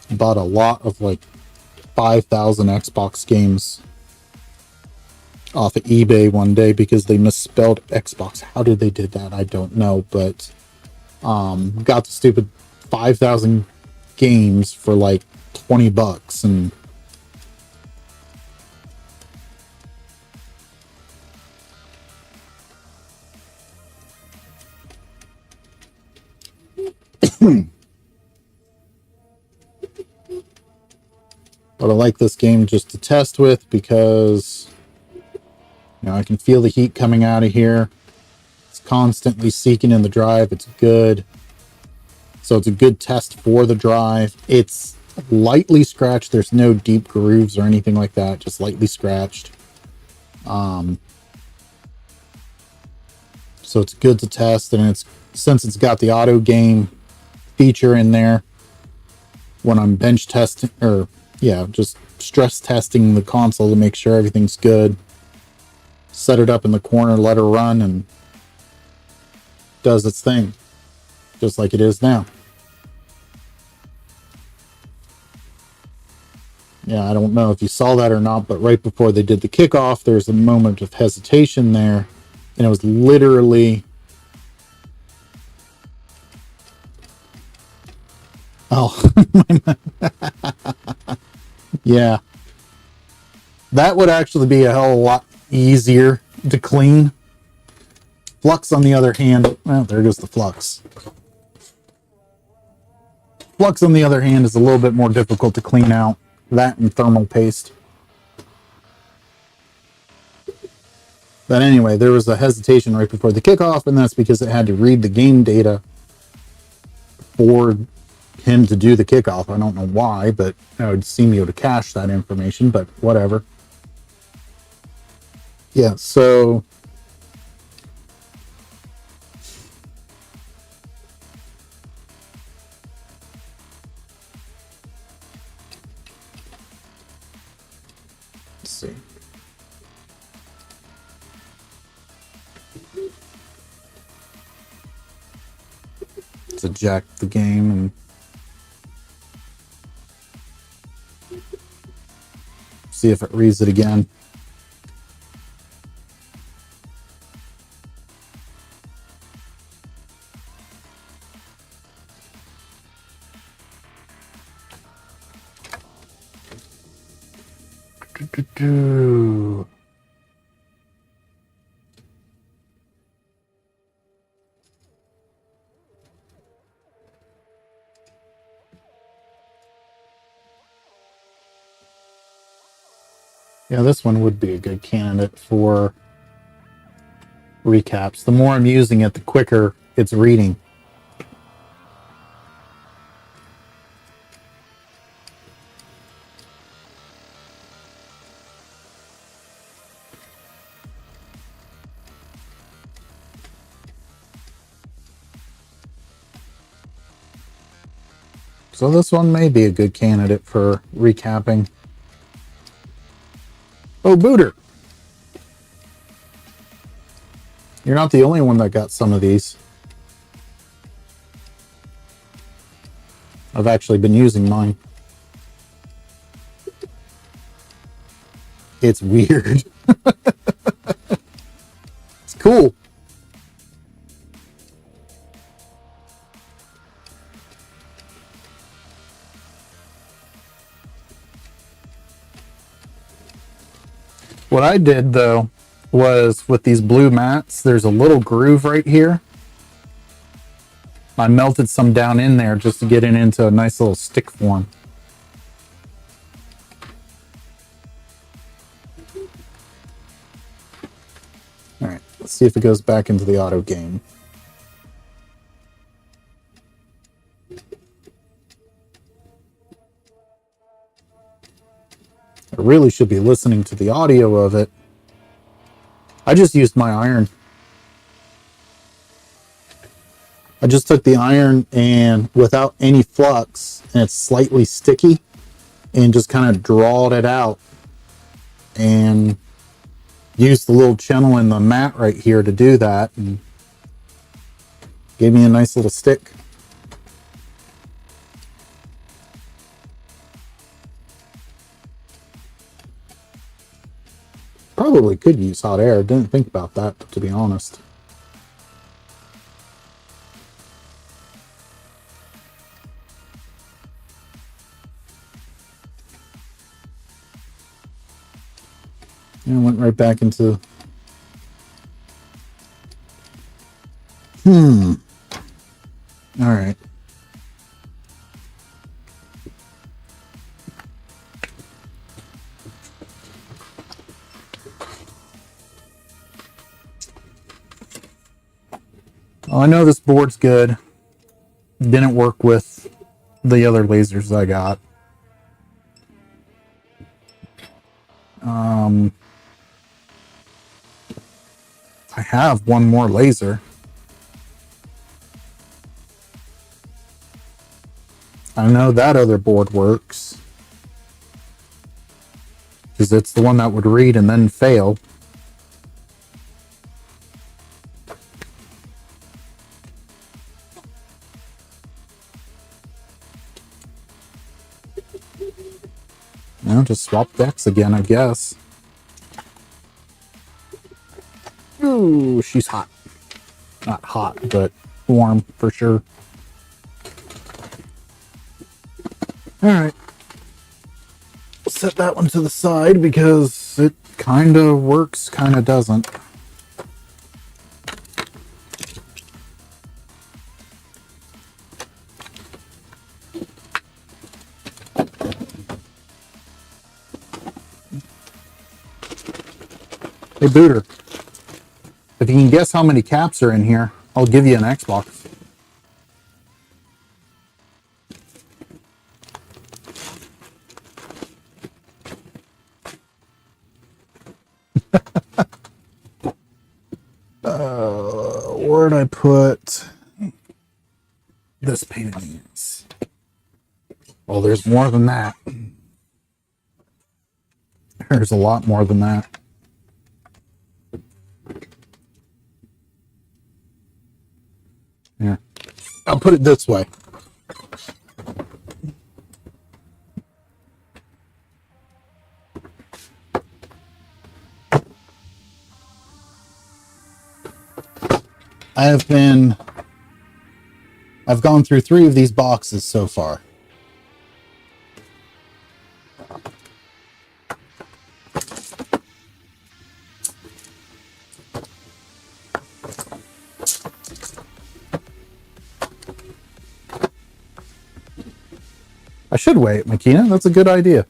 I bought a lot of like 5,000 Xbox games off of eBay one day because they misspelled Xbox. How did they did that? I don't know, but got the stupid 5,000 games for like $20, and but I like this game just to test with because, you know, I can feel the heat coming out of here. It's constantly seeking in the drive. It's good. So it's a good test for the drive. It's lightly scratched. There's no deep grooves or anything like that. Just lightly scratched. So it's good to test. And it's, since it's got the auto game feature in there, when I'm bench testing, or yeah, just stress testing the console to make sure everything's good, set it up in the corner, let her run, and does its thing just like it is now. Yeah, I don't know if you saw that or not, but right before they did the kickoff, there's a moment of hesitation there, and it was literally, oh, yeah, that would actually be a hell of a lot easier to clean. Flux, on the other hand, well, there goes the flux. Flux, on the other hand, is a little bit more difficult to clean out. That and thermal paste. But anyway, there was a hesitation right before the kickoff, and that's because it had to read the game data for him to do the kickoff. I don't know why, but it would seem you to cache that information, but whatever. Yeah, so let's see. Let's eject the game and see if it reads it again. Yeah, this one would be a good candidate for recaps. The more I'm using it, the quicker it's reading. So this one may be a good candidate for recapping. Oh, Booter! You're not the only one that got some of these. I've actually been using mine. It's weird. It's cool. What I did, though, was with these blue mats, there's a little groove right here. I melted some down in there just to get it into a nice little stick form. All right, let's see if it goes back into the auto game. I really should be listening to the audio of it. I just used my iron. I just took the iron and without any flux, and it's slightly sticky, and just kind of drawed it out and used the little channel in the mat right here to do that, and gave me a nice little stick. Probably could use hot air. Didn't think about that, to be honest. And went right back into... All right. Well, I know this board's good. Didn't work with the other lasers I got. I have one more laser. I know that other board works, because it's the one that would read and then fail. Now just swap decks again, I guess. Ooh, she's hot. Not hot, but warm for sure. All right. We'll set that one to the side because it kind of works, kind of doesn't. Hey, Booter. If you can guess how many caps are in here, I'll give you an Xbox. Where'd I put this pain in the ass? Well, there's more than that. There's a lot more than that. Here, I'll put it this way. I've gone through 3 of these boxes so far. I should weigh it, Makina. That's a good idea.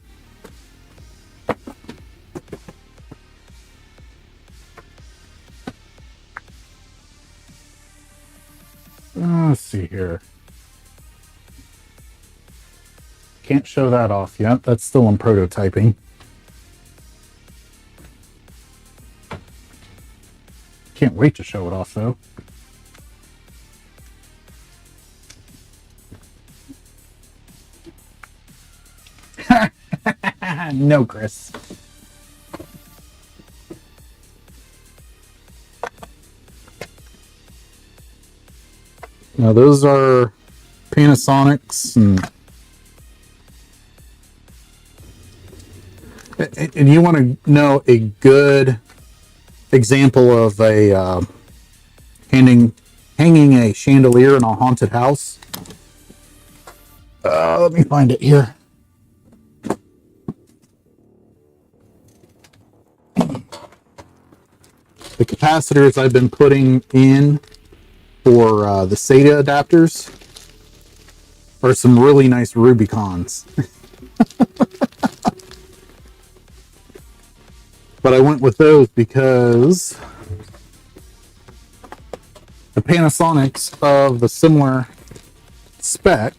Let's see here. Can't show that off yet. That's still in prototyping. Can't wait to show it off, though. No, Chris. Now those are Panasonics, and you want to know a good example of a hanging a chandelier in a haunted house. Let me find it here. The capacitors I've been putting in for the SATA adapters are some really nice Rubicons. But I went with those because the Panasonics of the similar spec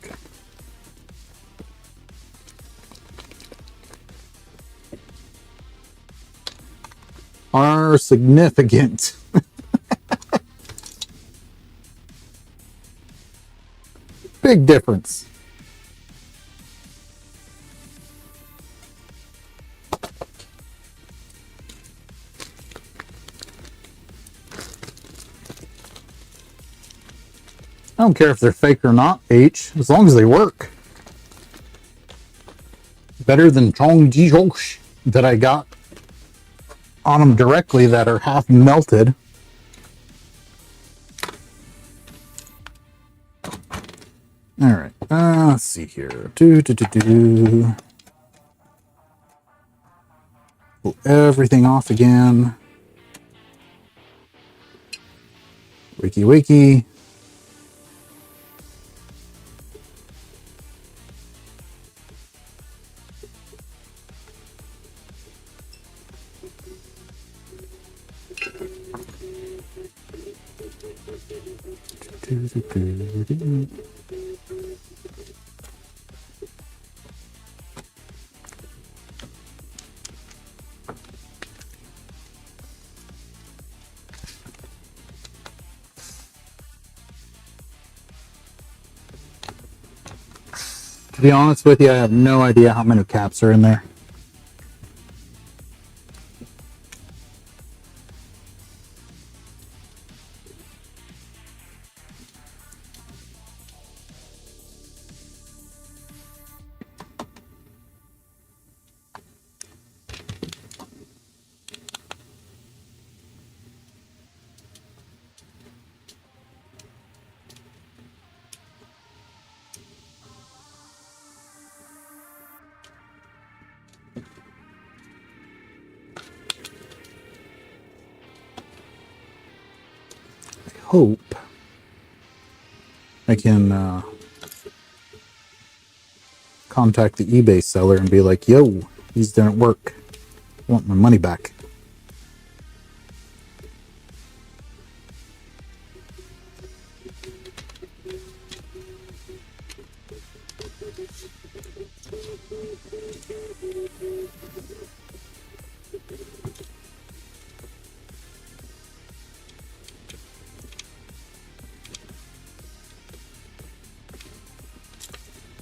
are significant. Big difference. I don't care if they're fake or not, H, as long as they work. Better than Chong Ji Hosh that I got on them directly that are half melted. All right, let's see here. Pull everything off again. Wakey, wakey. To be honest with you, I have no idea how many caps are in there. Hope I can contact the eBay seller and be like, yo, these didn't work. I want my money back.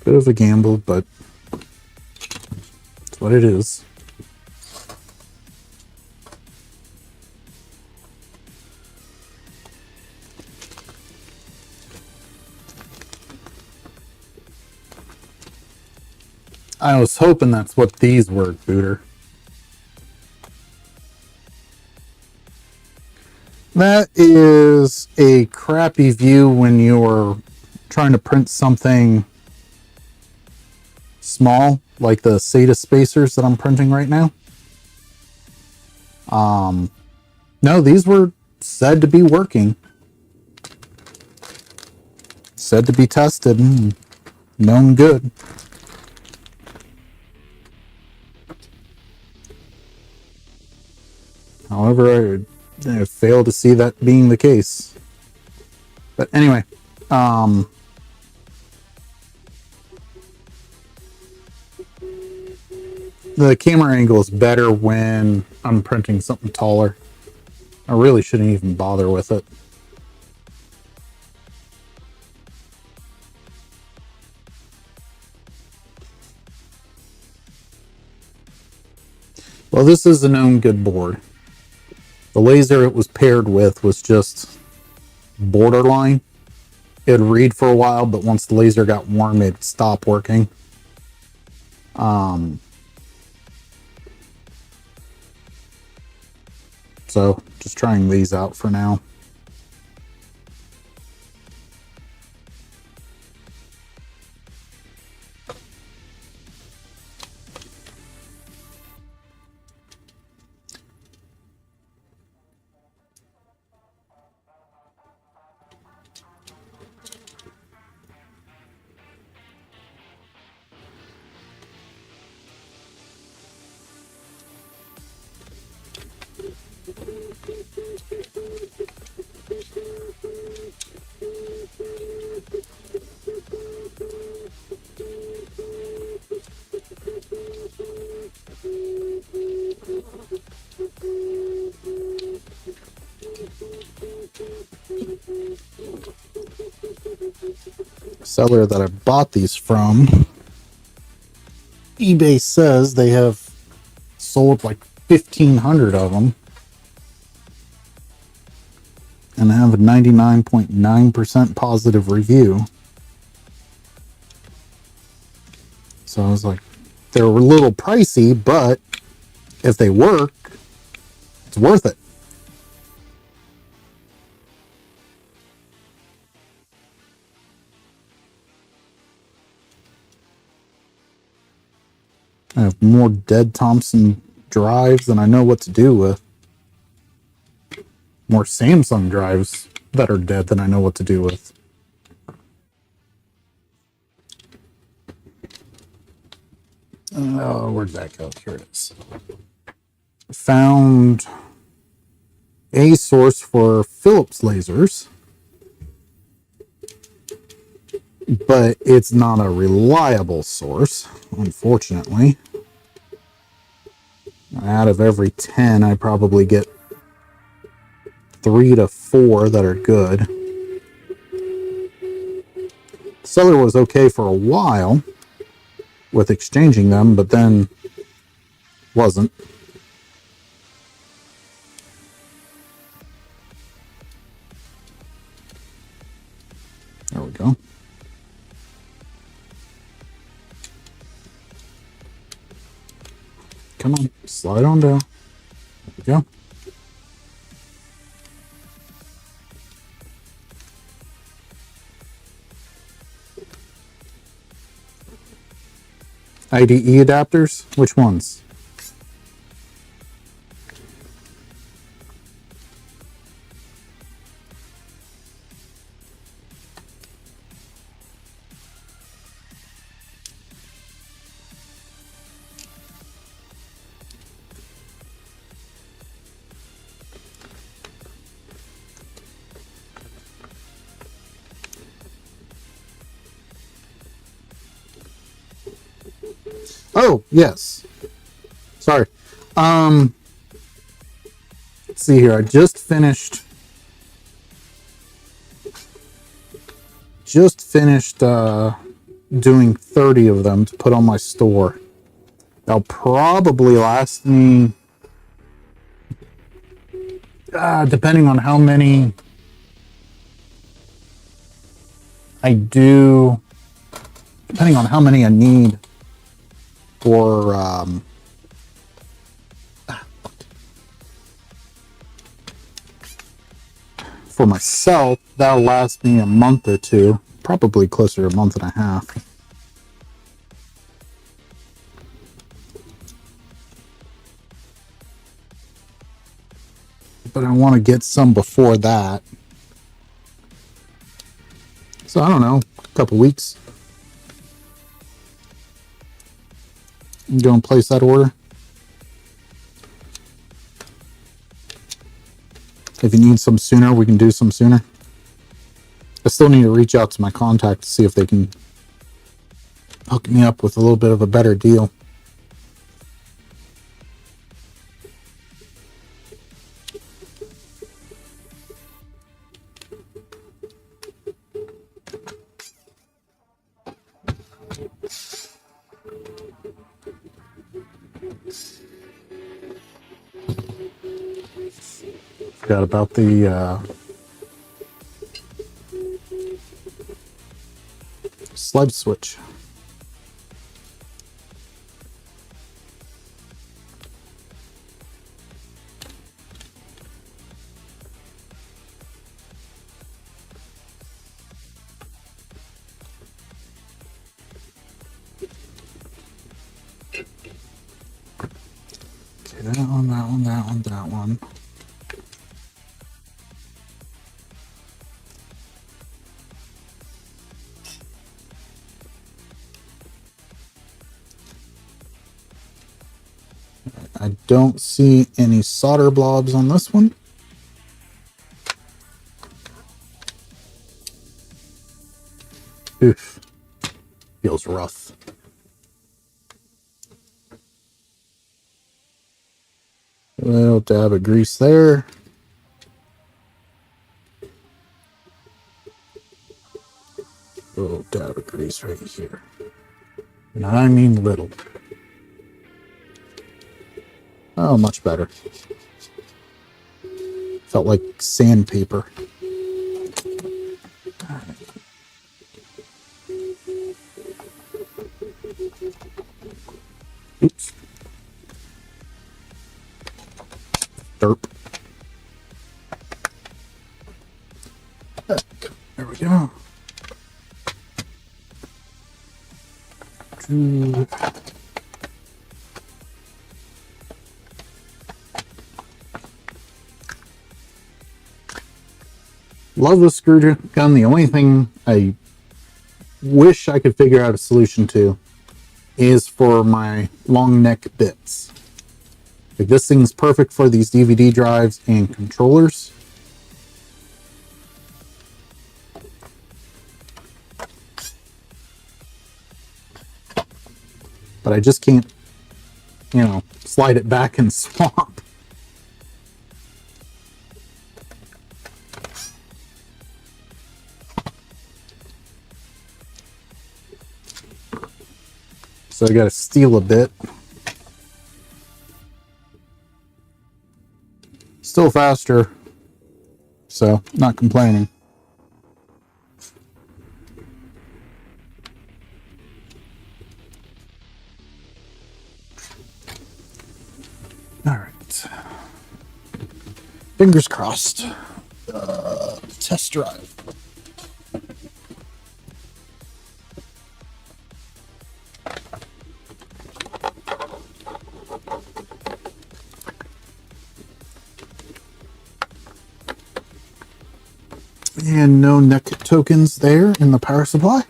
Bit of a gamble, but it's what it is. I was hoping that's what these were, Booter. That is a crappy view when you're trying to print something small, like the SATA spacers that I'm printing right now. No, these were said to be working. Said to be tested and known good. However, I fail to see that being the case. But anyway, the camera angle is better when I'm printing something taller. I really shouldn't even bother with it. Well, this is a known good board. The laser it was paired with was just borderline. It'd read for a while, but once the laser got warm, it'd stop working. So just trying these out for now. seller that I bought these from, eBay says they have sold like 1,500 of them and have a 99.9% positive review. So I was like, they're a little pricey, but if they work, it's worth it. I have more dead Thompson drives than I know what to do with. More Samsung drives that are dead than I know what to do with. Oh, where'd that go? Here it is. Found a source for Philips lasers, but it's not a reliable source, unfortunately. Out of every 10, I probably get 3 to 4 that are good. Seller was okay for a while with exchanging them, but then wasn't. There we go. Come on, slide on down. There we go. IDE adapters? Which ones? Oh, yes. Sorry. Let's see here. I just finished doing 30 of them to put on my store. They'll probably last me depending on how many I do, depending on how many I need for myself, that'll last me a month or two, probably closer to a month and a half. But I want to get some before that. So I don't know, a couple weeks. Go and place that order. If you need some sooner, we can do some sooner. I still need to reach out to my contact to see if they can hook me up with a little bit of a better deal. Forgot about the slide switch. Okay, that one, that one, that one, that one. I don't see any solder blobs on this one. Oof. Feels rough. A little dab of grease there. Little dab of grease right here. And I mean little. Oh, much better. Felt like sandpaper. Oops. Derp. There we go. Love the screw gun. The only thing I wish I could figure out a solution to is for my long neck bits. Like, this thing's perfect for these DVD drives and controllers. But I just can't, slide it back and swap. So I got to steal a bit. Still faster, so not complaining. All right. Fingers crossed. Test drive. And no neck tokens there in the power supply.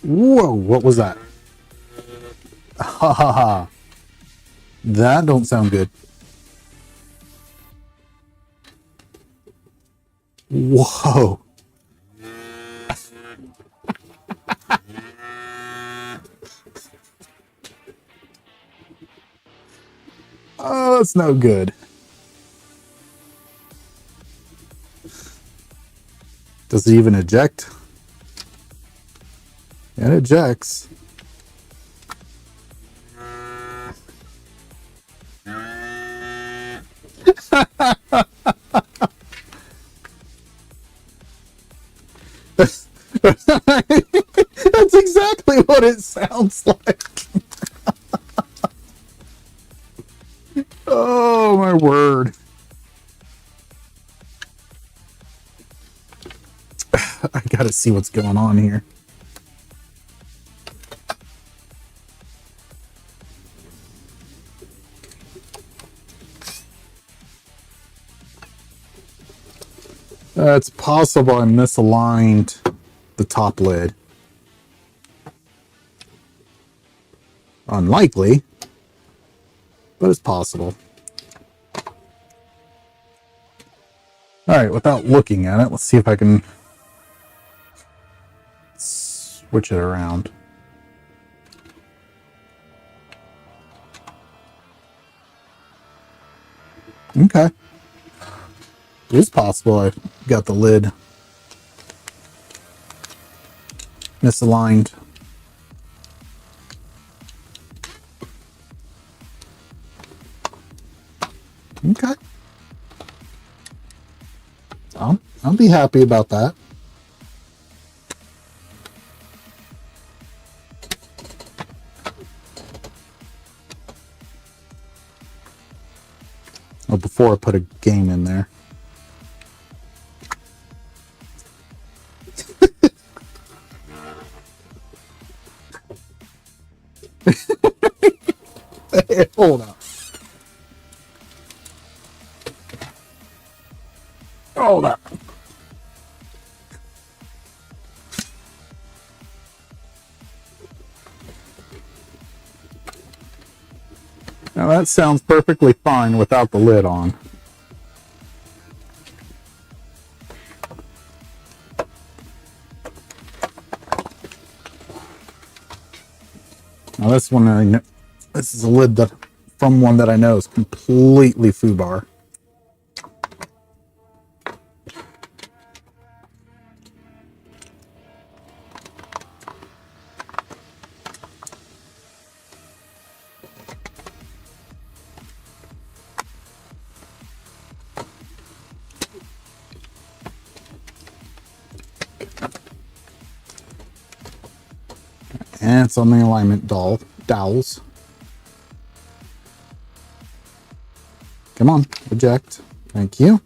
Whoa, what was that? Ha ha ha. That don't sound good. Whoa. Oh, that's no good. Does it even eject? It ejects. That's exactly what it sounds like. Oh my word. I gotta see what's going on here. It's possible I misaligned the top lid. Unlikely, but it's possible. All right, without looking at it, let's see if I can switch it around. Okay. It is possible I got the lid misaligned. Okay. I'll be happy about that. Oh, before I put a game in there. Hey, hold on. Hold on. Now that sounds perfectly fine without the lid on. Now this one, I know, this is a lid that from one that I know is completely FUBAR. And it's on the alignment dowels. Come on, eject. Thank you.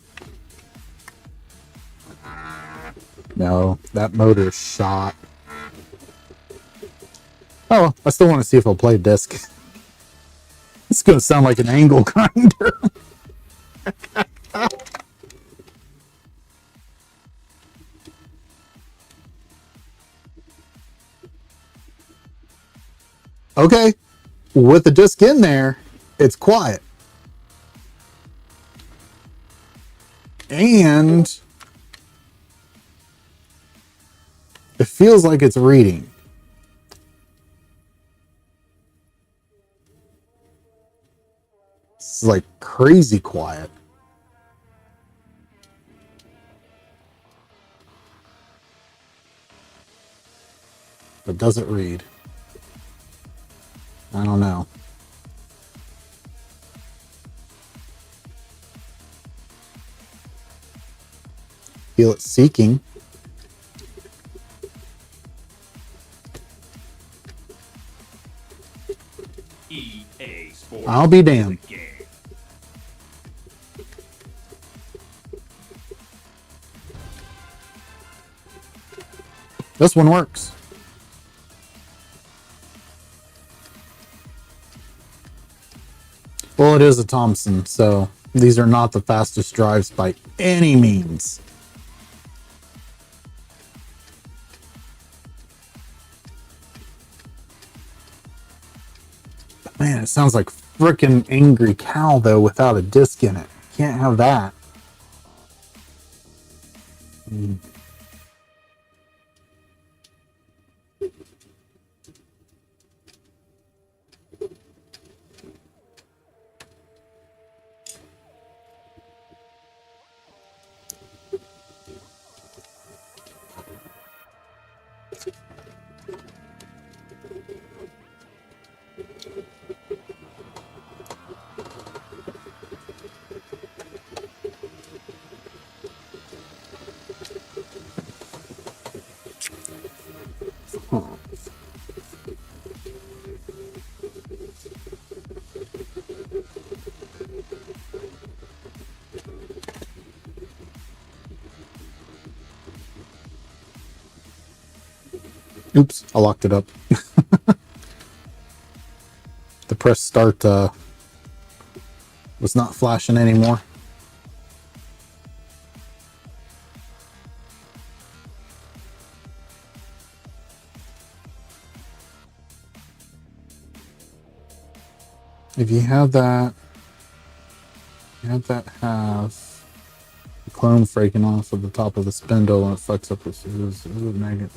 No, that motor is shot. Oh, I still want to see if I'll play disc. It's going to sound like an angle grinder. Okay, with the disc in there, it's quiet. And it feels like it's reading. It's like crazy quiet. But does it read? I don't know. Feel it seeking. EA Sports. I'll be damned. Game. This one works. Well, it is a Thompson, so these are not the fastest drives by any means. But man, it sounds like frickin' Angry Cow, though, without a disc in it. Can't have that. Oops, I locked it up. The press start was not flashing anymore. If you have that, have the chrome breaking off of the top of the spindle and it fucks up this magnet.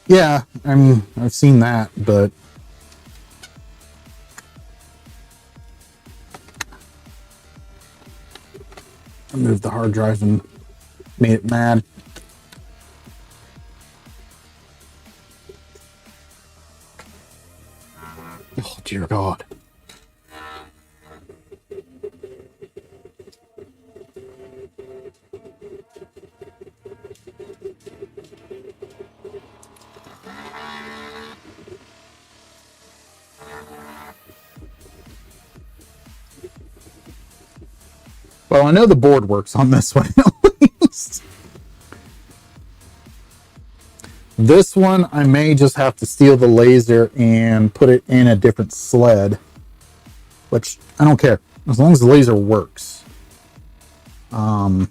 Yeah, I mean, I've seen that, but I moved the hard drive and made it mad. Oh, dear God. Well, I know the board works on this one at least. This one, I may just have to steal the laser and put it in a different sled, which I don't care as long as the laser works. I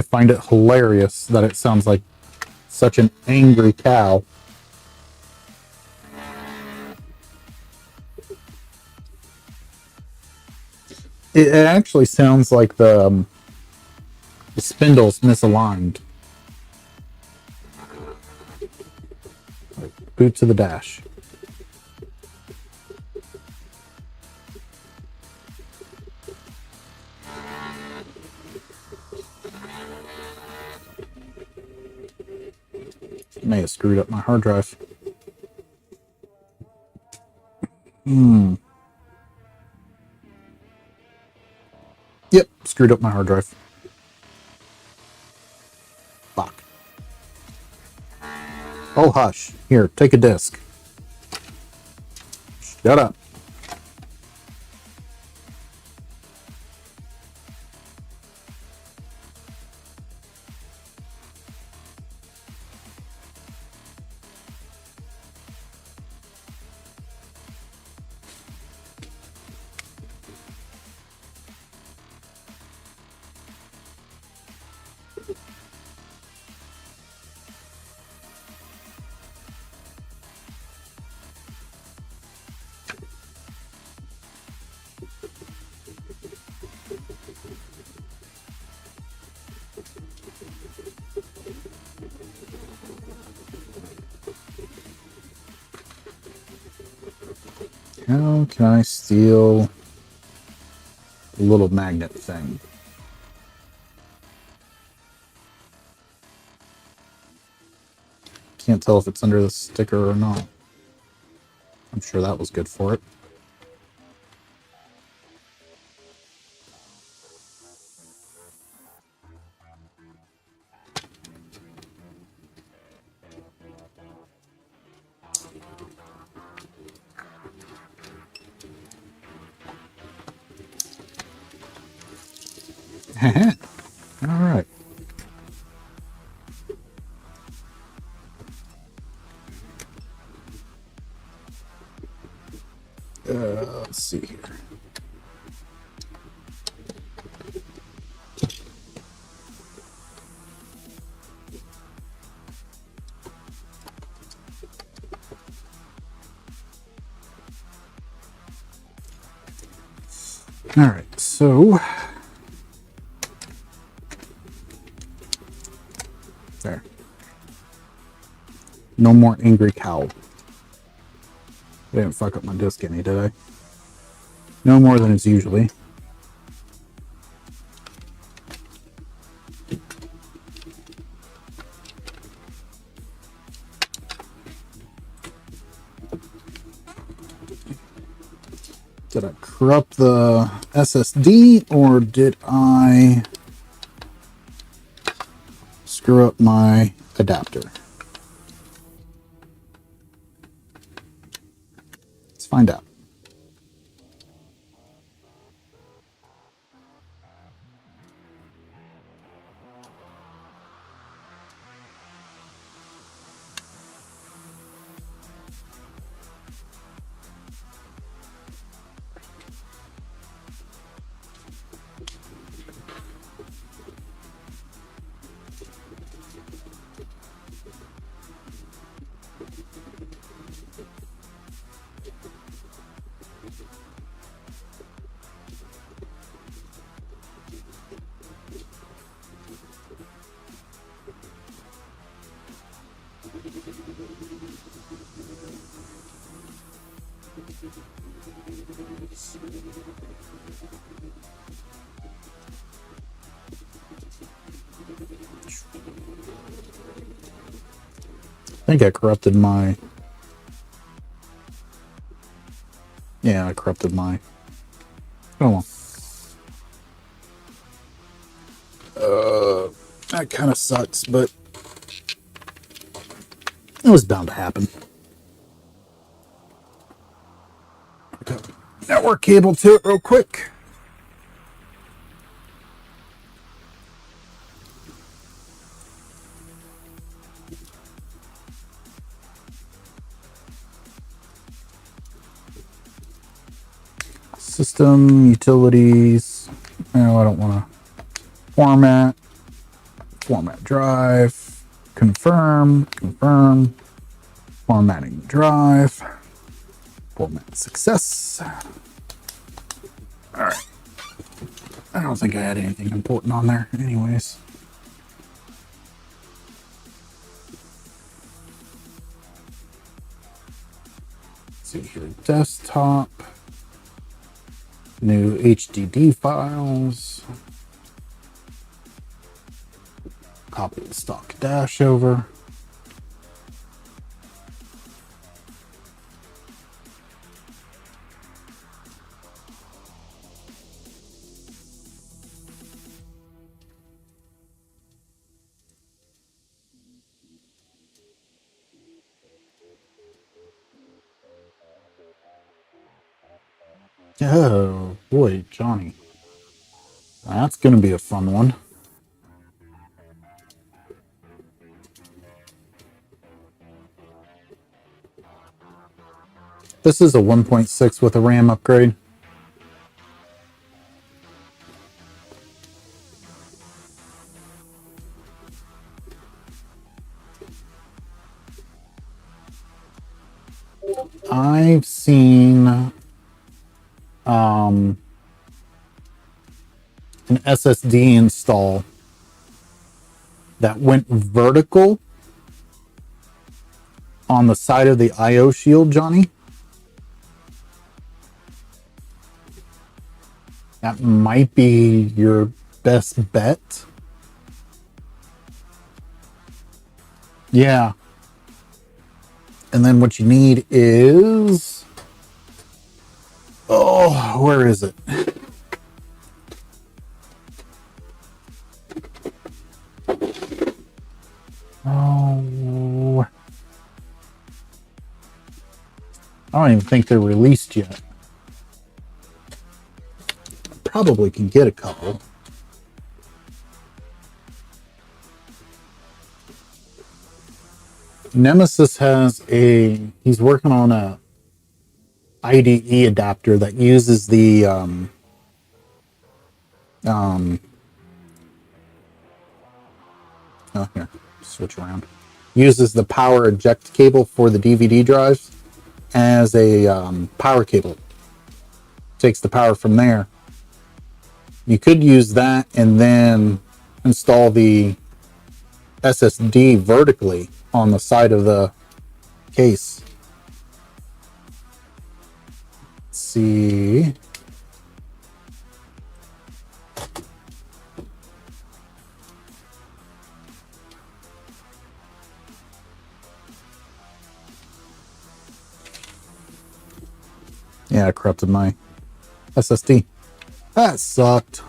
find it hilarious that it sounds like such an angry cow. It actually sounds like the spindle's misaligned. Boot to the dash. May have screwed up my hard drive. Yep, screwed up my hard drive. Fuck. Oh, hush. Here, take a disc. Shut up. How can I steal the little magnet thing? Can't tell if it's under the sticker or not. I'm sure that was good for it. All right. Let's see here. All right, so there. No more angry cow. I didn't fuck up my disc any, did I? No more than it's usually. Did I corrupt the SSD or did I screw up my adapter? Let's find out. I think I corrupted my... Yeah, I corrupted my... Oh well. That kind of sucks, but it was bound to happen. Hook up network cable to it real quick. System, utilities. No, I don't want to format. Format drive. Confirm. Confirm. Formatting drive. Format success. All right. I don't think I had anything important on there anyways. Let's see here, desktop, new HDD files, copy the stock dash over. Oh boy, Johnny. That's going to be a fun one. This is a 1.6 with a RAM upgrade. I've seen an SSD install that went vertical on the side of the IO shield, Johnny. That might be your best bet. Yeah. And then what you need is... Oh, where is it? Oh... I don't even think they're released yet. Probably can get a couple. Nemesis has he's working on a IDE adapter that uses the oh, here, switch around. Uses the power eject cable for the DVD drives as a power cable. Takes the power from there. You could use that and then install the SSD vertically on the side of the case. Let's see. Yeah, I corrupted my SSD. That sucked.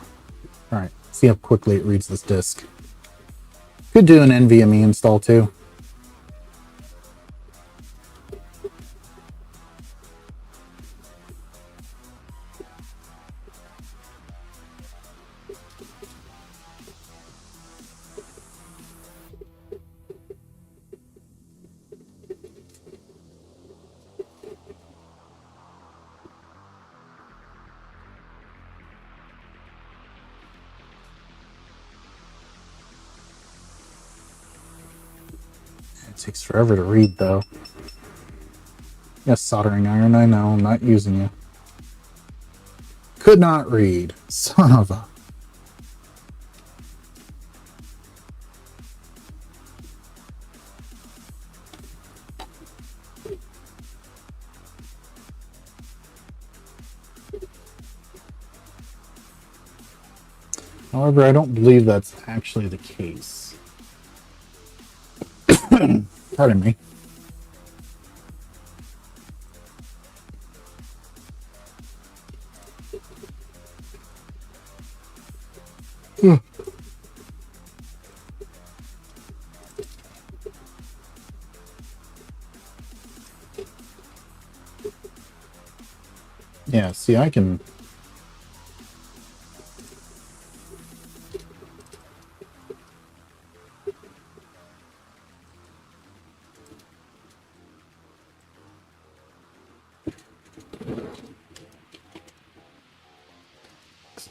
All right, see how quickly it reads this disk. Could do an NVMe install too. It takes forever to read though. Yes, soldering iron, I know, I'm not using you. Could not read. Son of a... However, I don't believe that's actually the case. Pardon me. Yeah, see, I can...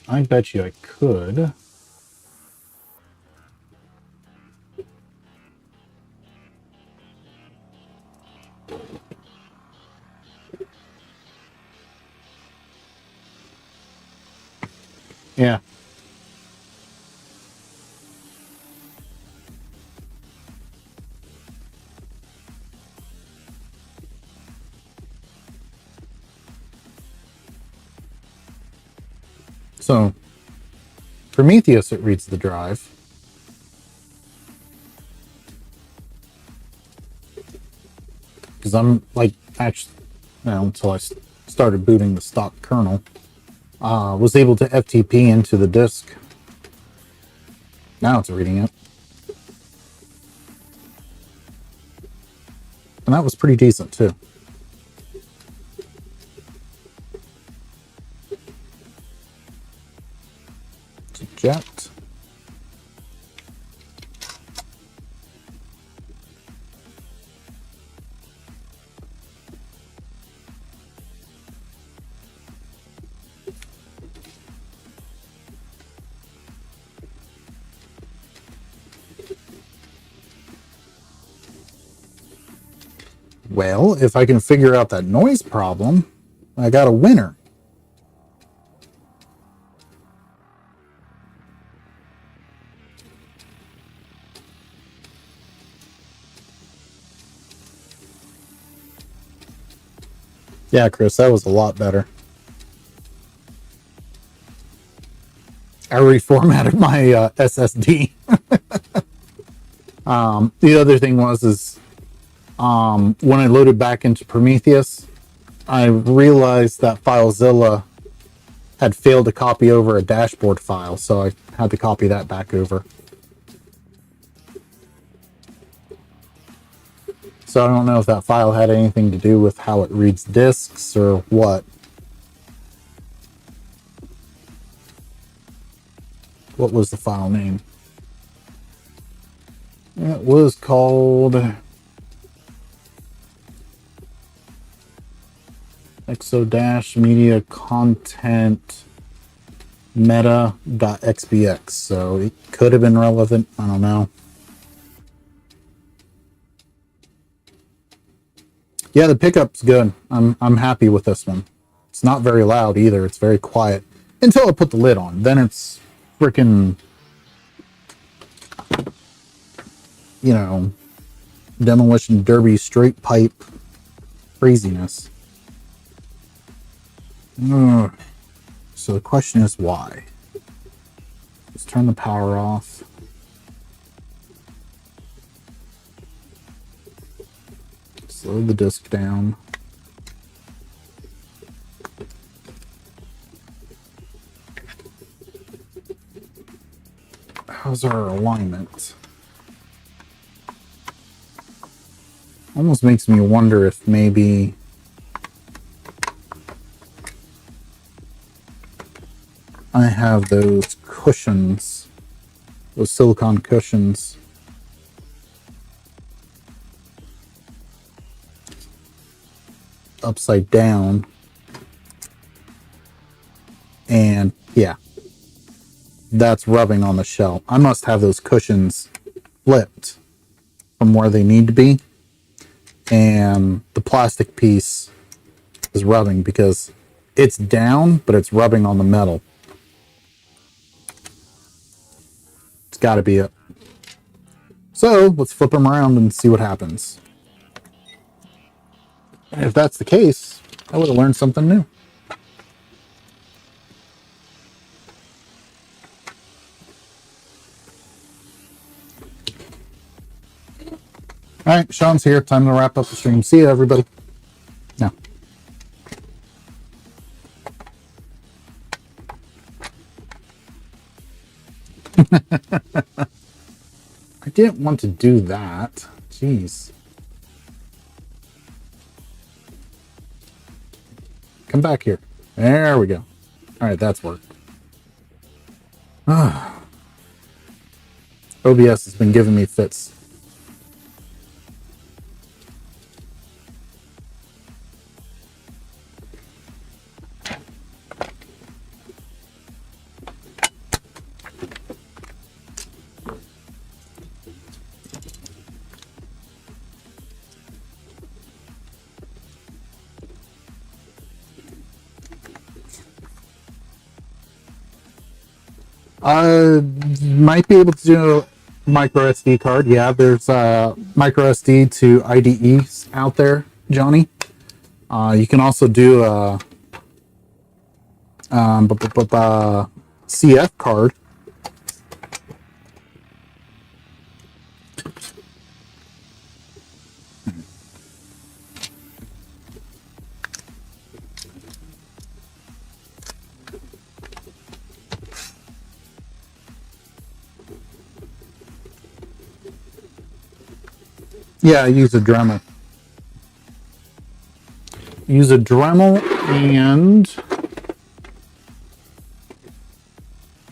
I bet you I could. Yeah, So Prometheus, it reads the drive. Because I'm like, actually, until I started booting the stock kernel, was able to FTP into the disk. Now it's reading it. And that was pretty decent too. Eject. Well, if I can figure out that noise problem, I got a winner. Yeah, Chris, that was a lot better. I reformatted my SSD. The other thing was when I loaded back into Prometheus, I realized that FileZilla had failed to copy over a dashboard file, so I had to copy that back over. So I don't know if that file had anything to do with how it reads disks or what. What was the file name? It was called exo-media content meta.xbx. So it could have been relevant. I don't know. Yeah, the pickup's good. I'm happy with this one. It's not very loud either. It's very quiet until I put the lid on. Then it's freaking, you know, Demolition Derby straight pipe craziness. Ugh. So the question is why? Let's turn the power off. Slow the disk down. How's our alignment? Almost makes me wonder if maybe I have those cushions, those silicone cushions, upside down, and yeah, that's rubbing on the shell. I must have those cushions flipped from where they need to be, and the plastic piece is rubbing because it's down, but it's rubbing on the metal. It's got to be it. So let's flip them around and see what happens. And if that's the case, I would have learned something new. All right, Sean's here. Time to wrap up the stream. See you, everybody. Now. I didn't want to do that. Jeez. Come back here. There we go. All right, that's worked. OBS has been giving me fits. Might be able to do a micro SD card. Yeah, there's micro SD to IDEs out there, Johnny. You can also do CF card. Yeah, I use a Dremel. Use a Dremel, and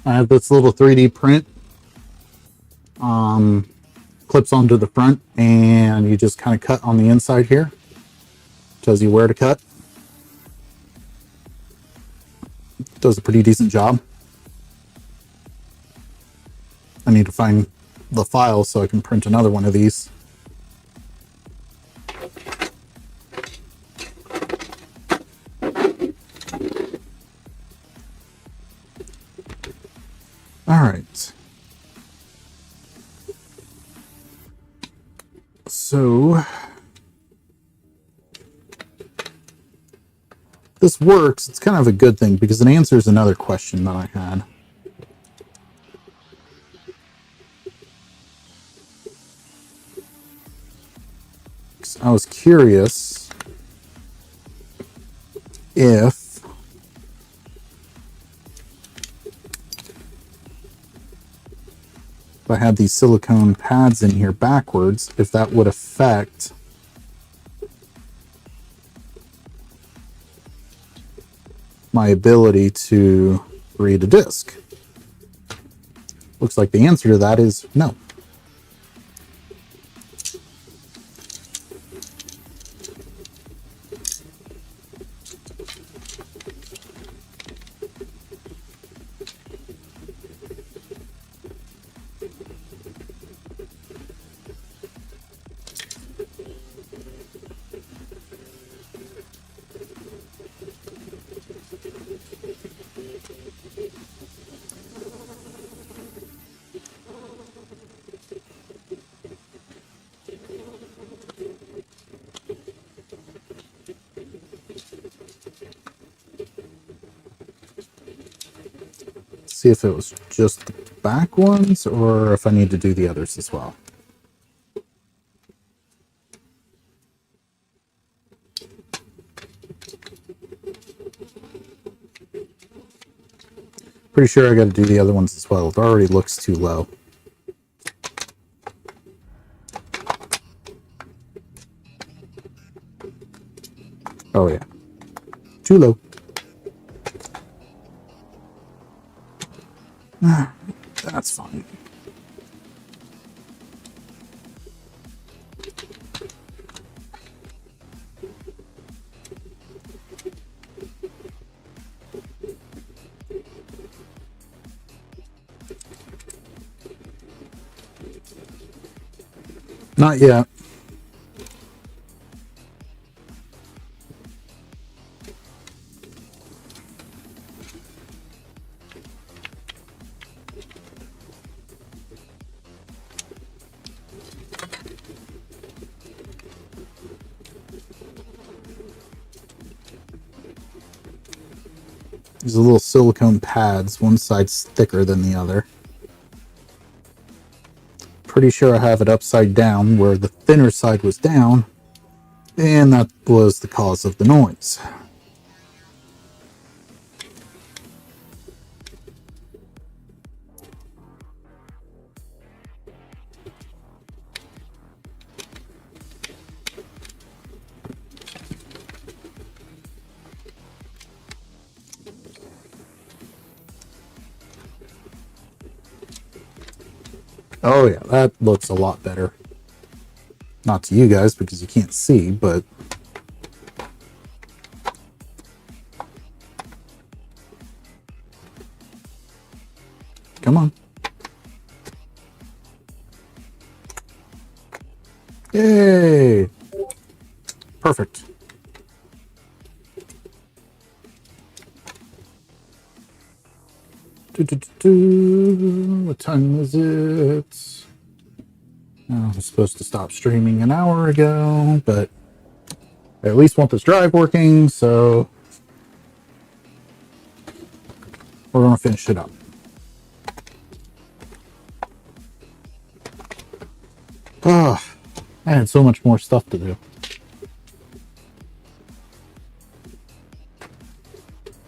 I have this little 3D print. Clips onto the front, and you just kind of cut on the inside here. Tells you where to cut. Does a pretty decent job. I need to find the file so I can print another one of these. All right. So this works. It's kind of a good thing because it answers another question that I had. I was curious if I had these silicone pads in here backwards, if that would affect my ability to read a disc. Looks like the answer to that is no. See if it was just the back ones or if I need to do the others as well. Pretty sure I got to do the other ones as well. It already looks too low. Oh yeah, too low. That's fine. Not yet. These are little silicone pads. One side's thicker than the other. Pretty sure I have it upside down where the thinner side was down, and that was the cause of the noise. Oh yeah, that looks a lot better. Not to you guys because you can't see, but come on. Yay! Perfect. What time is it? I was supposed to stop streaming an hour ago, but I at least want this drive working, so we're going to finish it up. Oh, I had so much more stuff to do.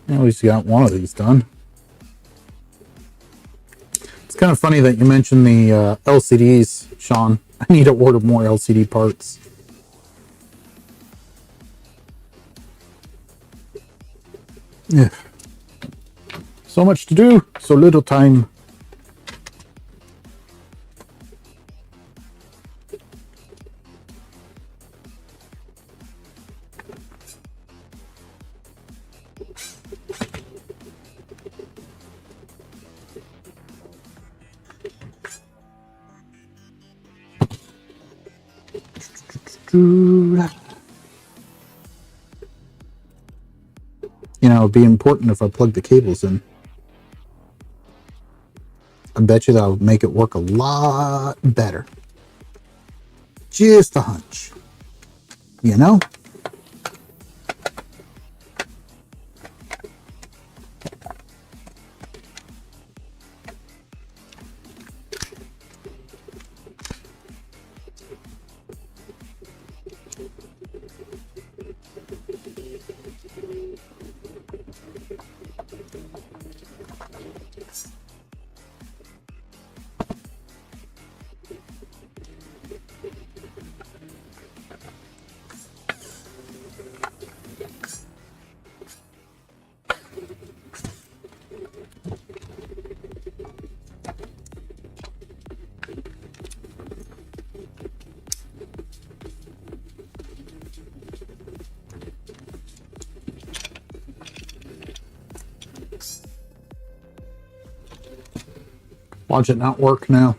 At least you got one of these done. It's kind of funny that you mentioned the LCDs, Sean. I need to order more LCD parts. Yeah. So much to do, so little time. You know, it'd be important if I plug the cables in. I bet you that'll make it work a lot better. Just a hunch. You know? Watch it not work now.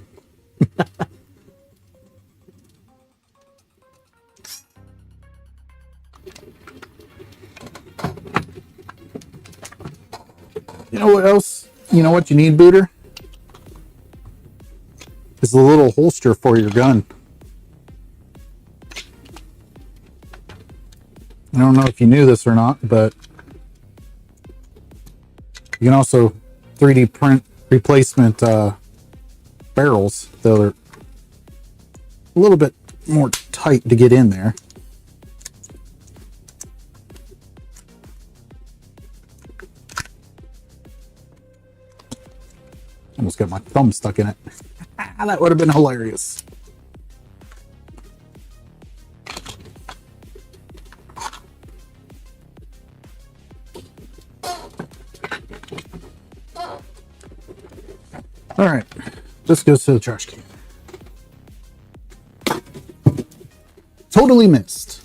You know what else? You know what you need, Booter? Is the little holster for your gun. I don't know if you knew this or not, but you can also 3D print replacement barrels. They're a little bit more tight to get in there. Almost got my thumb stuck in it. That would have been hilarious. All right, this goes to the trash can. Totally missed.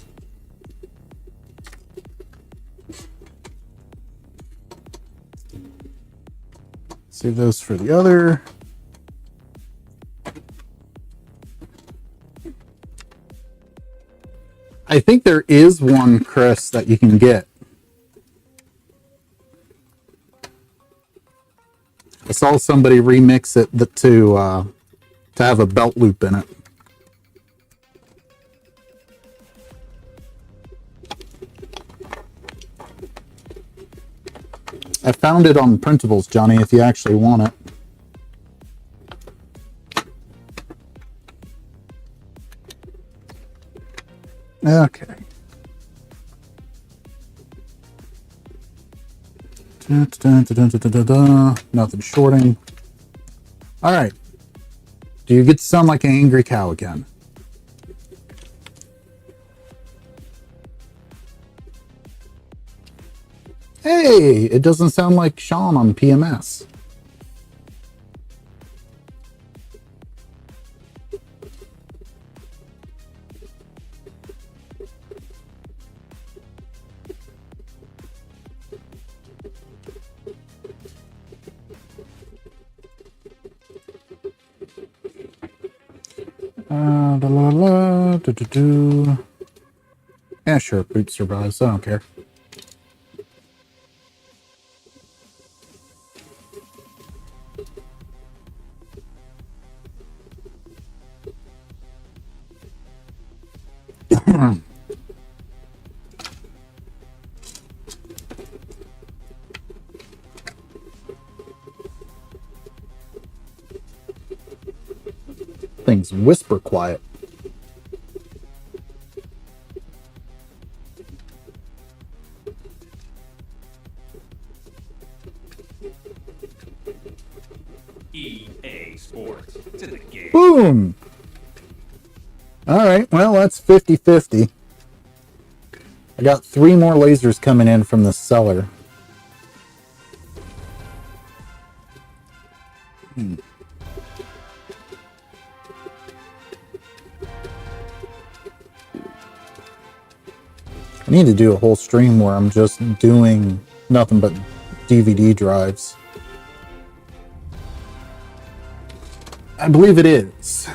Save those for the other. I think there is one, Chris, that you can get. I saw somebody remix it to have a belt loop in it. I found it on Printables, Johnny, if you actually want it. Okay. Nothing shorting. All right. Do you get to sound like an angry cow again? Hey, it doesn't sound like Sean on PMS. Yeah, sure, Boot survives. I don't care. Things whisper quiet. sports. It's in the game. Boom! Alright, well, that's 50-50. I got 3 more lasers coming in from the cellar. I need to do a whole stream where I'm just doing nothing but DVD drives. I believe it is.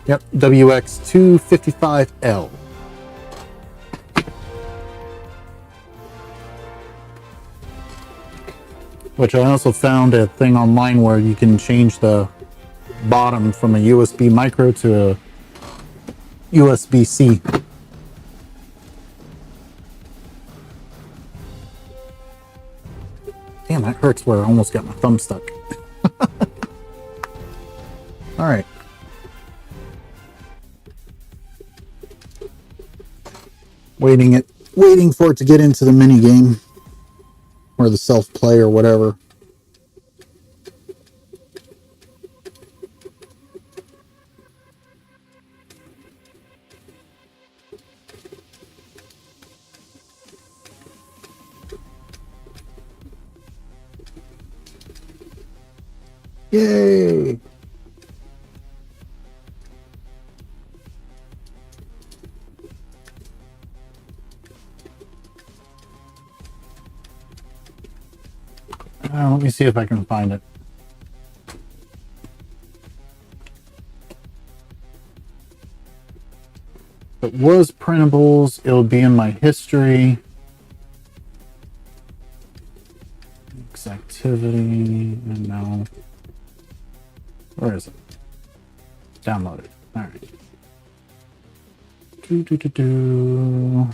Yep, WX255L. Which I also found a thing online where you can change the bottom from a USB micro to a USB-C. Damn, that hurts where I almost got my thumb stuck. All right. Waiting for it to get into the mini game or the self-play or whatever. Yay! Let me see if I can find it. If it was printables, it'll be in my history. Activity, and no. Where is it? Downloaded. All right. Do.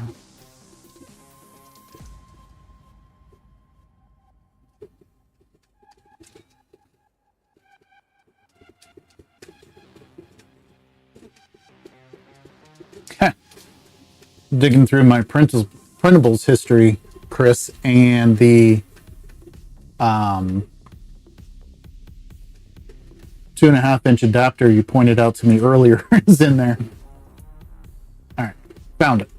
Digging through my printables history, Chris, and the 2.5-inch adapter you pointed out to me earlier is in there. All right, found it.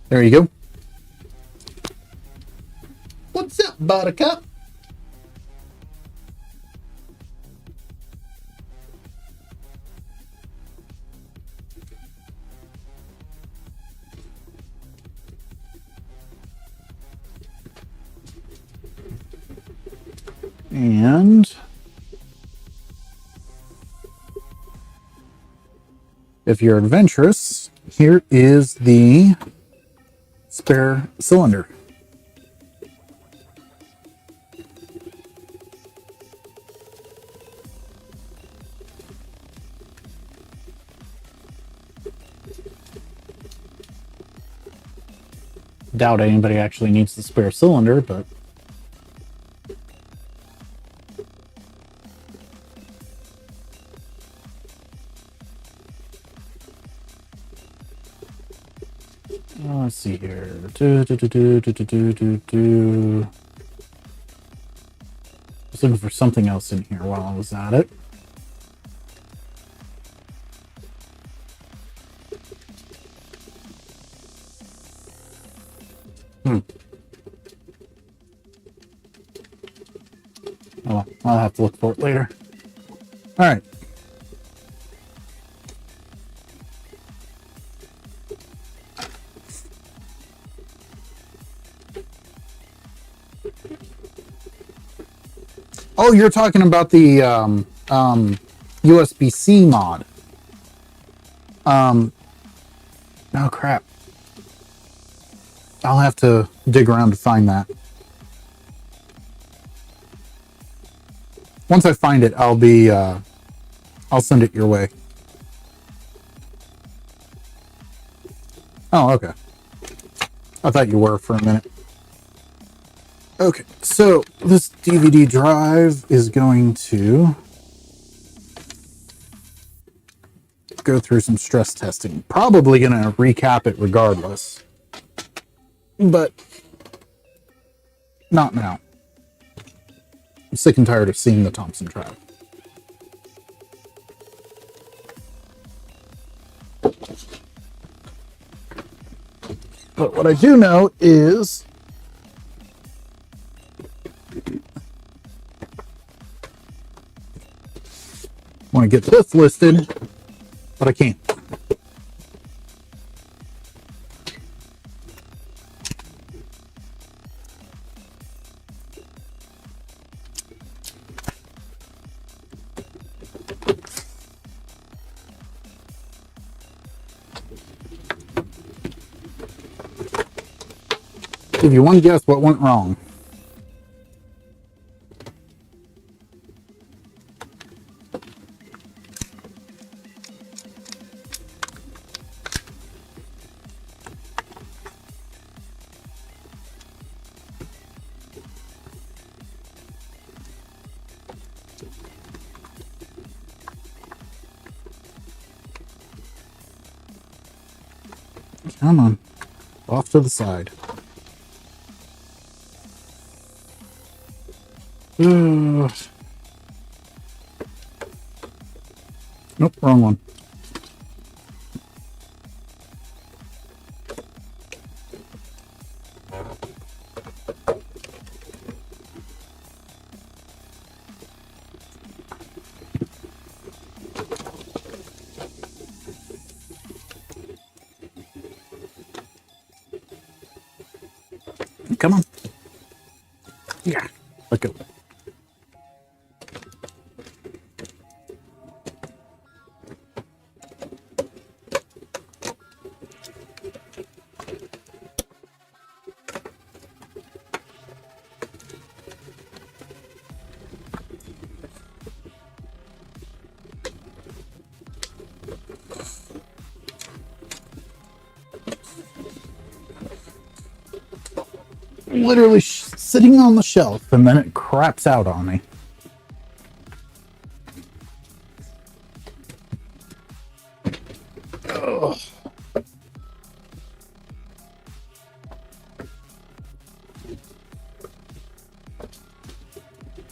There you go. What's up, Buttercup? And if you're adventurous, here is the spare cylinder. Doubt anybody actually needs the spare cylinder, but let's see here. Just looking for something else in here while I was at it. Oh, I'll have to look for it later. All right. Oh, you're talking about the USB-C mod. Oh crap. I'll have to dig around to find that. Once I find it, I'll send it your way. Oh, okay. I thought you were for a minute. Okay, so this DVD drive is going to go through some stress testing. Probably going to recap it regardless. but not now. I'm sick and tired of seeing the Thompson trap. But what I do know is I want to get this listed, but I can't. Give you one guess what went wrong. Come on. Off to the side. Nope, wrong one. Come on. Yeah, let go. Literally sitting on the shelf, and then it craps out on me. Ugh.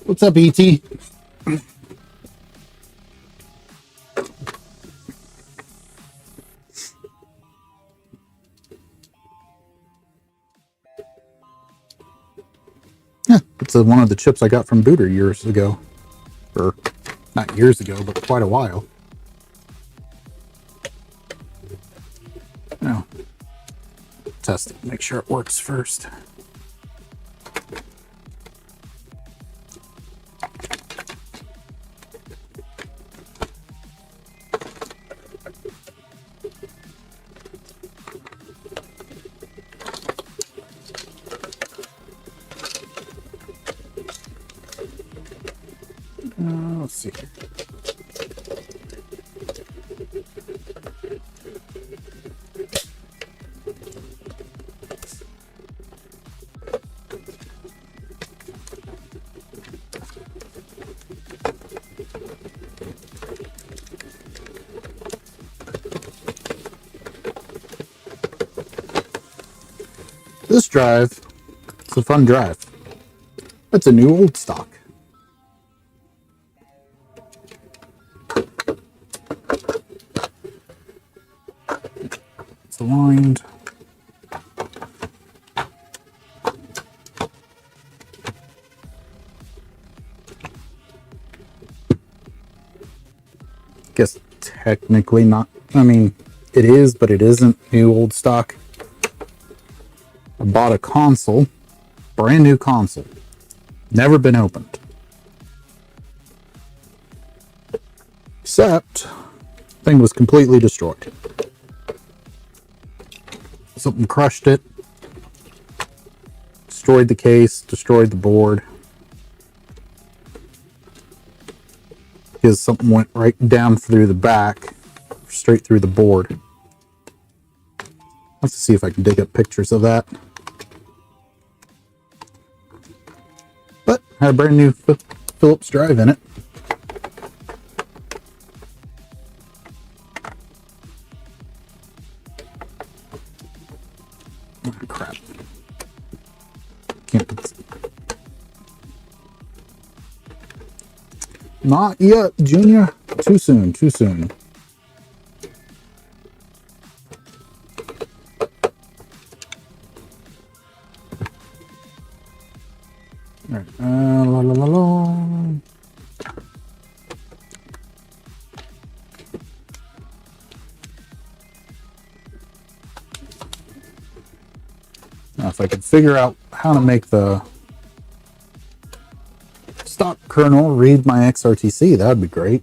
What's up, E.T.? It's one of the chips I got from Booter years ago. Or, not years ago, but quite a while. Now, test it, make sure it works first. Let's see. This drive, it's a fun drive. It's a new old stock. It's aligned. Guess technically not. I mean, it is, but it isn't new old stock. I bought a console, brand new console, never been opened. Except, thing was completely destroyed. Something crushed it, destroyed the case, destroyed the board. Because something went right down through the back, straight through the board. I'll have to see if I can dig up pictures of that. But had a brand new Phillips drive in it. Oh, crap. Can't put... Not yet, Junior. Too soon, too soon. All right. La la la la. Now, if I could figure out how to make the stock kernel read my XRTC, that would be great.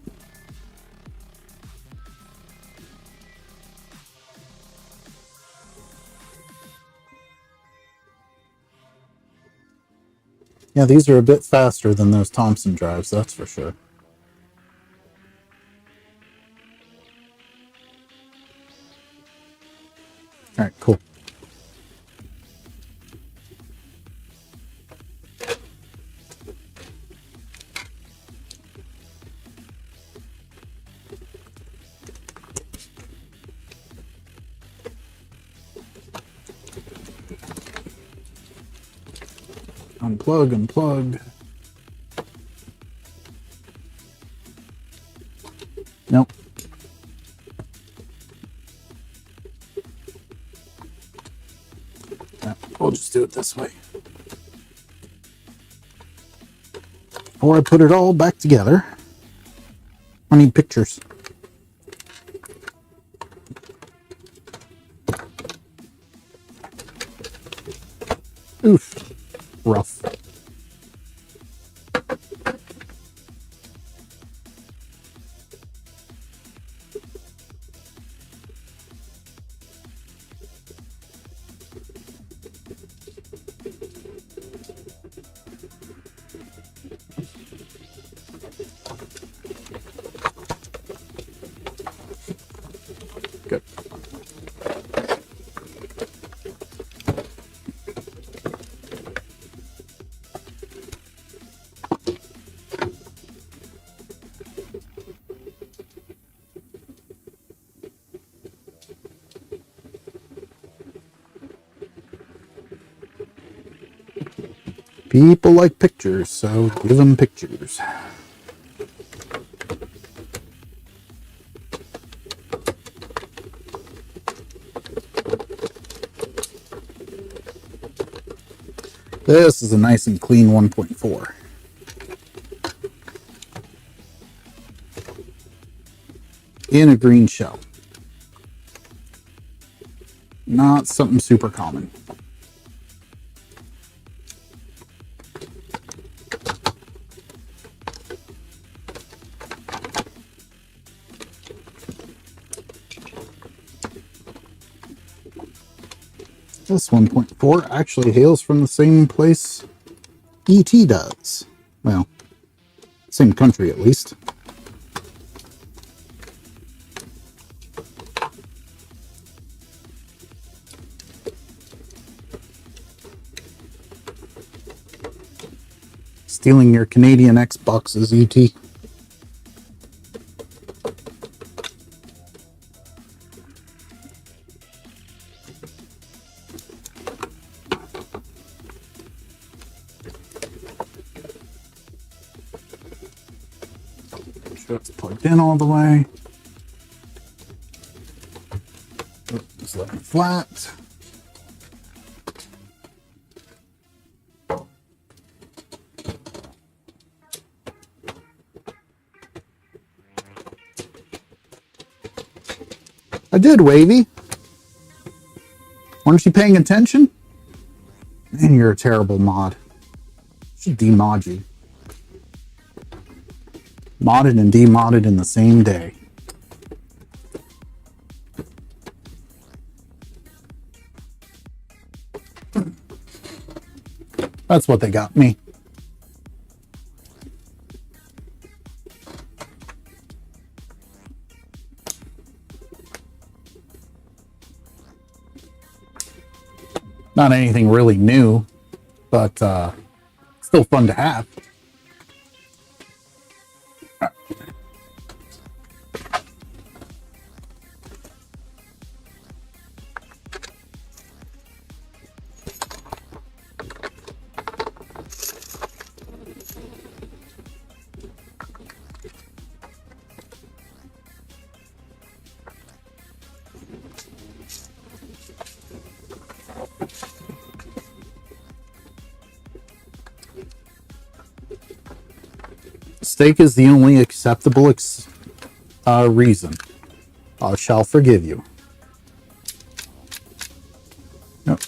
Yeah, these are a bit faster than those Thompson drives, that's for sure. All right, cool. Unplug, unplug. Nope. Yeah, we'll just do it this way. Before I put it all back together, I need pictures. Oof. Rough. Good. People like pictures, so give them pictures. This is a nice and clean 1.4. In a green shell. Not something super common. This 1.4 actually hails from the same place ET does. Well, same country at least. Stealing your Canadian Xboxes, ET. Sure it's plugged in all the way. Just let it flat. I did, Wavy. Weren't you paying attention? Man, you're a terrible mod. Should demod you. Modded and demodded in the same day. That's what they got me. Not anything really new, but still fun to have. mistake is the only acceptable reason. I shall forgive you. Nope.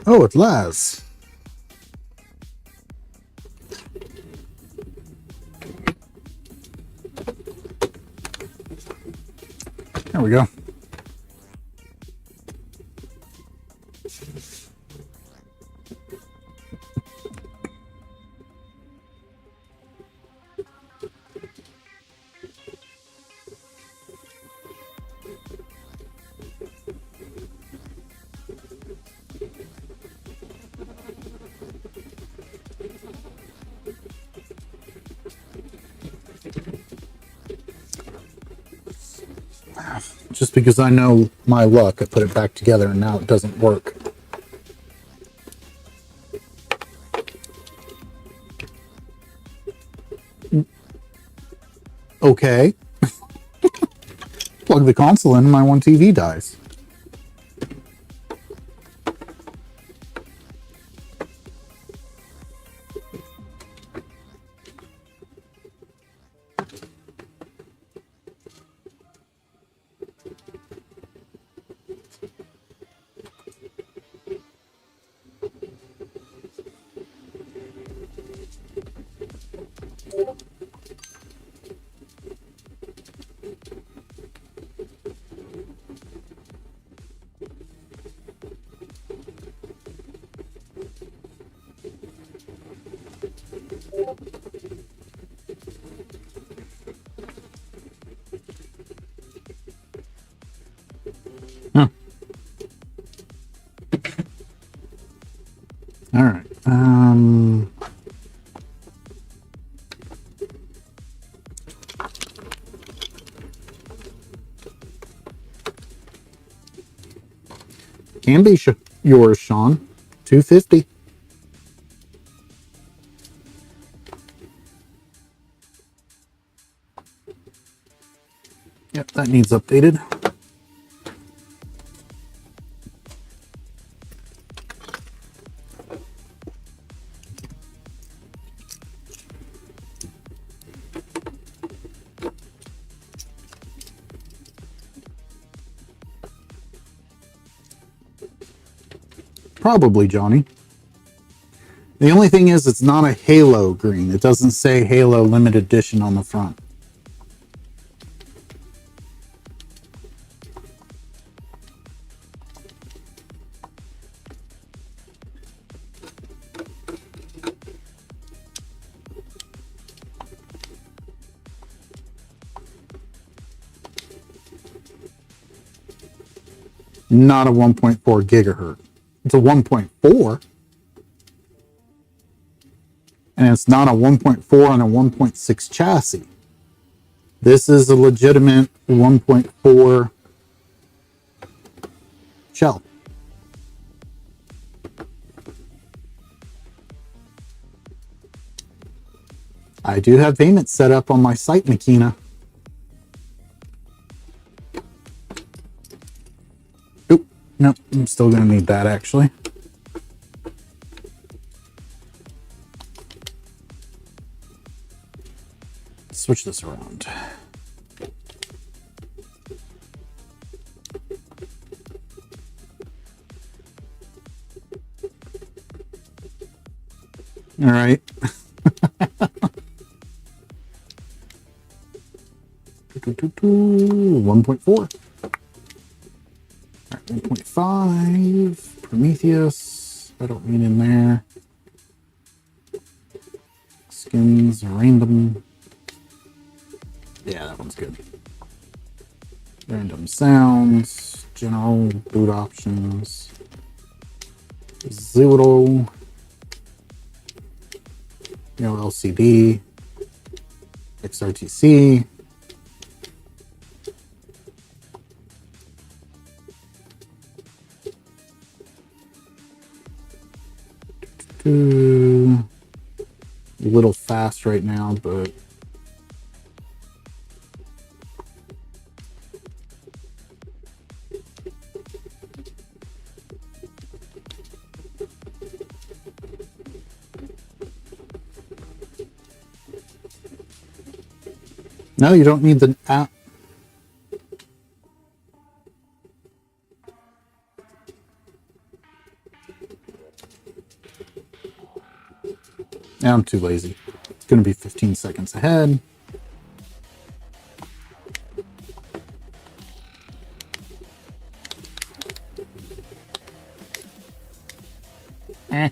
Oh, it's Laz. There we go. Just because I know my luck, I put it back together and now it doesn't work. Okay. Plug the console in and my one TV dies. Huh. All right. Can be yours, Sean. 250. Yep, that needs updated. Probably, Johnny. The only thing is it's not a Halo green. It doesn't say Halo limited edition on the front. Not a 1.4 gigahertz. It's a 1.4. And it's not a 1.4 on a 1.6 chassis. This is a legitimate 1.4 shell. I do have payments set up on my site, Makina. Oop, nope, I'm still going to need that actually. Switch this around. All right. 1.4. All right, 1.5. Prometheus. I don't need in there. Skins, random. Yeah, that one's good. Random sounds, general boot options, zero, LCD, XRTC. A little fast right now, but no, you don't need the app. I'm too lazy. It's going to be 15 seconds ahead. Eh.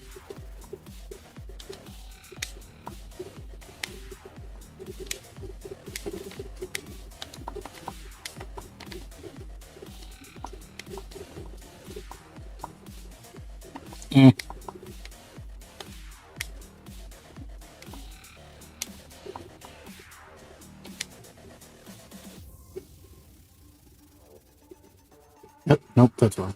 Eh. Yep, nope, that's wrong.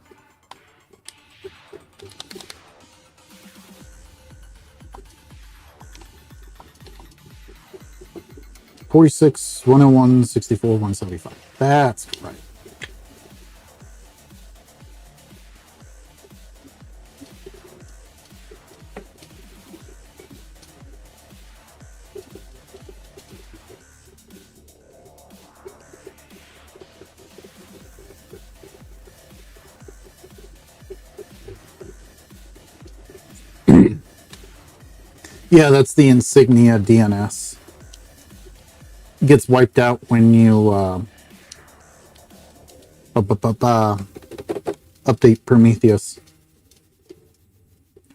$46, 101, 64, 175. That's right. Yeah, that's the Insignia DNS. It gets wiped out when you update Prometheus.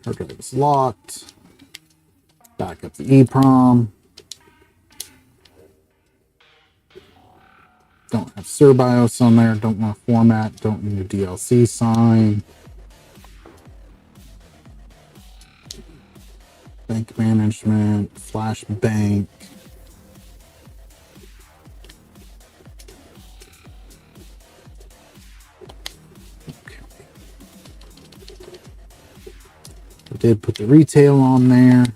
Hard drive is locked. Back up the EEPROM. Don't have SirBIOS on there. Don't want to format. Don't need a DLC sign. Bank management, Flash Bank. Okay. I did put the retail on there.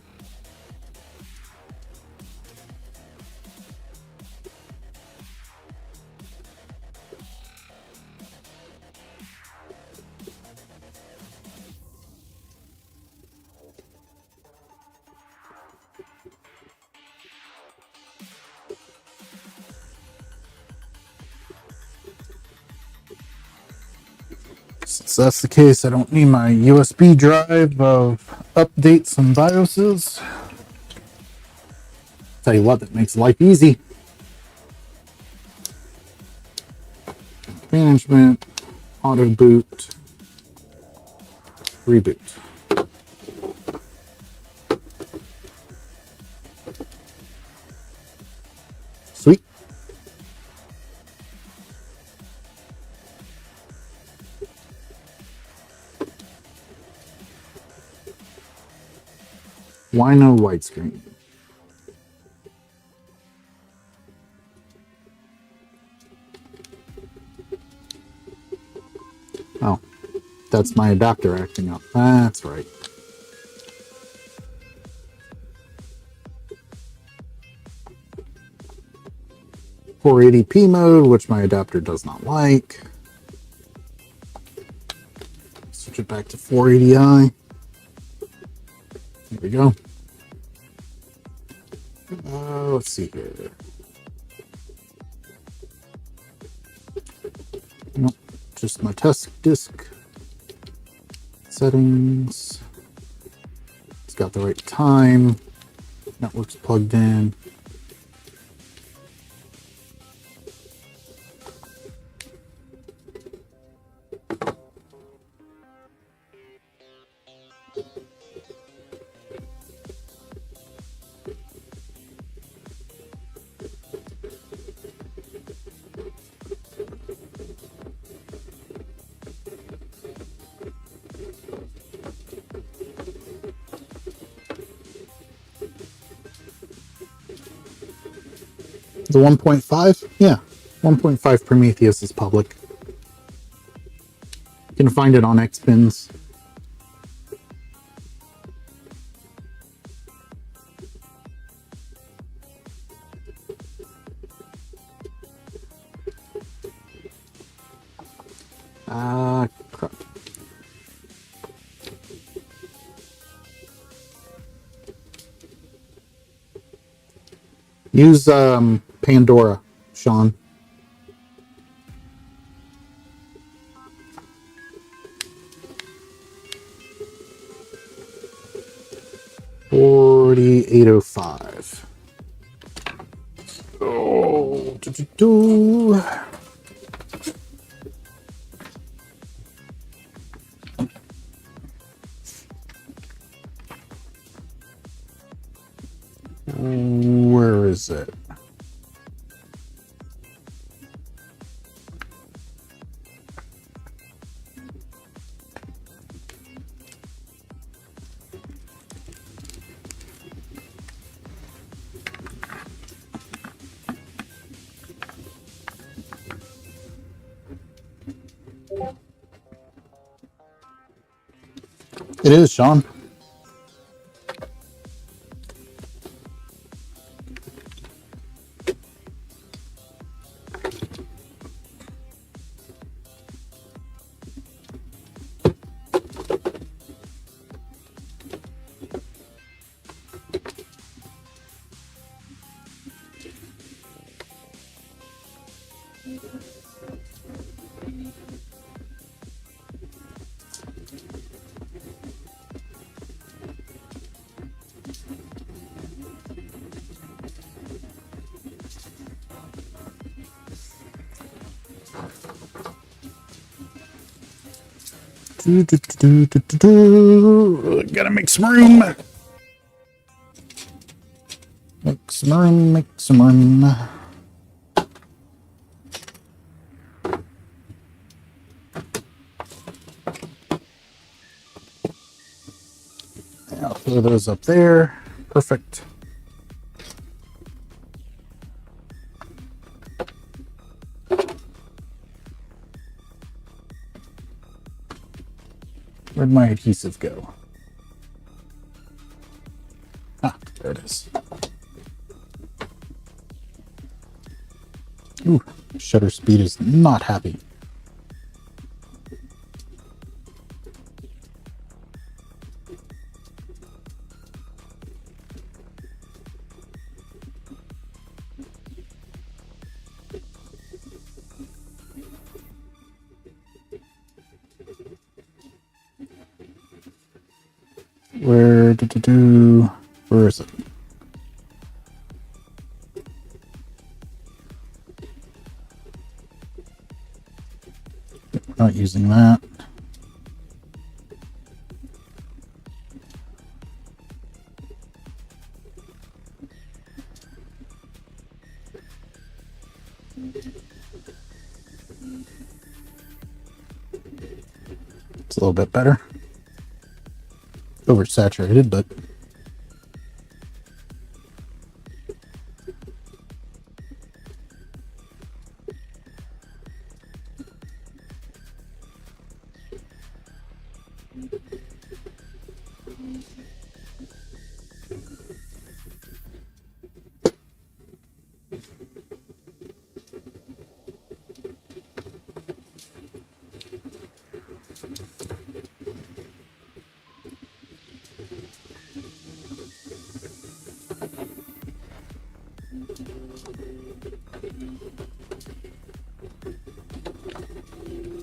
Since that's the case, I don't need my USB drive of updates and BIOSes. Tell you what, that makes life easy. Management, auto boot, reboot. Sweet. Why no widescreen? Oh, that's my adapter acting up. That's right. .480p mode, which my adapter does not like. Switch it back to 480i. There we go. Let's see here. Nope, just my test disk settings. It's got the right time. Network's plugged in. The 1.5? Yeah. 1.5 Prometheus is public. You can find it on Xbins. Crap. Use Pandora, Sean. $48.05. Oh, do. Where is it? It is, Sean. Gotta make some room. Make some room, make some room. I'll throw those up there. Perfect. Where'd my adhesive go? Ah, there it is. Ooh, shutter speed is not happy. Where is it? Not using that. It's a little bit better. Oversaturated, but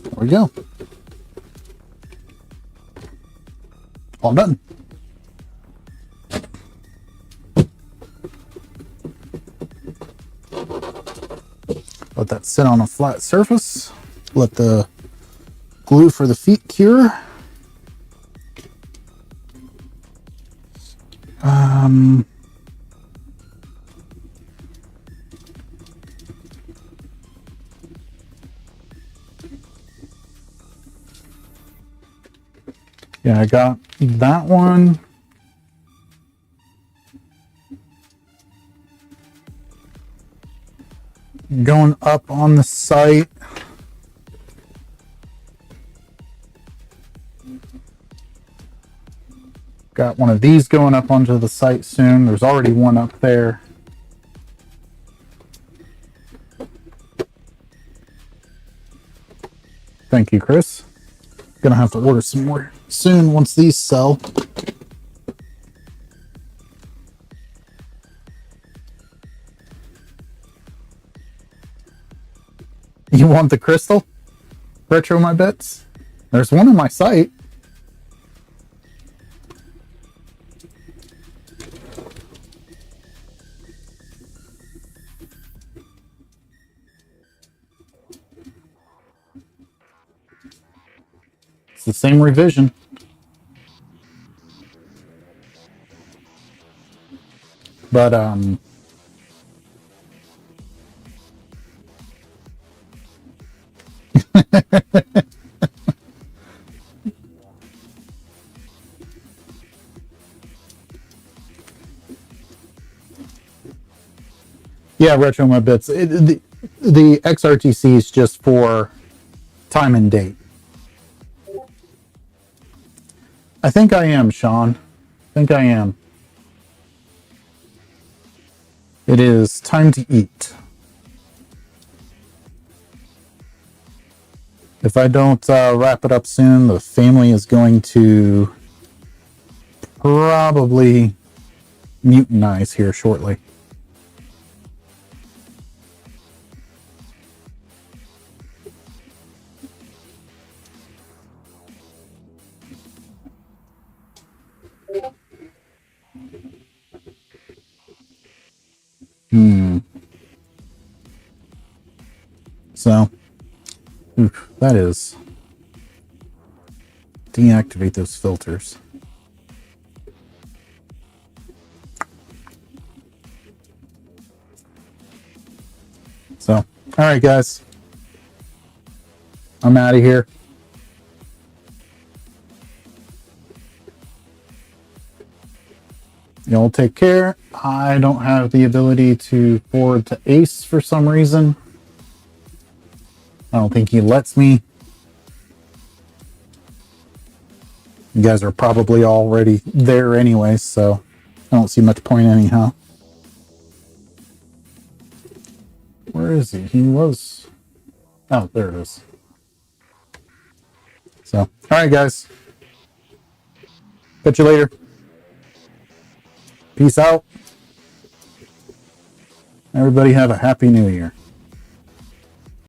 there we go. All done. Let that sit on a flat surface. Let the glue for the feet cure. Yeah, I got that one. going up on the site. Got one of these going up onto the site soon. There's already one up there. Thank you, Chris. Gonna have to order some more soon once these sell. You want the crystal? Retro my bets? There's one on my site. It's the same revision. But yeah, retro my bits. The XRTC is just for time and date. I think I am, Sean. I think I am. It is time to eat. If I don't wrap it up soon, the family is going to probably mutinize here shortly. So, oof, that is. Deactivate those filters. So, all right, guys. I'm out of here. Y'all take care. I don't have the ability to forward to Ace for some reason. I don't think he lets me. You guys are probably already there anyway, so I don't see much point anyhow. Where is he? He was... Oh, there it is. So, all right, guys. Catch you later. Peace out. Everybody have a happy new year.